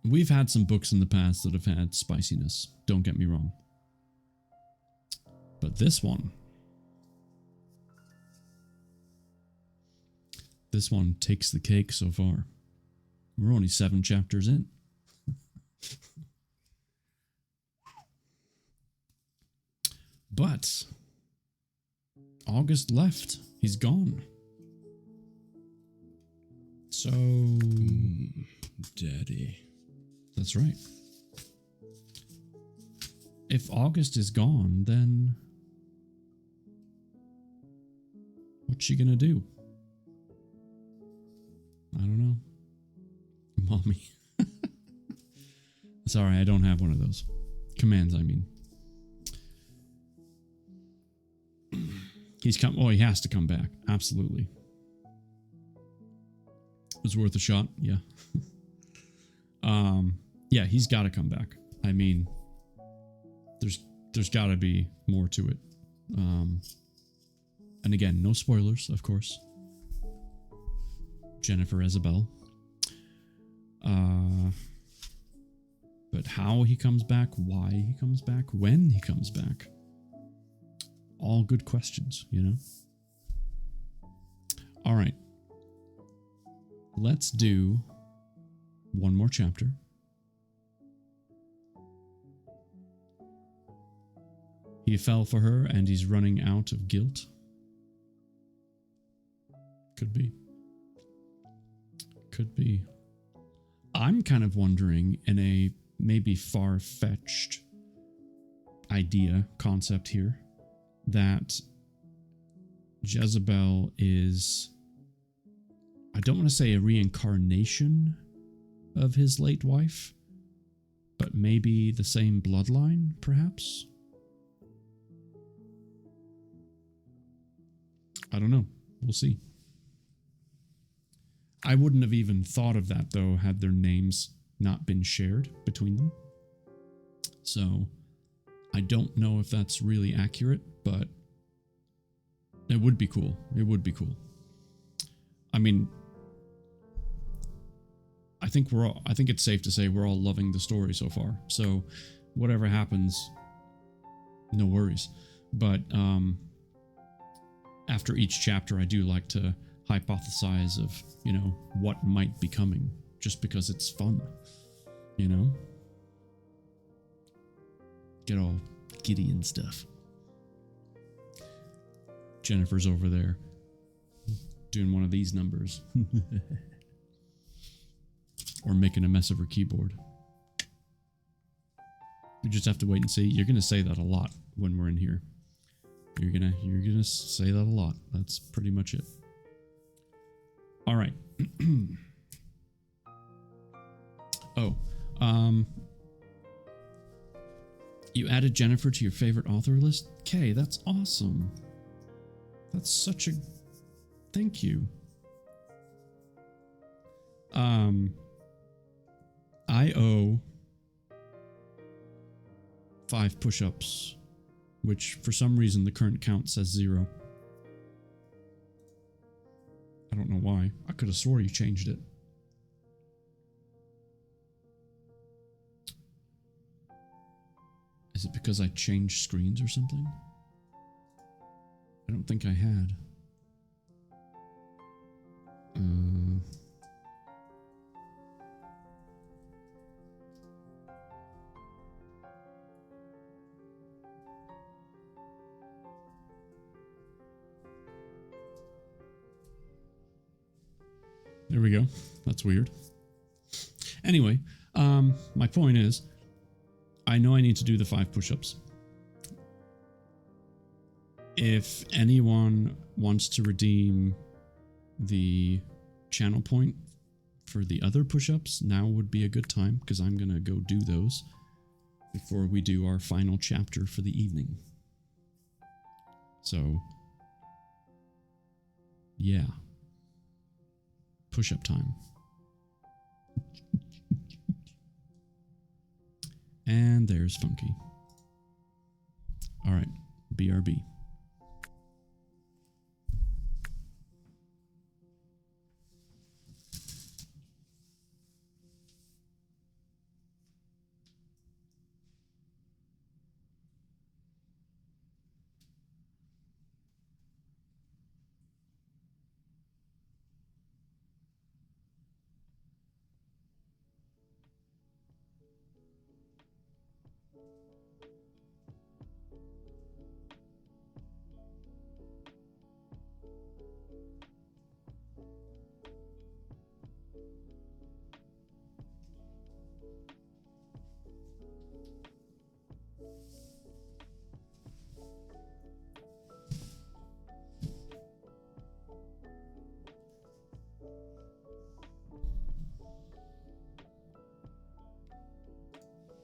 We've had some books in the past that have had spiciness, don't get me wrong. But this one takes the cake so far. We're only 7 chapters in. But August left. He's gone. So, Daddy. That's right. If August is gone, then what's she gonna do? I don't know. Mommy. Sorry, I don't have one of those. Commands, I mean. He's come. Oh, he has to come back. Absolutely. It was worth a shot. Yeah. Yeah, he's got to come back. I mean, there's got to be more to it. And again, no spoilers, of course. Jennifer Isabel. But how he comes back, why he comes back, when he comes back. All good questions, you know? All right. Let's do one more chapter. He fell for her and he's running out of guilt. Could be. Could be. I'm kind of wondering, in a maybe far-fetched concept here, that Jezebel is, I don't want to say a reincarnation of his late wife, but maybe the same bloodline, perhaps? I don't know. We'll see. I wouldn't have even thought of that, though, had their names not been shared between them. So, I don't know if that's really accurate, but it would be cool. It would be cool. I mean, I think it's safe to say we're all loving the story so far. So, whatever happens, no worries. But after each chapter, I do like to hypothesize of, you know, what might be coming, just because it's fun, you know? Get all giddy and stuff. Jennifer's over there doing one of these numbers. Or making a mess of her keyboard. We just have to wait and see. You're gonna say that a lot when we're in here. You're gonna say that a lot. That's pretty much it. All right. You added Jennifer to your favorite author list? Okay, that's awesome. That's such a... Thank you. I owe 5 push-ups, which for some reason the current count says 0. I don't know why. I could have swore you changed it. Is it because I changed screens or something? I don't think I had. There we go. That's weird. Anyway, my point is, I know I need to do the 5 push-ups. If anyone wants to redeem the channel point for the other push-ups, now would be a good time, because I'm going to go do those before we do our final chapter for the evening. So, yeah. Push-up time. And there's Funky. Alright, BRB.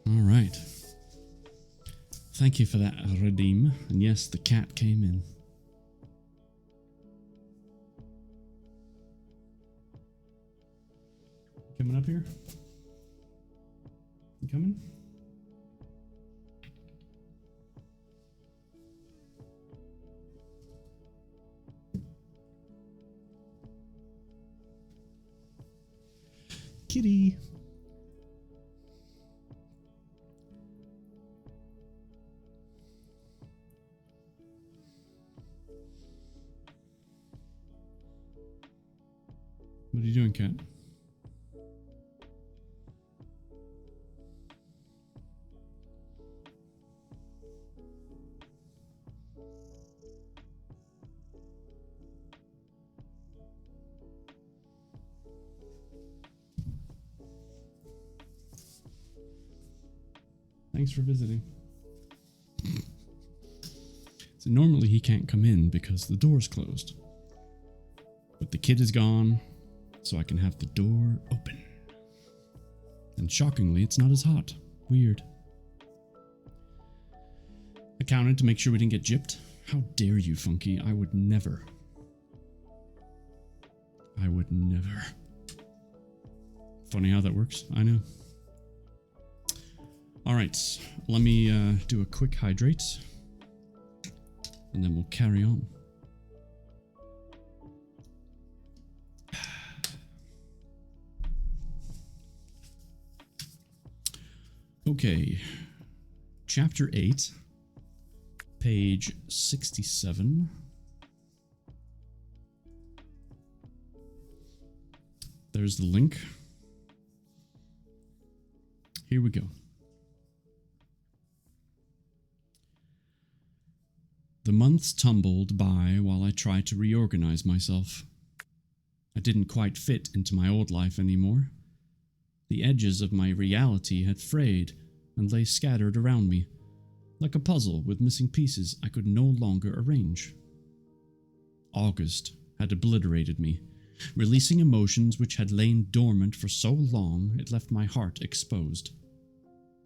All right. Thank you for that, Redeem. And yes, the cat came in. Coming up here? You coming? Kitty. What are you doing, cat? Thanks for visiting. So normally he can't come in because the door's closed. But the kid is gone, so I can have the door open. And shockingly, it's not as hot. Weird. I counted to make sure we didn't get gypped. How dare you, Funky? I would never. I would never. Funny how that works, I know. Alright, let me do a quick hydrate. And then we'll carry on. Okay, chapter 8, page 67. There's the link. Here we go. The months tumbled by while I tried to reorganize myself. I didn't quite fit into my old life anymore. The edges of my reality had frayed and lay scattered around me, like a puzzle with missing pieces I could no longer arrange. August had obliterated me, releasing emotions which had lain dormant for so long it left my heart exposed,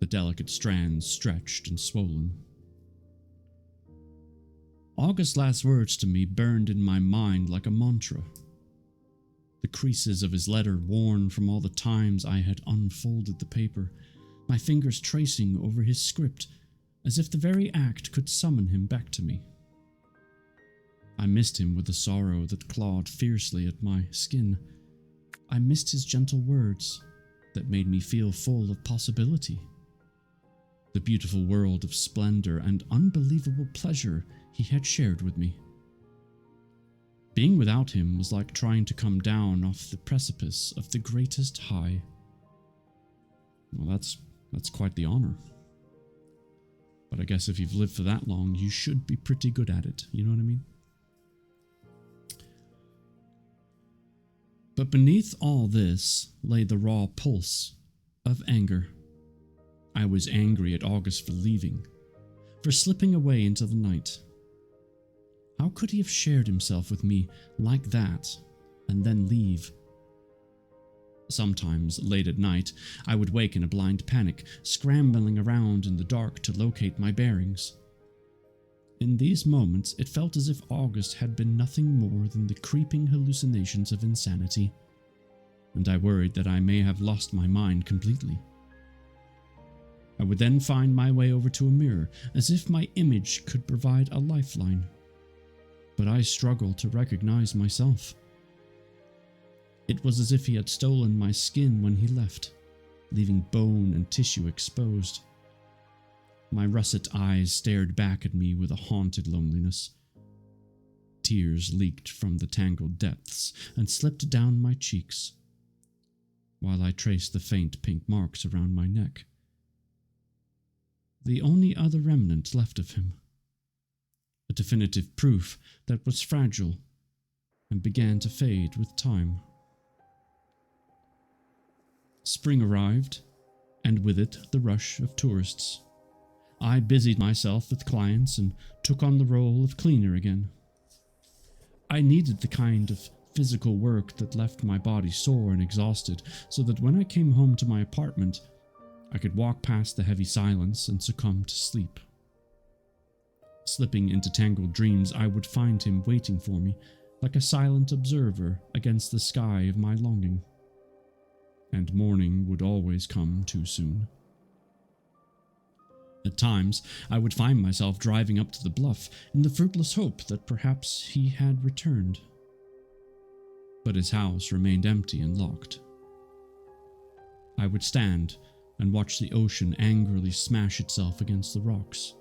the delicate strands stretched and swollen. August's last words to me burned in my mind like a mantra. The creases of his letter worn from all the times I had unfolded the paper, my fingers tracing over his script as if the very act could summon him back to me. I missed him with a sorrow that clawed fiercely at my skin. I missed his gentle words that made me feel full of possibility. the beautiful world of splendor and unbelievable pleasure he had shared with me. Being without him was like trying to come down off the precipice of the greatest high. Well, that's quite the honor. But I guess if you've lived for that long, you should be pretty good at it, you know what I mean? But beneath all this lay the raw pulse of anger. I was angry at August for leaving, for slipping away into the night. How could he have shared himself with me like that and then leave? Sometimes, late at night, I would wake in a blind panic, scrambling around in the dark to locate my bearings. In these moments, it felt as if August had been nothing more than the creeping hallucinations of insanity, and I worried that I may have lost my mind completely. I would then find my way over to a mirror, as if my image could provide a lifeline. But I struggled to recognize myself. It was as if he had stolen my skin when he left, leaving bone and tissue exposed. My russet eyes stared back at me with a haunted loneliness. Tears leaked from the tangled depths and slipped down my cheeks, while I traced the faint pink marks around my neck. The only other remnant left of him. A definitive proof that was fragile and began to fade with time. Spring arrived, and with it the rush of tourists. I busied myself with clients and took on the role of cleaner again. I needed the kind of physical work that left my body sore and exhausted, so that when I came home to my apartment, I could walk past the heavy silence and succumb to sleep. Slipping into tangled dreams, I would find him waiting for me, like a silent observer against the sky of my longing. And morning would always come too soon. At times, I would find myself driving up to the bluff in the fruitless hope that perhaps he had returned. But his house remained empty and locked. I would stand and watch the ocean angrily smash itself against the rocks.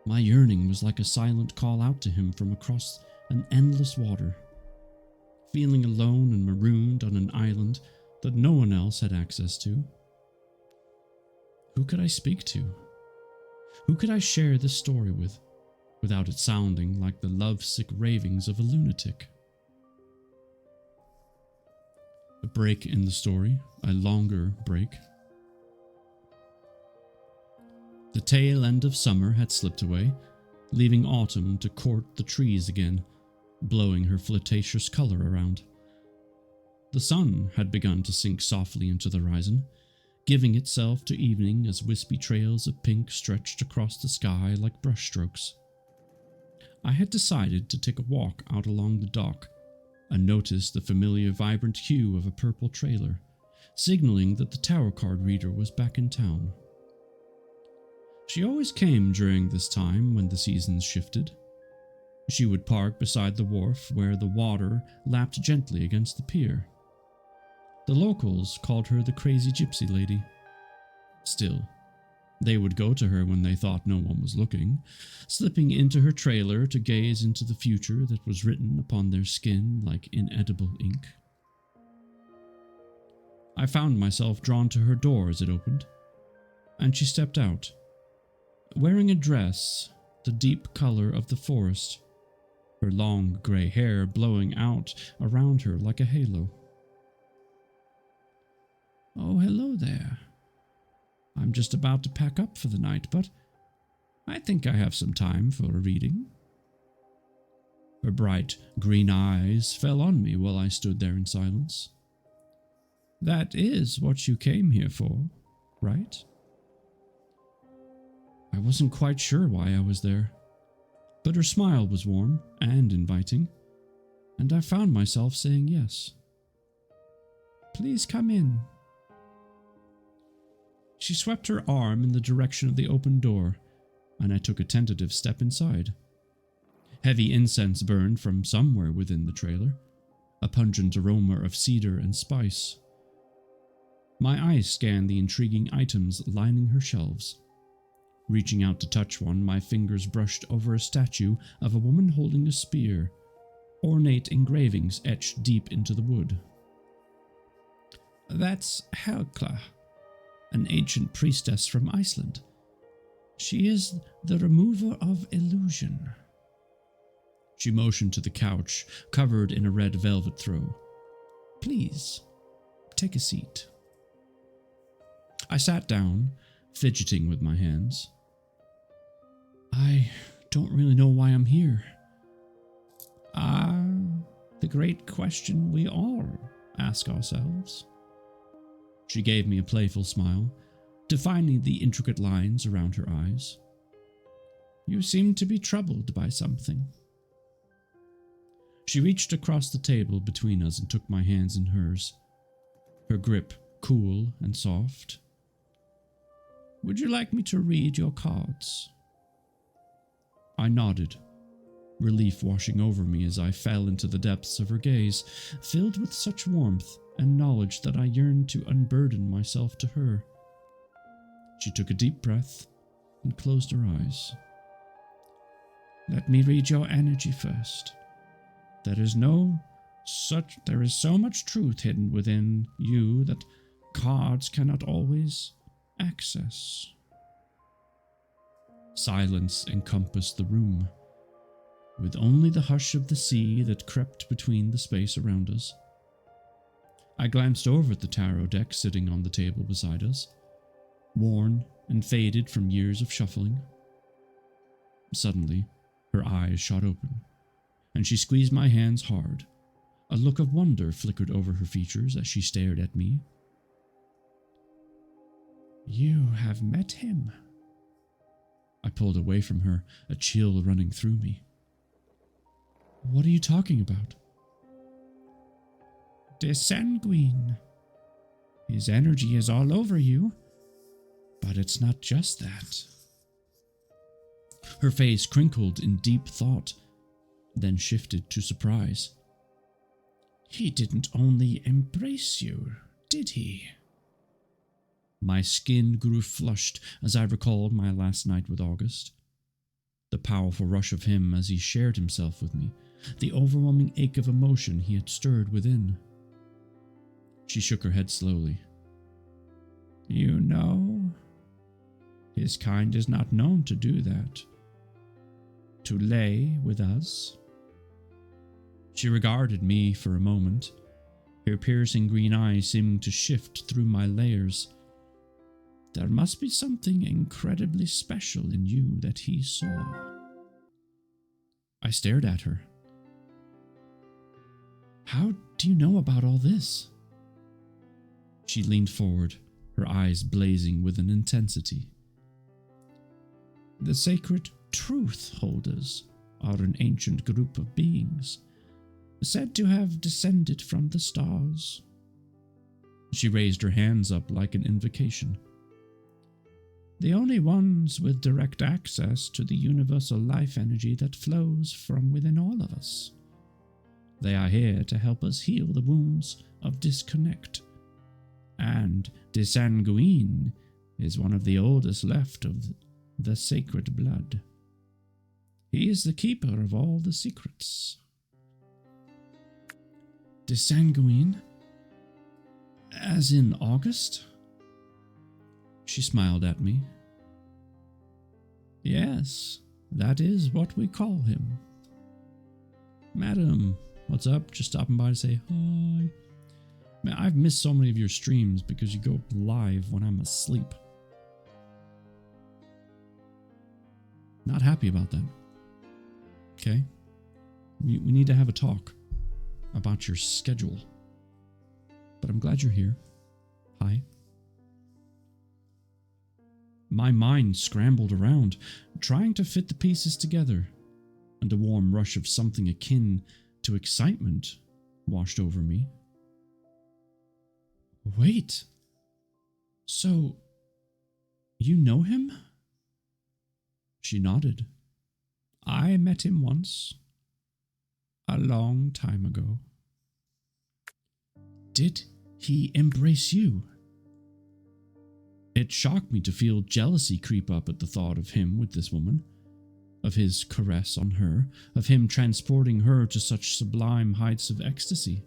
My yearning was like a silent call out to him from across an endless water. Feeling alone and marooned on an island that no one else had access to. Who could I speak to? Who could I share this story with, without it sounding like the lovesick ravings of a lunatic? A break in the story, a longer break. The tail end of summer had slipped away, leaving autumn to court the trees again, blowing her flirtatious color around. The sun had begun to sink softly into the horizon, giving itself to evening as wispy trails of pink stretched across the sky like brushstrokes. I had decided to take a walk out along the dock and noticed the familiar vibrant hue of a purple trailer, signaling that the tarot card reader was back in town. She always came during this time when the seasons shifted. She would park beside the wharf where the water lapped gently against the pier. The locals called her the crazy gypsy lady. Still, they would go to her when they thought no one was looking, slipping into her trailer to gaze into the future that was written upon their skin like inedible ink. I found myself drawn to her door as it opened, and she stepped out, wearing a dress the deep color of the forest, her long gray hair blowing out around her like a halo. "Oh, hello there. I'm just about to pack up for the night, but I think I have some time for a reading." Her bright green eyes fell on me while I stood there in silence. "That is what you came here for, right?" I wasn't quite sure why I was there, but her smile was warm and inviting, and I found myself saying yes. "Please come in." She swept her arm in the direction of the open door, and I took a tentative step inside. Heavy incense burned from somewhere within the trailer, a pungent aroma of cedar and spice. My eyes scanned the intriguing items lining her shelves. Reaching out to touch one, my fingers brushed over a statue of a woman holding a spear, ornate engravings etched deep into the wood. That's Helkla, an ancient priestess from Iceland. She is the remover of illusion. She motioned to the couch, covered in a red velvet throw. Please, take a seat. I sat down, fidgeting with my hands. I don't really know why I'm here. The great question we all ask ourselves. She gave me a playful smile, defining the intricate lines around her eyes. You seem to be troubled by something. She reached across the table between us and took my hands in hers, her grip cool and soft. Would you like me to read your cards? I nodded, relief washing over me as I fell into the depths of her gaze, filled with such warmth and knowledge that I yearned to unburden myself to her. She took a deep breath and closed her eyes. Let me read your energy first. There is so much truth hidden within you that cards cannot always access. Silence encompassed the room, with only the hush of the sea that crept between the space around us. I glanced over at the tarot deck sitting on the table beside us, worn and faded from years of shuffling. Suddenly, her eyes shot open, and she squeezed my hands hard. A look of wonder flickered over her features as she stared at me. You have met him. I pulled away from her, a chill running through me. What are you talking about? Desanguine. His energy is all over you, but it's not just that. Her face crinkled in deep thought, then shifted to surprise. He didn't only embrace you, did he? My skin grew flushed as I recalled my last night with August. The powerful rush of him as he shared himself with me, the overwhelming ache of emotion he had stirred within. She shook her head slowly. You know, his kind is not known to do that. To lay with us. She regarded me for a moment, her piercing green eyes seeming to shift through my layers. There must be something incredibly special in you that he saw. I stared at her. How do you know about all this? She leaned forward, her eyes blazing with an intensity. The sacred truth holders are an ancient group of beings, said to have descended from the stars. She raised her hands up like an invocation. The only ones with direct access to the universal life energy that flows from within all of us. They are here to help us heal the wounds of disconnect. And Desanguine is one of the oldest left of the sacred blood. He is the keeper of all the secrets. Desanguine? As in August? She smiled at me. Yes, that is what we call him. Madam, what's up? Just stopping by to say hi. Man, I've missed so many of your streams because you go live when I'm asleep. Not happy about that. Okay? We need to have a talk about your schedule. But I'm glad you're here. Hi. My mind scrambled around, trying to fit the pieces together, and a warm rush of something akin to excitement washed over me. Wait. So, you know him? She nodded. I met him once. A long time ago. Did he embrace you? It shocked me to feel jealousy creep up at the thought of him with this woman, of his caress on her, of him transporting her to such sublime heights of ecstasy.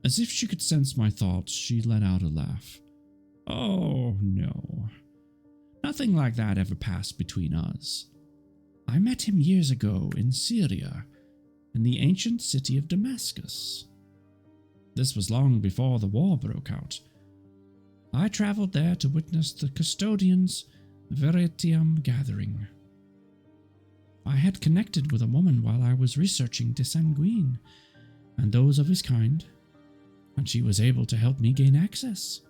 As if she could sense my thoughts, she let out a laugh. Oh, no. Nothing like that ever passed between us. I met him years ago in Syria, in the ancient city of Damascus. This was long before the war broke out. I traveled there to witness the custodian's Veritium gathering. I had connected with a woman while I was researching Desanguine and those of his kind, and she was able to help me gain access.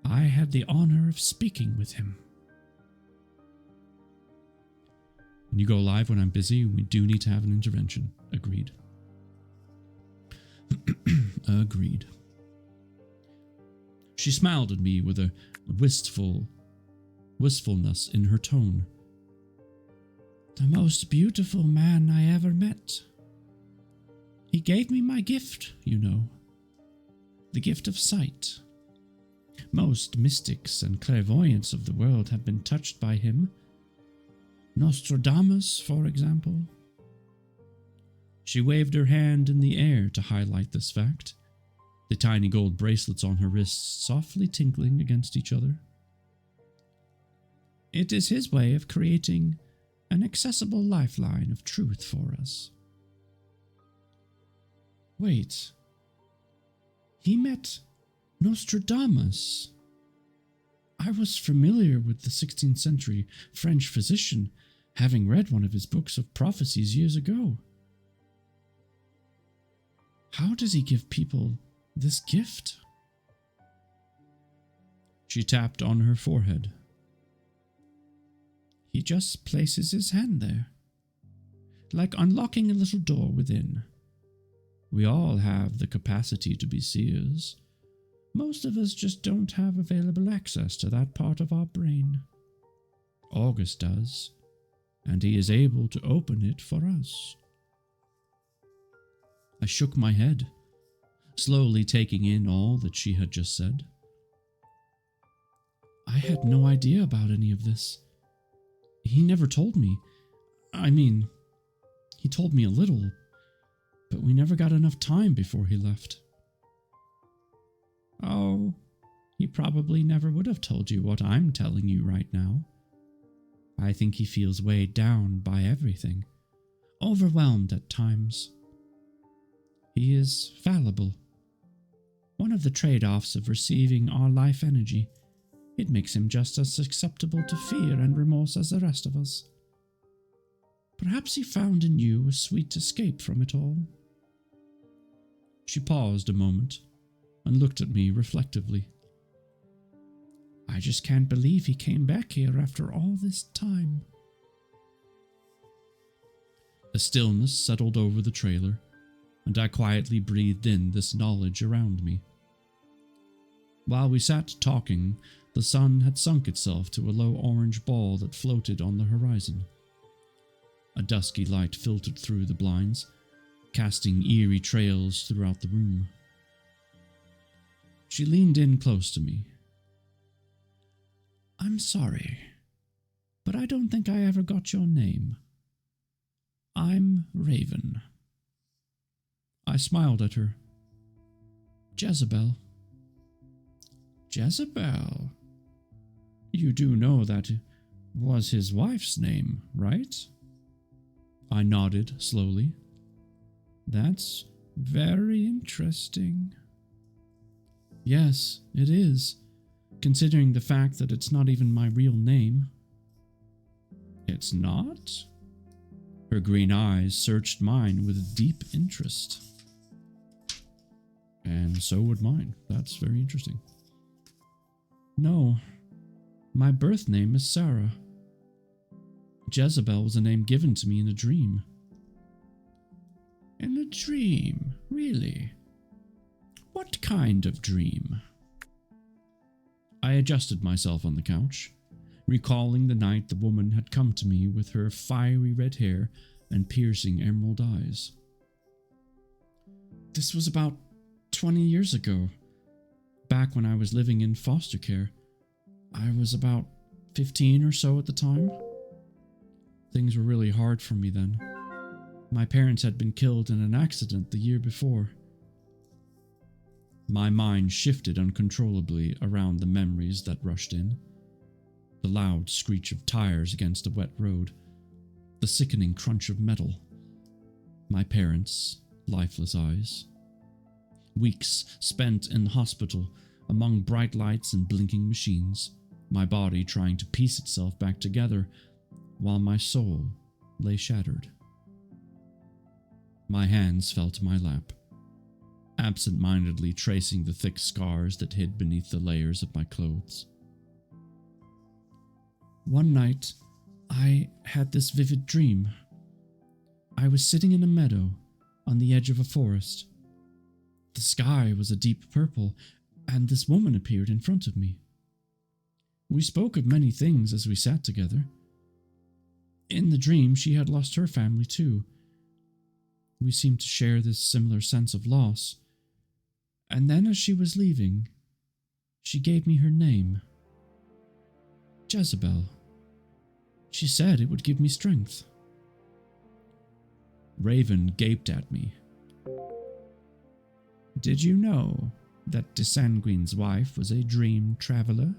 I had the honor of speaking with him. When you go live when I'm busy, we do need to have an intervention. Agreed. Agreed. She smiled at me with a wistfulness in her tone. The most beautiful man I ever met. He gave me my gift, you know. The gift of sight. Most mystics and clairvoyants of the world have been touched by him. Nostradamus, for example. She waved her hand in the air to highlight this fact, the tiny gold bracelets on her wrists softly tinkling against each other. It is his way of creating an accessible lifeline of truth for us. Wait. He met Nostradamus. I was familiar with the 16th century French physician, having read one of his books of prophecies years ago. How does he give people this gift? She tapped on her forehead. He just places his hand there, like unlocking a little door within. We all have the capacity to be seers. Most of us just don't have available access to that part of our brain. August does, and he is able to open it for us. I shook my head, slowly taking in all that she had just said. I had no idea about any of this. He never told me. I mean, he told me a little, but we never got enough time before he left. Oh, he probably never would have told you what I'm telling you right now. I think he feels weighed down by everything, overwhelmed at times. He is fallible. One of the trade-offs of receiving our life energy, it makes him just as susceptible to fear and remorse as the rest of us. Perhaps he found in you a sweet escape from it all. She paused a moment and looked at me reflectively. I just can't believe he came back here after all this time. A stillness settled over the trailer, and I quietly breathed in this knowledge around me. While we sat talking, the sun had sunk itself to a low orange ball that floated on the horizon. A dusky light filtered through the blinds, casting eerie trails throughout the room. She leaned in close to me. I'm sorry, but I don't think I ever got your name. I'm Raven. I smiled at her. Jezebel. Jezebel? You do know that was his wife's name, right? I nodded slowly. That's very interesting. Yes, it is, considering the fact that it's not even my real name. It's not? Her green eyes searched mine with deep interest. And so would mine. That's very interesting. No, my birth name is Sarah. Jezebel was a name given to me in a dream. In a dream, really? What kind of dream? I adjusted myself on the couch, recalling the night the woman had come to me with her fiery red hair and piercing emerald eyes. This was about 20 years ago, back when I was living in foster care. I was about 15 or so at the time. Things were really hard for me then. My parents had been killed in an accident the year before. My mind shifted uncontrollably around the memories that rushed in. The loud screech of tires against a wet road, the sickening crunch of metal, my parents' lifeless eyes. Weeks spent in the hospital among bright lights and blinking machines, my body trying to piece itself back together while my soul lay shattered. My hands fell to my lap, absent-mindedly tracing the thick scars that hid beneath the layers of my clothes. One night, I had this vivid dream. I was sitting in a meadow on the edge of a forest. The sky was a deep purple, and this woman appeared in front of me. We spoke of many things as we sat together. In the dream, she had lost her family too. We seemed to share this similar sense of loss. And then as she was leaving, she gave me her name. Jezebel. She said it would give me strength. Raven gaped at me. Did you know that Desanguine's wife was a dream traveler?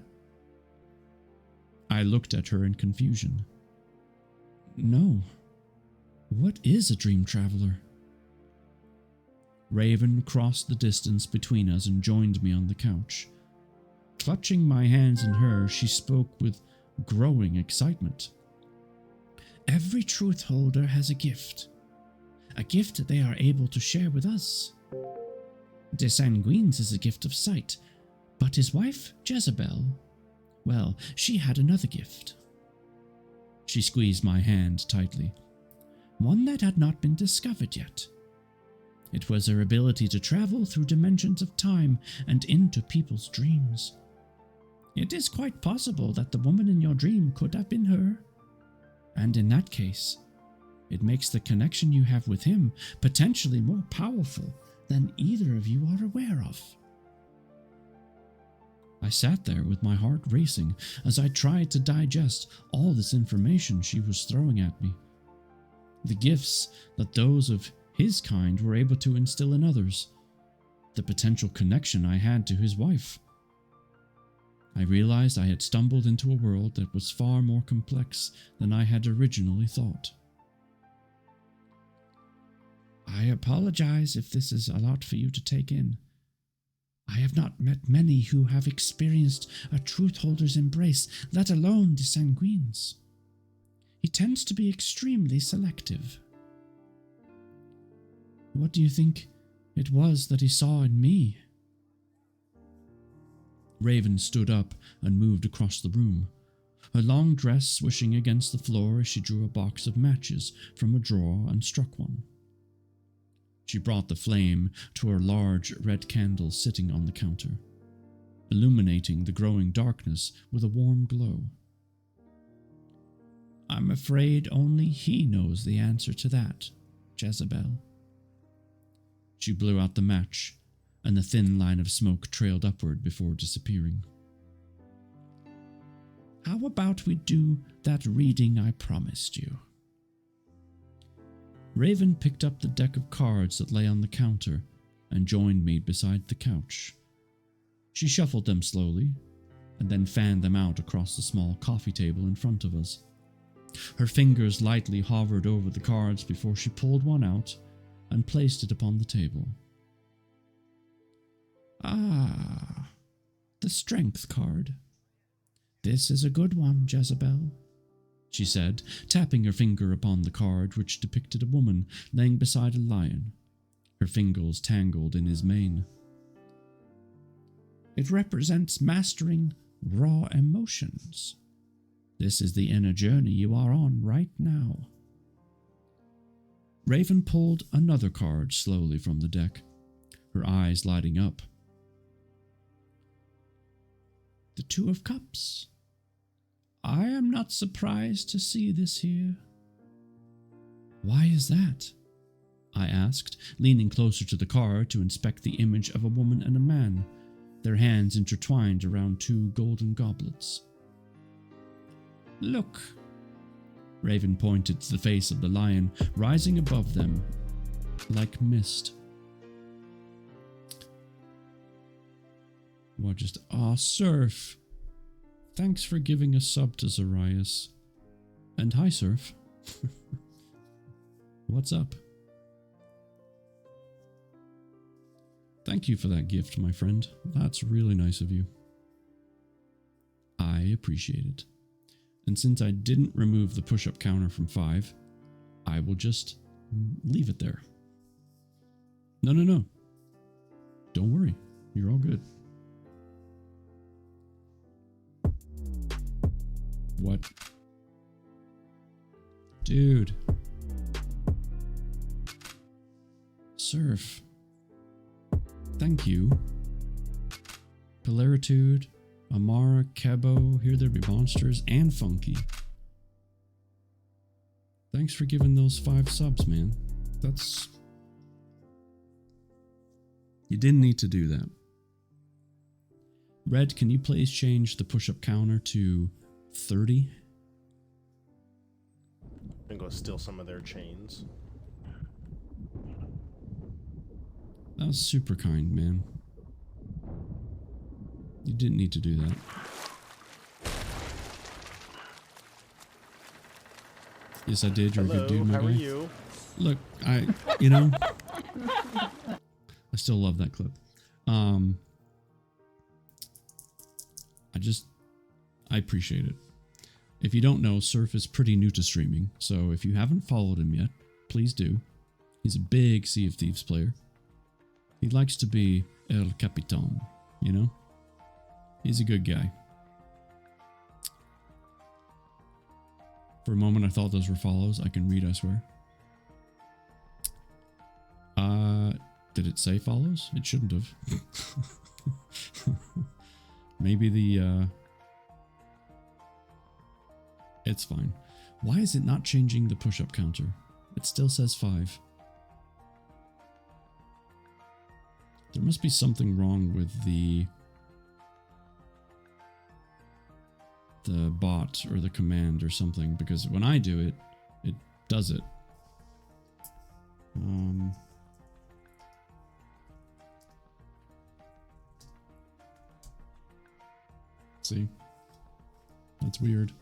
I looked at her in confusion. No. What is a dream traveler? Raven crossed the distance between us and joined me on the couch. Clutching my hands in hers, she spoke with growing excitement. Every truth holder has a gift they are able to share with us. Desanguine's is a gift of sight, but his wife, Jezebel, well, she had another gift. She squeezed my hand tightly, one that had not been discovered yet. It was her ability to travel through dimensions of time and into people's dreams. It is quite possible that the woman in your dream could have been her. And in that case, it makes the connection you have with him potentially more powerful than either of you are aware of. I sat there with my heart racing as I tried to digest all this information she was throwing at me. The gifts that those of his kind were able to instill in others. The potential connection I had to his wife. I realized I had stumbled into a world that was far more complex than I had originally thought. I apologize if this is a lot for you to take in. I have not met many who have experienced a truth holder's embrace, let alone Desanguine's. He tends to be extremely selective. What do you think it was that he saw in me? Raven stood up and moved across the room, her long dress swishing against the floor as she drew a box of matches from a drawer and struck one. She brought the flame to her large red candle sitting on the counter, illuminating the growing darkness with a warm glow. I'm afraid only he knows the answer to that, Jezebel. She blew out the match, and the thin line of smoke trailed upward before disappearing. How about we do that reading I promised you? Raven picked up the deck of cards that lay on the counter and joined me beside the couch. She shuffled them slowly, and then fanned them out across the small coffee table in front of us. Her fingers lightly hovered over the cards before she pulled one out and placed it upon the table. Ah, the strength card. This is a good one, Jezebel, she said, tapping her finger upon the card which depicted a woman laying beside a lion, her fingers tangled in his mane. It represents mastering raw emotions. This is the inner journey you are on right now. Raven pulled another card slowly from the deck, her eyes lighting up. The Two of Cups. I am not surprised to see this here. Why is that? I asked, leaning closer to the card to inspect the image of a woman and a man, their hands intertwined around two golden goblets. Look. Raven pointed to the face of the lion, rising above them like mist. What just... Surf. Thanks for giving a sub to Zarias. And hi, Surf. What's up? Thank you for that gift, my friend. That's really nice of you. I appreciate it. And since I didn't remove the push-up counter from 5, I will just leave it there. No. Don't worry. You're all good. What? Dude. Surf. Thank you. Polaritude, Amara, Kebo, Here There Be Monsters, and Funky. Thanks for giving those 5 subs, man. That's... You didn't need to do that. Red, can you please change the push-up counter to 30? And go steal some of their chains. That was super kind, man. You didn't need to do that. Yes, I did. You're a good dude, my guy. How are you? Look, I still love that clip. I appreciate it. If you don't know, Surf is pretty new to streaming, so if you haven't followed him yet, please do. He's a big Sea of Thieves player. He likes to be El Capitan, you know? He's a good guy. For a moment I thought those were follows. I can read, I swear. Did it say follows? It shouldn't have. Maybe the, It's fine. Why is it not changing the push-up counter? It still says 5. There must be something wrong with the bot or the command or something, because when I do it, it does it. See? That's weird.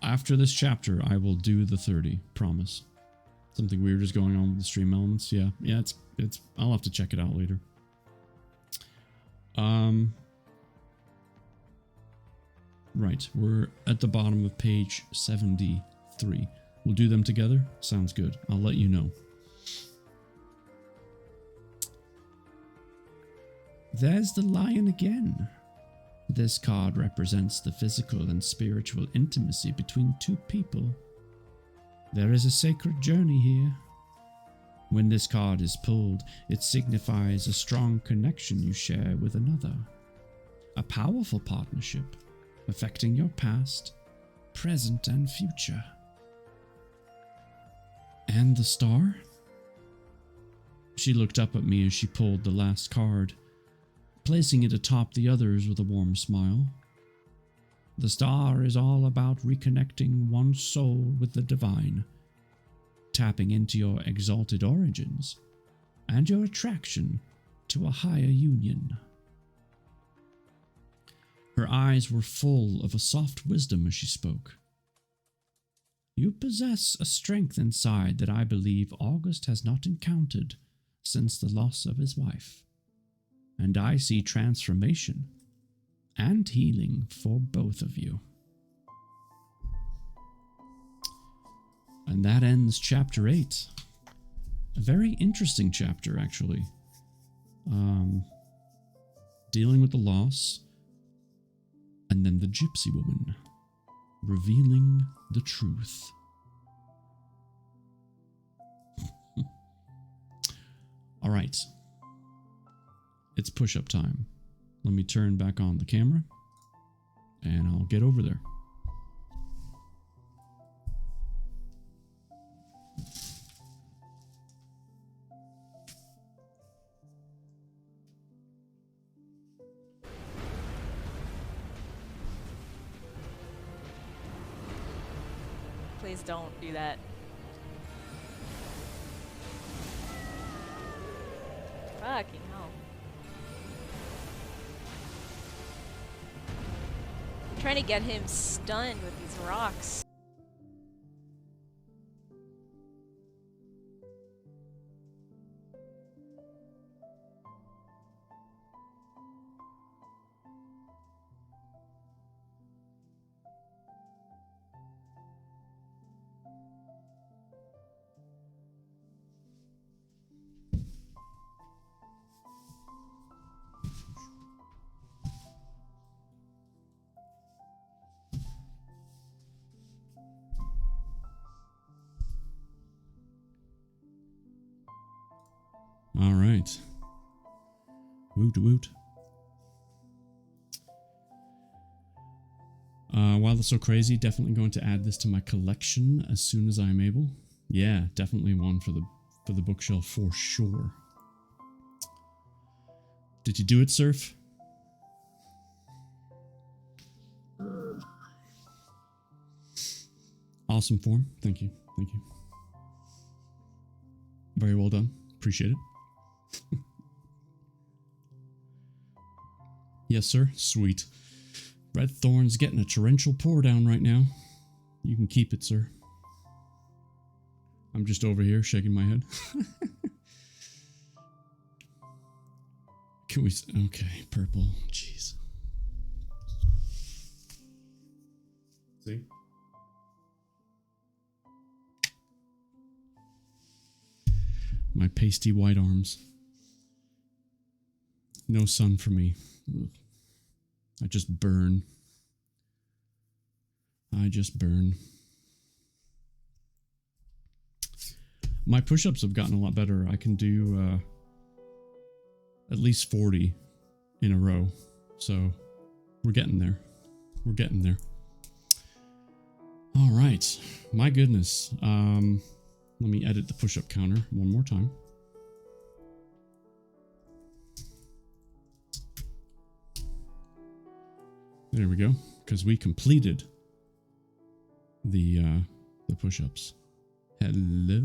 After this chapter, I will do the 30, promise. Something weird is going on with the stream elements. Yeah, it's I'll have to check it out later. Right, we're at the bottom of page 73. We'll do them together. Sounds good. I'll let you know. There's the lion again. This card represents the physical and spiritual intimacy between two people. There is a sacred journey here. When this card is pulled, it signifies a strong connection you share with another. A powerful partnership, affecting your past, present, and future. And the star? She looked up at me as she pulled the last card, placing it atop the others with a warm smile. The star is all about reconnecting one's soul with the divine, tapping into your exalted origins and your attraction to a higher union. Her eyes were full of a soft wisdom as she spoke. You possess a strength inside that I believe August has not encountered since the loss of his wife, and I see transformation and healing for both of you. And that ends chapter 8. A very interesting chapter, actually. Dealing with the loss, and then the gypsy woman revealing the truth. All right. It's push-up time. Let me turn back on the camera, and I'll get over there. Please don't do that. Fucking hell. I'm trying to get him stunned with these rocks. All right. Woot woot. Wow, that's so crazy. Definitely going to add this to my collection as soon as I'm able. Yeah, definitely one for the bookshelf for sure. Did you do it, Surf? Awesome form. Thank you. Thank you. Very well done. Appreciate it. Yes, sir. Sweet. Red Thorn's getting a torrential pour down right now. You can keep it, sir. I'm just over here shaking my head. Can we... Okay, purple. Jeez. See? My pasty white arms. No sun for me. Ugh. I just burn. I just burn. My push-ups have gotten a lot better. I can do at least 40 in a row. So we're getting there. We're getting there. All right. My goodness. Let me edit the push-up counter one more time. There we go. Because we completed the push-ups. Hello,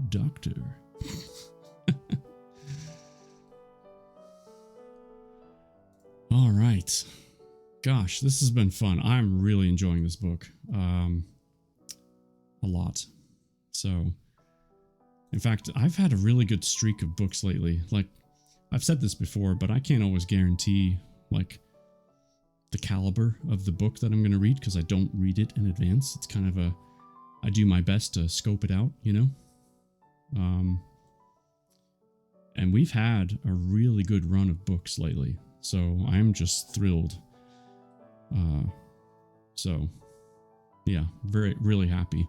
doctor. All right. Gosh, this has been fun. I'm really enjoying this book. A lot. So, in fact, I've had a really good streak of books lately. Like, I've said this before, but I can't always guarantee, like, the caliber of the book that I'm going to read because I don't read it in advance. It's kind of I do my best to scope it out, you know? And we've had a really good run of books lately, so I'm just thrilled. So, yeah, really happy.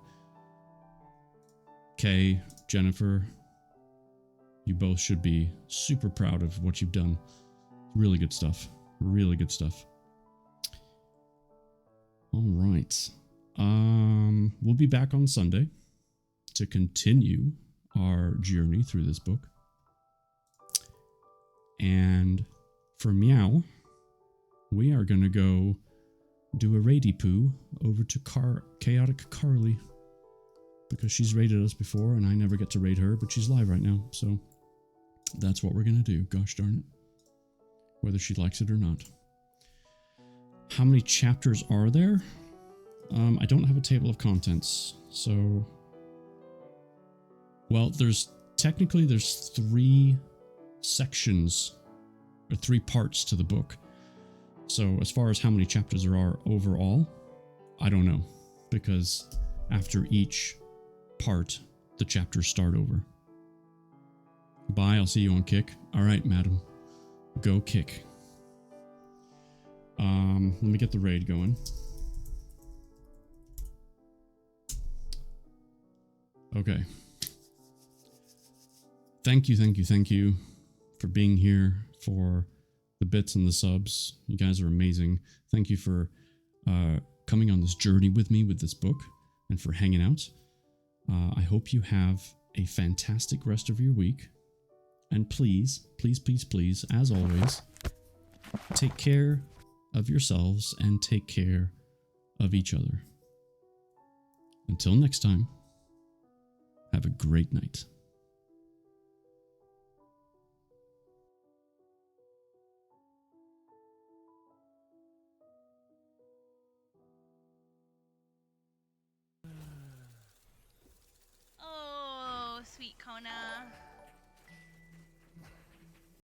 Kay, Jennifer, you both should be super proud of what you've done. Really good stuff. Really good stuff. All right. We'll be back on Sunday to continue our journey through this book. And for Meow, we are going to go do a raidy poo over to Chaotic Carly. Because she's raided us before and I never get to raid her, but she's live right now. So that's what we're going to do. Gosh darn it. Whether she likes it or not. How many chapters are there? I don't have a table of contents. So, well, there's 3 sections or 3 parts to the book. So as far as how many chapters there are overall, I don't know. Because after each part, the chapters start over. Bye, I'll see you on Kick. Alright, madam. Go Kick. Let me get the raid going. Okay. Thank you for being here, for the bits and the subs. You guys are amazing. Thank you for coming on this journey with me with this book and for hanging out. I hope you have a fantastic rest of your week. And please, as always, take care of yourselves and take care of each other. until next time, have a great night. Oh, sweet Kona.